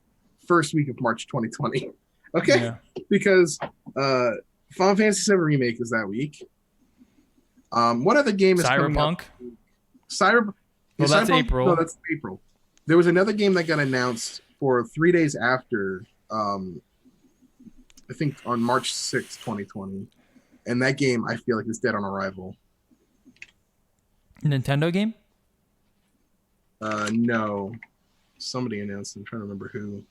first week of March 2020. Okay? Yeah. Because Final Fantasy VII Remake is that week. What other game is Cyberpunk? Cyberpunk. Well, that's Cyberpunk? April. No, that's April. There was another game that got announced for 3 days after, I think on March 6th, 2020. And that game, I feel like, is dead on arrival. Nintendo game? No. Somebody announced. I'm trying to remember who.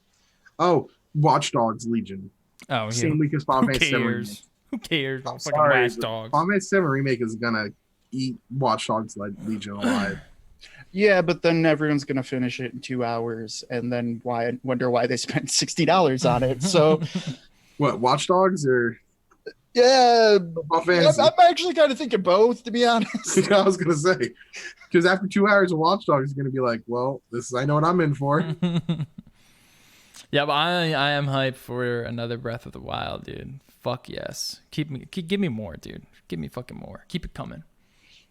Oh, Watch Dogs Legion. Oh, yeah. Same week as Final Fantasy VII Remake. Who cares? I'm sorry, Watch Dogs. Final Fantasy VII Remake is gonna eat Watch Dogs Legion alive. Yeah, but then everyone's gonna finish it in 2 hours, and then wonder why they spent $60 on it. So, what, Watch Dogs or? Yeah, I'm actually kind of thinking both, to be honest. I was gonna say, because after 2 hours of Watch Dogs, is gonna be like, well, I know what I'm in for. Yeah, but I am hyped for another Breath of the Wild, dude. Fuck yes. Give me more, dude. Give me fucking more. Keep it coming.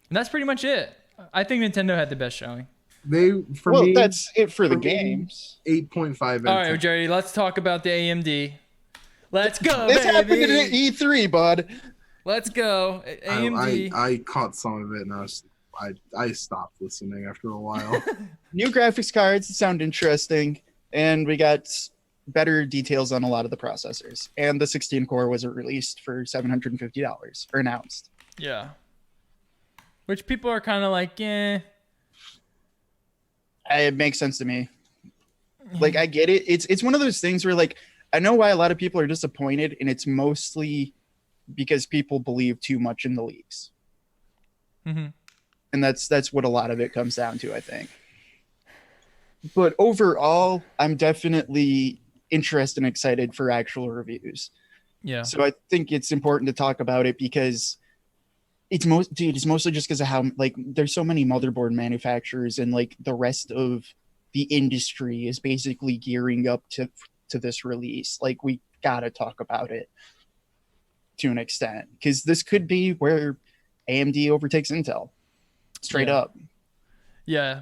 And that's pretty much it. I think Nintendo had the best showing. That's it for the games. 8.5. All right, Jerry, let's talk about the AMD. Let's go, this baby. happened at E3, bud. Let's go. AMD. I caught some of it, and I stopped listening after a while. New graphics cards sound interesting, and we got better details on a lot of the processors. And the 16 core was released for $750 or announced. Yeah. Which people are kind of like, eh. It makes sense to me. Like, I get it. It's one of those things where, like, I know why a lot of people are disappointed, and it's mostly because people believe too much in the leaks. Mm-hmm. And that's what a lot of it comes down to, I think. But overall, I'm definitely interested and excited for actual reviews. Yeah. So I think it's important to talk about it because it's mostly just because of how, like, there's so many motherboard manufacturers, and like the rest of the industry is basically gearing up to this release. Like, we gotta talk about it to an extent, because this could be where AMD overtakes Intel straight up. Yeah.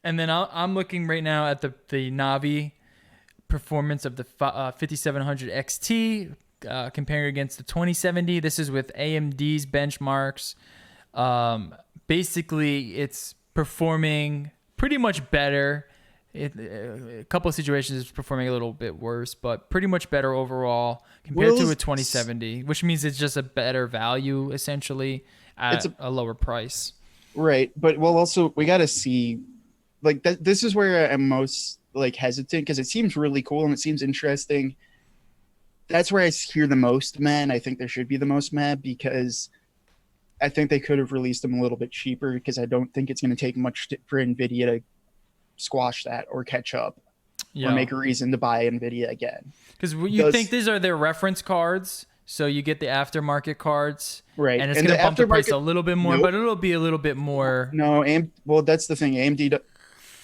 And then I'm looking right now at the Navi performance of the 5700 XT, comparing against the 2070. This is with AMD's benchmarks. Basically, it's performing pretty much better. A couple of situations it's performing a little bit worse, but pretty much better overall compared to a 2070, which means it's just a better value essentially at a lower price. Right, but also we got to see, like this is where I'm most like hesitant because it seems really cool and it seems interesting. That's where I hear the most meh, and I think there should be the most meh because I think they could have released them a little bit cheaper because I don't think it's going to take much for NVIDIA to squash that or catch up or make a reason to buy NVIDIA again. Because you think these are their reference cards, so you get the aftermarket cards, right? And it's going to bump the price a little bit more, but it'll be a little bit more. No, well, that's the thing. AMD,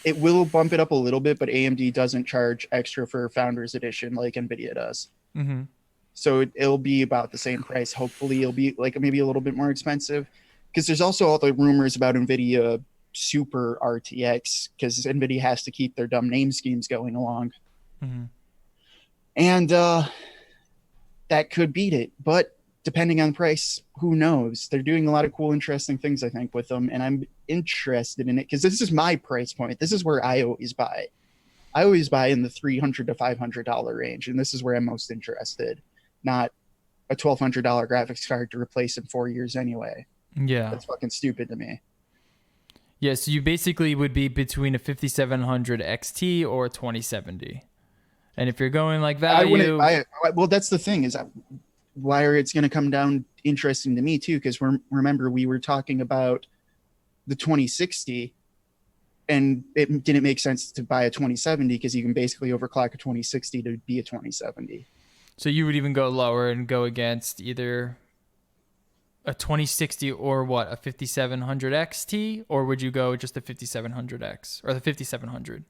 it will bump it up a little bit, but AMD doesn't charge extra for Founders Edition like NVIDIA does. Mm-hmm. So it'll be about the same price. Hopefully, it'll be like maybe a little bit more expensive because there's also all the rumors about NVIDIA Super RTX because NVIDIA has to keep their dumb name schemes going along. Mm-hmm. And that could beat it. But depending on the price, who knows? They're doing a lot of cool, interesting things, I think, with them. And I'm interested in it because this is my price point. This is where I always buy. I always buy in the $300 to $500 range. And this is where I'm most interested. Not a $1,200 graphics card to replace in 4 years anyway. Yeah. That's fucking stupid to me. Yeah, so you basically would be between a 5700 XT or a 2070. And if you're going like value... well, that's the thing is why it's going to come down interesting to me too, because remember we were talking about the 2060 and it didn't make sense to buy a 2070 because you can basically overclock a 2060 to be a 2070. So you would even go lower and go against either a 2060 or what, a 5700 XT, or would you go just the 5700X or the 5700?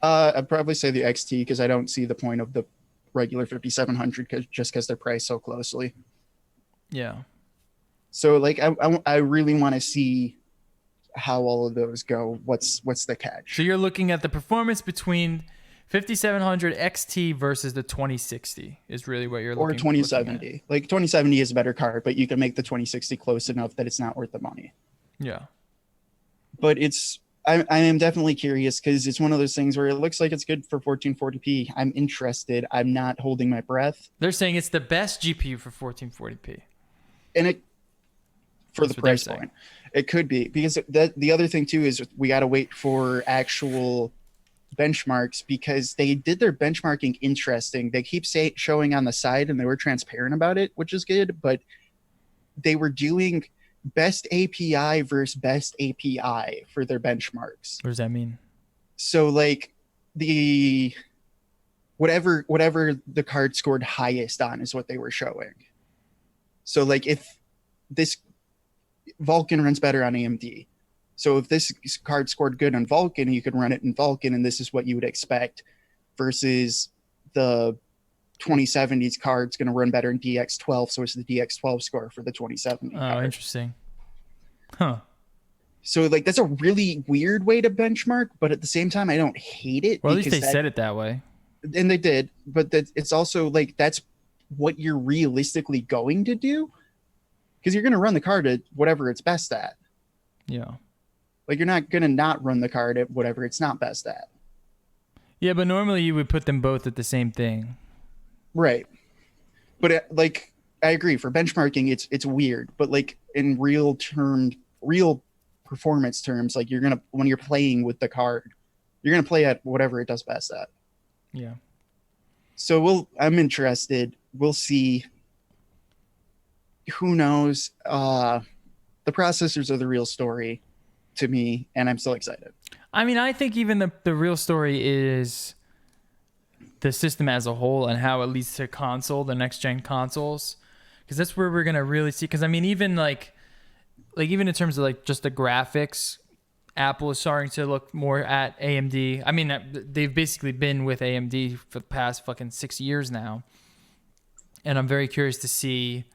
I'd probably say the XT because I don't see the point of the regular 5700 just because they're priced so closely. Yeah. So like I really want to see how all of those go. What's the catch? So you're looking at the performance between 5700 XT versus the 2060 is really what you're looking at. Or 2070. Like 2070 is a better card, but you can make the 2060 close enough that it's not worth the money. Yeah. But I am definitely curious because it's one of those things where it looks like it's good for 1440p. I'm interested. I'm not holding my breath. They're saying it's the best GPU for 1440p. And it for the price point. It could be because the other thing too is we got to wait for actual benchmarks because they did their benchmarking interesting. They keep showing on the side and they were transparent about it, which is good, but they were doing best API versus best API for their benchmarks. What does that mean? So like the whatever the card scored highest on is what they were showing. So like if this Vulkan runs better on AMD. So if this card scored good on Vulkan, you could run it in Vulkan, and this is what you would expect versus the 2070s card's going to run better in DX12, so it's the DX12 score for the 2070 card. Interesting. Huh. So like that's a really weird way to benchmark, but at the same time, I don't hate it. Well, at least they said it that way. And they did, but it's also like that's what you're realistically going to do because you're going to run the card at whatever it's best at. Yeah. Like you're not going to not run the card at whatever it's not best at. Yeah, but normally you would put them both at the same thing. Right. But like I agree for benchmarking it's weird, but like in real performance terms, like you're going to when you're playing with the card, you're going to play at whatever it does best at. Yeah. So I'm interested. We'll see. Who knows? The processors are the real story to me, and I'm still excited. I mean, I think even the real story is the system as a whole and how it leads to the next gen consoles, because that's where we're gonna really see. Because I mean, even like even in terms of like just the graphics, Apple is starting to look more at AMD. I mean, they've basically been with AMD for the past fucking 6 years now, and I'm very curious to see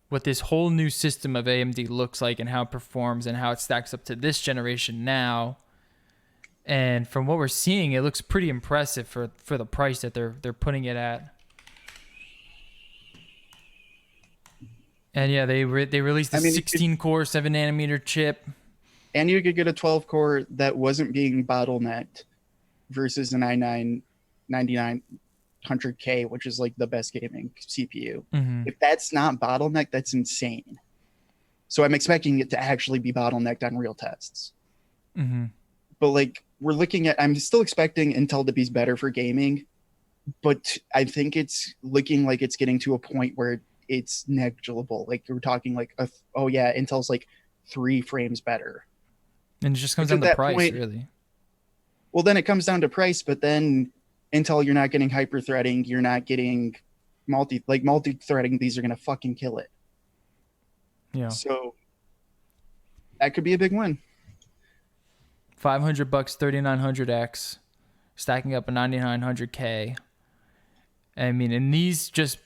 what this whole new system of AMD looks like and how it performs and how it stacks up to this generation now. And from what we're seeing, it looks pretty impressive for the price that they're putting it at. And yeah, they released a 16 core 7 nanometer chip. And you could get a 12 core that wasn't being bottlenecked versus an i9 9900K, which is like the best gaming CPU. Mm-hmm. If that's not bottlenecked, that's insane. So I'm expecting it to actually be bottlenecked on real tests. Mm-hmm. But like I'm still expecting Intel to be better for gaming, but I think it's looking like it's getting to a point where it's negligible. Like we're talking like, Intel's like 3 frames better. And it just comes down to price, really. Well, then it comes down to price, but then Intel, you're not getting hyper-threading, you're not getting multi-threading. These are going to fucking kill it. Yeah. So that could be a big win. $500, 3900X, stacking up a 9900K. I mean, in these just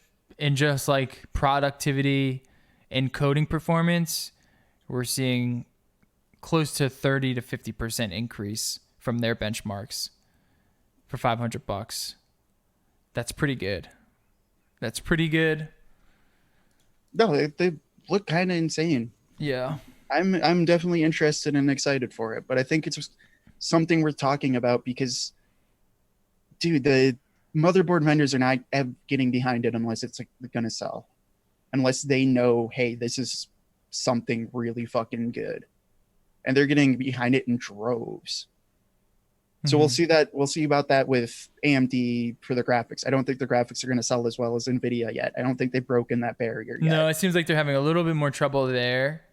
like productivity and coding performance, we're seeing close to 30 to 50% increase from their benchmarks for $500. That's pretty good. No, they look kind of insane. Yeah. I'm definitely interested and excited for it, but I think it's something worth talking about because, dude, the motherboard vendors are not getting behind it unless it's like going to sell, unless they know, hey, this is something really fucking good, and they're getting behind it in droves. So we'll see about that with AMD for the graphics. I don't think the graphics are going to sell as well as NVIDIA yet. I don't think they've broken that barrier yet. No, it seems like they're having a little bit more trouble there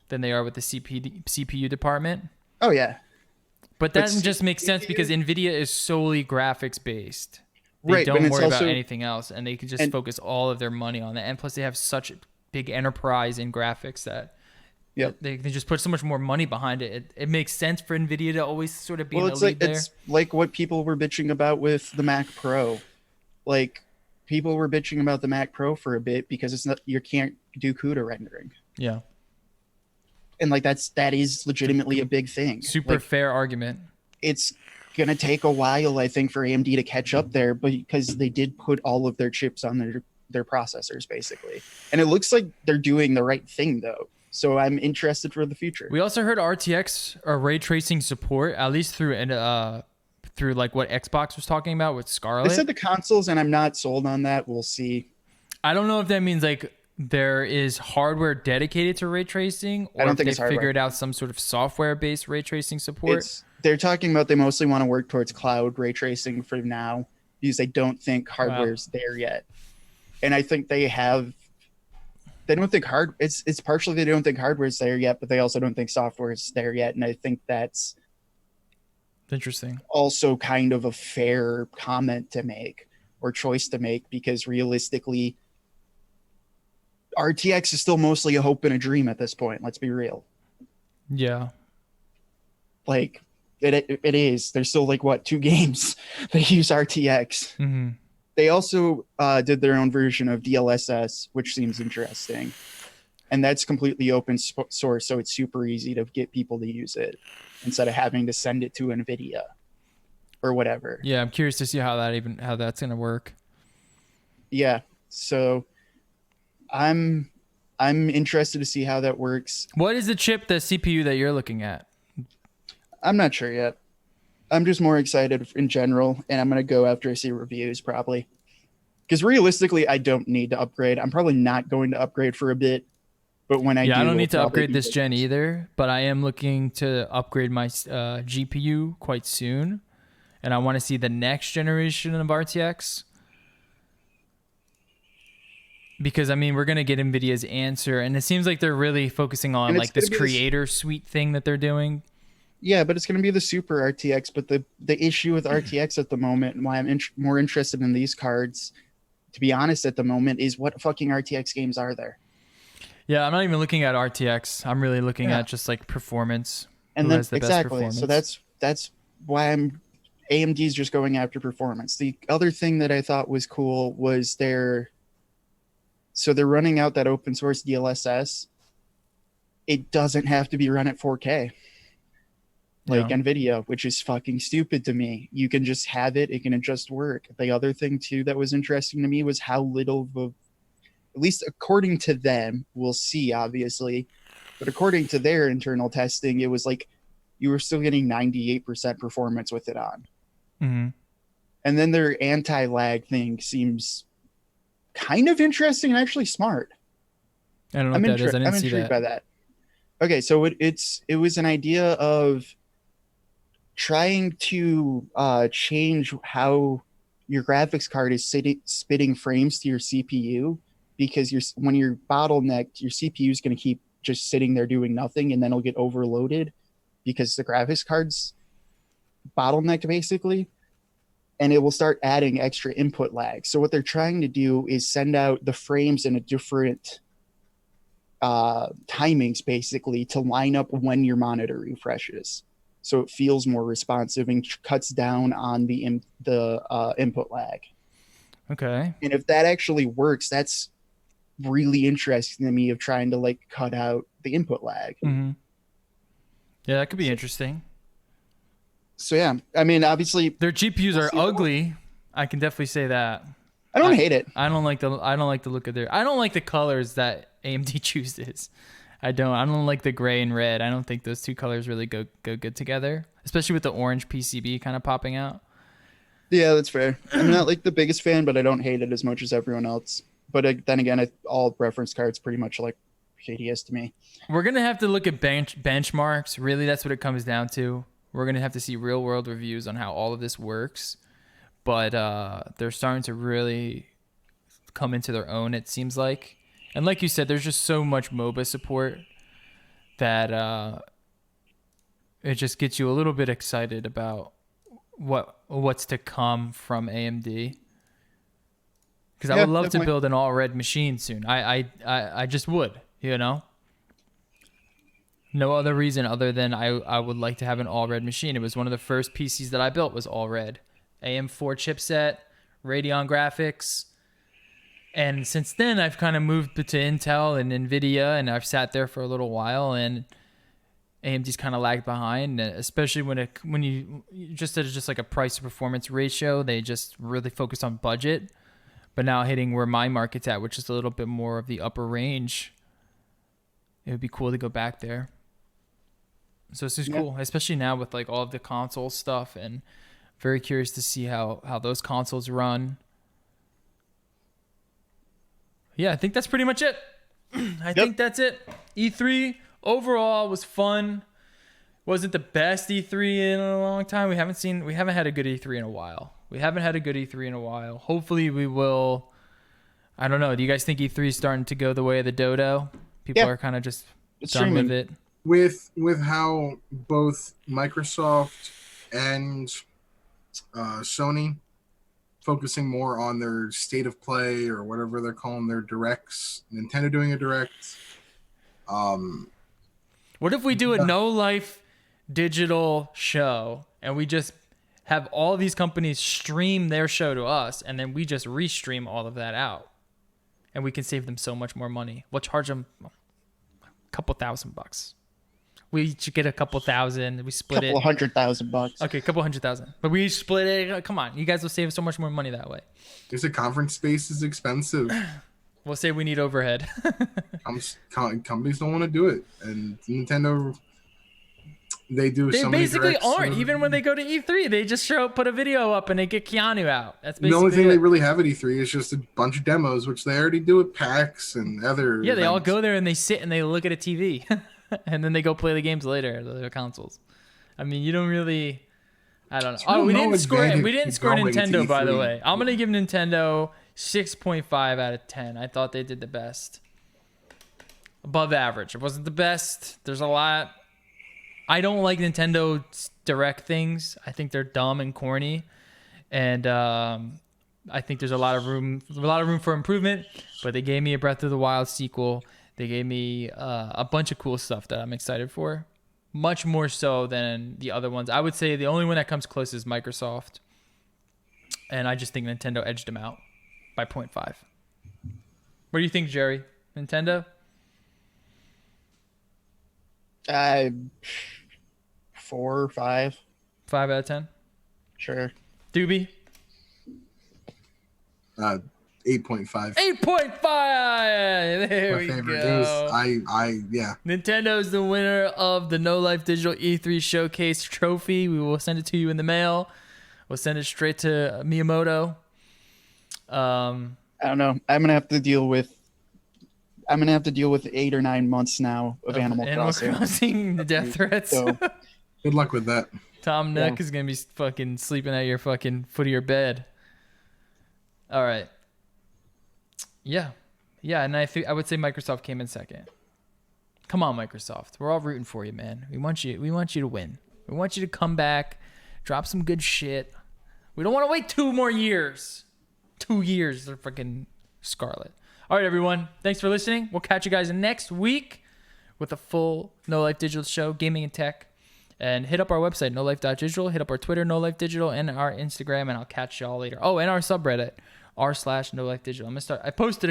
than they are with the CPU department. Oh, yeah. But that just makes sense because NVIDIA is solely graphics based. They Right, don't worry about anything else, and they can just focus all of their money on that. And plus, they have such big enterprise in graphics that they can just put so much more money behind it. It makes sense for NVIDIA to always sort of be in the lead there. It's like what people were bitching about with the Mac Pro. Like, people were bitching about the Mac Pro for a bit because you can't do CUDA rendering. Yeah. And like that is legitimately a big thing. Super fair argument. It's gonna take a while, I think, for AMD to catch up there, but because they did put all of their chips on their processors basically, and it looks like they're doing the right thing though. So I'm interested for the future. We also heard RTX or ray tracing support, at least through like what Xbox was talking about with Scarlett. They said the consoles, and I'm not sold on that. We'll see. I don't know if that means like there is hardware dedicated to ray tracing, or I don't if think they it's hardware. figured out some sort of software-based ray tracing support. They're talking about they mostly want to work towards cloud ray tracing for now because they don't think hardware's there yet. And I think they don't think it's partially they don't think hardware's there yet, but they also don't think software's there yet. And I think that's interesting. Also kind of a fair comment to make or choice to make, because realistically, RTX is still mostly a hope and a dream at this point. Let's be real. Yeah. Like it is. There's still like 2 games that use RTX. Mm-hmm. They also did their own version of DLSS, which seems interesting. And that's completely open source, so it's super easy to get people to use it instead of having to send it to NVIDIA or whatever. Yeah, I'm curious to see how that's going to work. Yeah. So I'm interested to see how that works. What is the CPU that you're looking at? I'm not sure yet. I'm just more excited in general, and I'm going to go after I see reviews probably. Because realistically, I don't need to upgrade. I'm probably not going to upgrade for a bit. But when I don't need to upgrade this gen either, but I am looking to upgrade my GPU quite soon. And I want to see the next generation of RTX. Because, I mean, we're going to get NVIDIA's answer. And it seems like they're really focusing on like this creator suite thing that they're doing. Yeah, but it's going to be the super RTX. But the issue with RTX at the moment, and why I'm more interested in these cards, to be honest, at the moment, is what fucking RTX games are there? Yeah, I'm not even looking at RTX. I'm really looking at just like performance. And then exactly. So that's why AMD's just going after performance. The other thing that I thought was cool was they're running out that open source DLSS. It doesn't have to be run at 4K. like Yeah. NVIDIA, which is fucking stupid to me. You can just have it, it can just work. The other thing too that was interesting to me was how little of a, at least according to them, we'll see obviously, but according to their internal testing, it was like you were still getting 98% performance with it on. Mm-hmm. And then their anti-lag thing seems kind of interesting and actually smart. I don't know what that is. I I'm didn't see intrigued that. by that. Okay, so it was an idea of trying to change how your graphics card is spitting frames to your CPU, because when you're bottlenecked, your CPU is going to keep just sitting there doing nothing, and then it'll get overloaded because the graphics card's bottlenecked basically, and it will start adding extra input lag. So what they're trying to do is send out the frames in a different timings basically to line up when your monitor refreshes, so it feels more responsive and cuts down on the input lag. Okay. And if that actually works, that's really interesting to me, of trying to like cut out the input lag. Mm-hmm. Yeah, that could be interesting. So yeah, I mean, obviously Their GPUs are ugly. I can definitely say that. I don't hate it. I don't like the look of their. I don't like the colors that AMD chooses. I don't like the gray and red. I don't think those two colors really go good together, especially with the orange PCB kind of popping out. Yeah, that's fair. I'm not like the biggest fan, but I don't hate it as much as everyone else. But then again, all reference cards pretty much like hideous to me. We're gonna have to look at benchmarks. Really, that's what it comes down to. We're gonna have to see real world reviews on how all of this works. But they're starting to really come into their own, it seems like. And like you said, there's just so much MOBA support that it just gets you a little bit excited about what's to come from AMD. Because I would love to build an all red machine soon. I just would, you know. No other reason other than I would like to have an all red machine. It was one of the first PCs that I built was all red. AM4 chipset, Radeon graphics. And since then, I've kind of moved to Intel and NVIDIA, and I've sat there for a little while, and AMD's kind of lagged behind, especially when you just like a price to performance ratio. They just really focus on budget. But now hitting where my market's at, which is a little bit more of the upper range, it would be cool to go back there. So this is cool, especially now with like all of the console stuff, and very curious to see how those consoles run. Yeah, I think that's pretty much it. I think that's it. E3 overall was fun. Wasn't the best E3 in a long time. We haven't had a good E3 in a while. Hopefully we will. I don't know. Do you guys think E3 is starting to go the way of the dodo? People are kind of just done with it. With how both Microsoft and Sony focusing more on their state of play or whatever they're calling their directs. Nintendo doing a direct. What if we do a no life digital show and we just have all these companies stream their show to us, and then we just restream all of that out, and we can save them so much more money? We'll charge them a couple $1,000. We each get a couple thousand. We split it. $200,000. Okay, a couple $100,000. But we split it. Come on, you guys will save so much more money that way. Because the conference space is expensive. We'll say we need overhead. Companies don't want to do it, and Nintendo, they do. They so many basically directs, aren't. Even when they go to E3, they just put a video up, and they get Keanu out. That's basically the only thing it. they really have at E3 is just a bunch of demos, which they already do at PAX and other. Yeah, they all events. go there and they sit and they look at a TV, and then they go play the games later, their consoles. I mean, you don't really. I don't know. Oh, we didn't score Nintendo, by the way. I'm gonna give Nintendo 6.5 out of 10. I thought they did the best. Above average. It wasn't the best. There's a lot. I don't like Nintendo Direct things. I think they're dumb and corny, and I think there's a lot of room for improvement. But they gave me a Breath of the Wild sequel. They gave me a bunch of cool stuff that I'm excited for. Much more so than the other ones. I would say the only one that comes close is Microsoft. And I just think Nintendo edged them out by 0.5. What do you think, Jerry? Nintendo? 4 or 5. 5 out of 10. Sure. Doobie. 8.5. 8.5. There My we favorite. go. It was, yeah. Nintendo is the winner of the No Life Digital E3 Showcase trophy. We will send it to you in the mail. We'll send it straight to Miyamoto. I don't know. I'm gonna have to deal with 8 or 9 months now of Animal Crossing. The death threats. So, Good luck with that. Tom Nook is gonna be fucking sleeping at your fucking foot of your bed. All right. Yeah, and I would say Microsoft came in second. Come on, Microsoft. We're all rooting for you, man. We want you to win. We want you to come back, drop some good shit. We don't want to wait 2 more years. 2 years for fucking Scarlet. All right, everyone. Thanks for listening. We'll catch you guys next week with a full No Life Digital show, gaming and tech. And hit up our website, nolife.digital. Hit up our Twitter, No Life Digital, and our Instagram, and I'll catch y'all later. Oh, and our subreddit, r/NoLifeDigital. I'm gonna start. I posted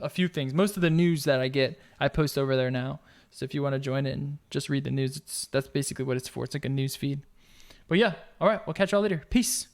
a few things. Most of the news that I get, I post over there now. So if you want to join it and just read the news, that's basically what it's for. It's like a news feed. But yeah, all right. We'll catch y'all later. Peace.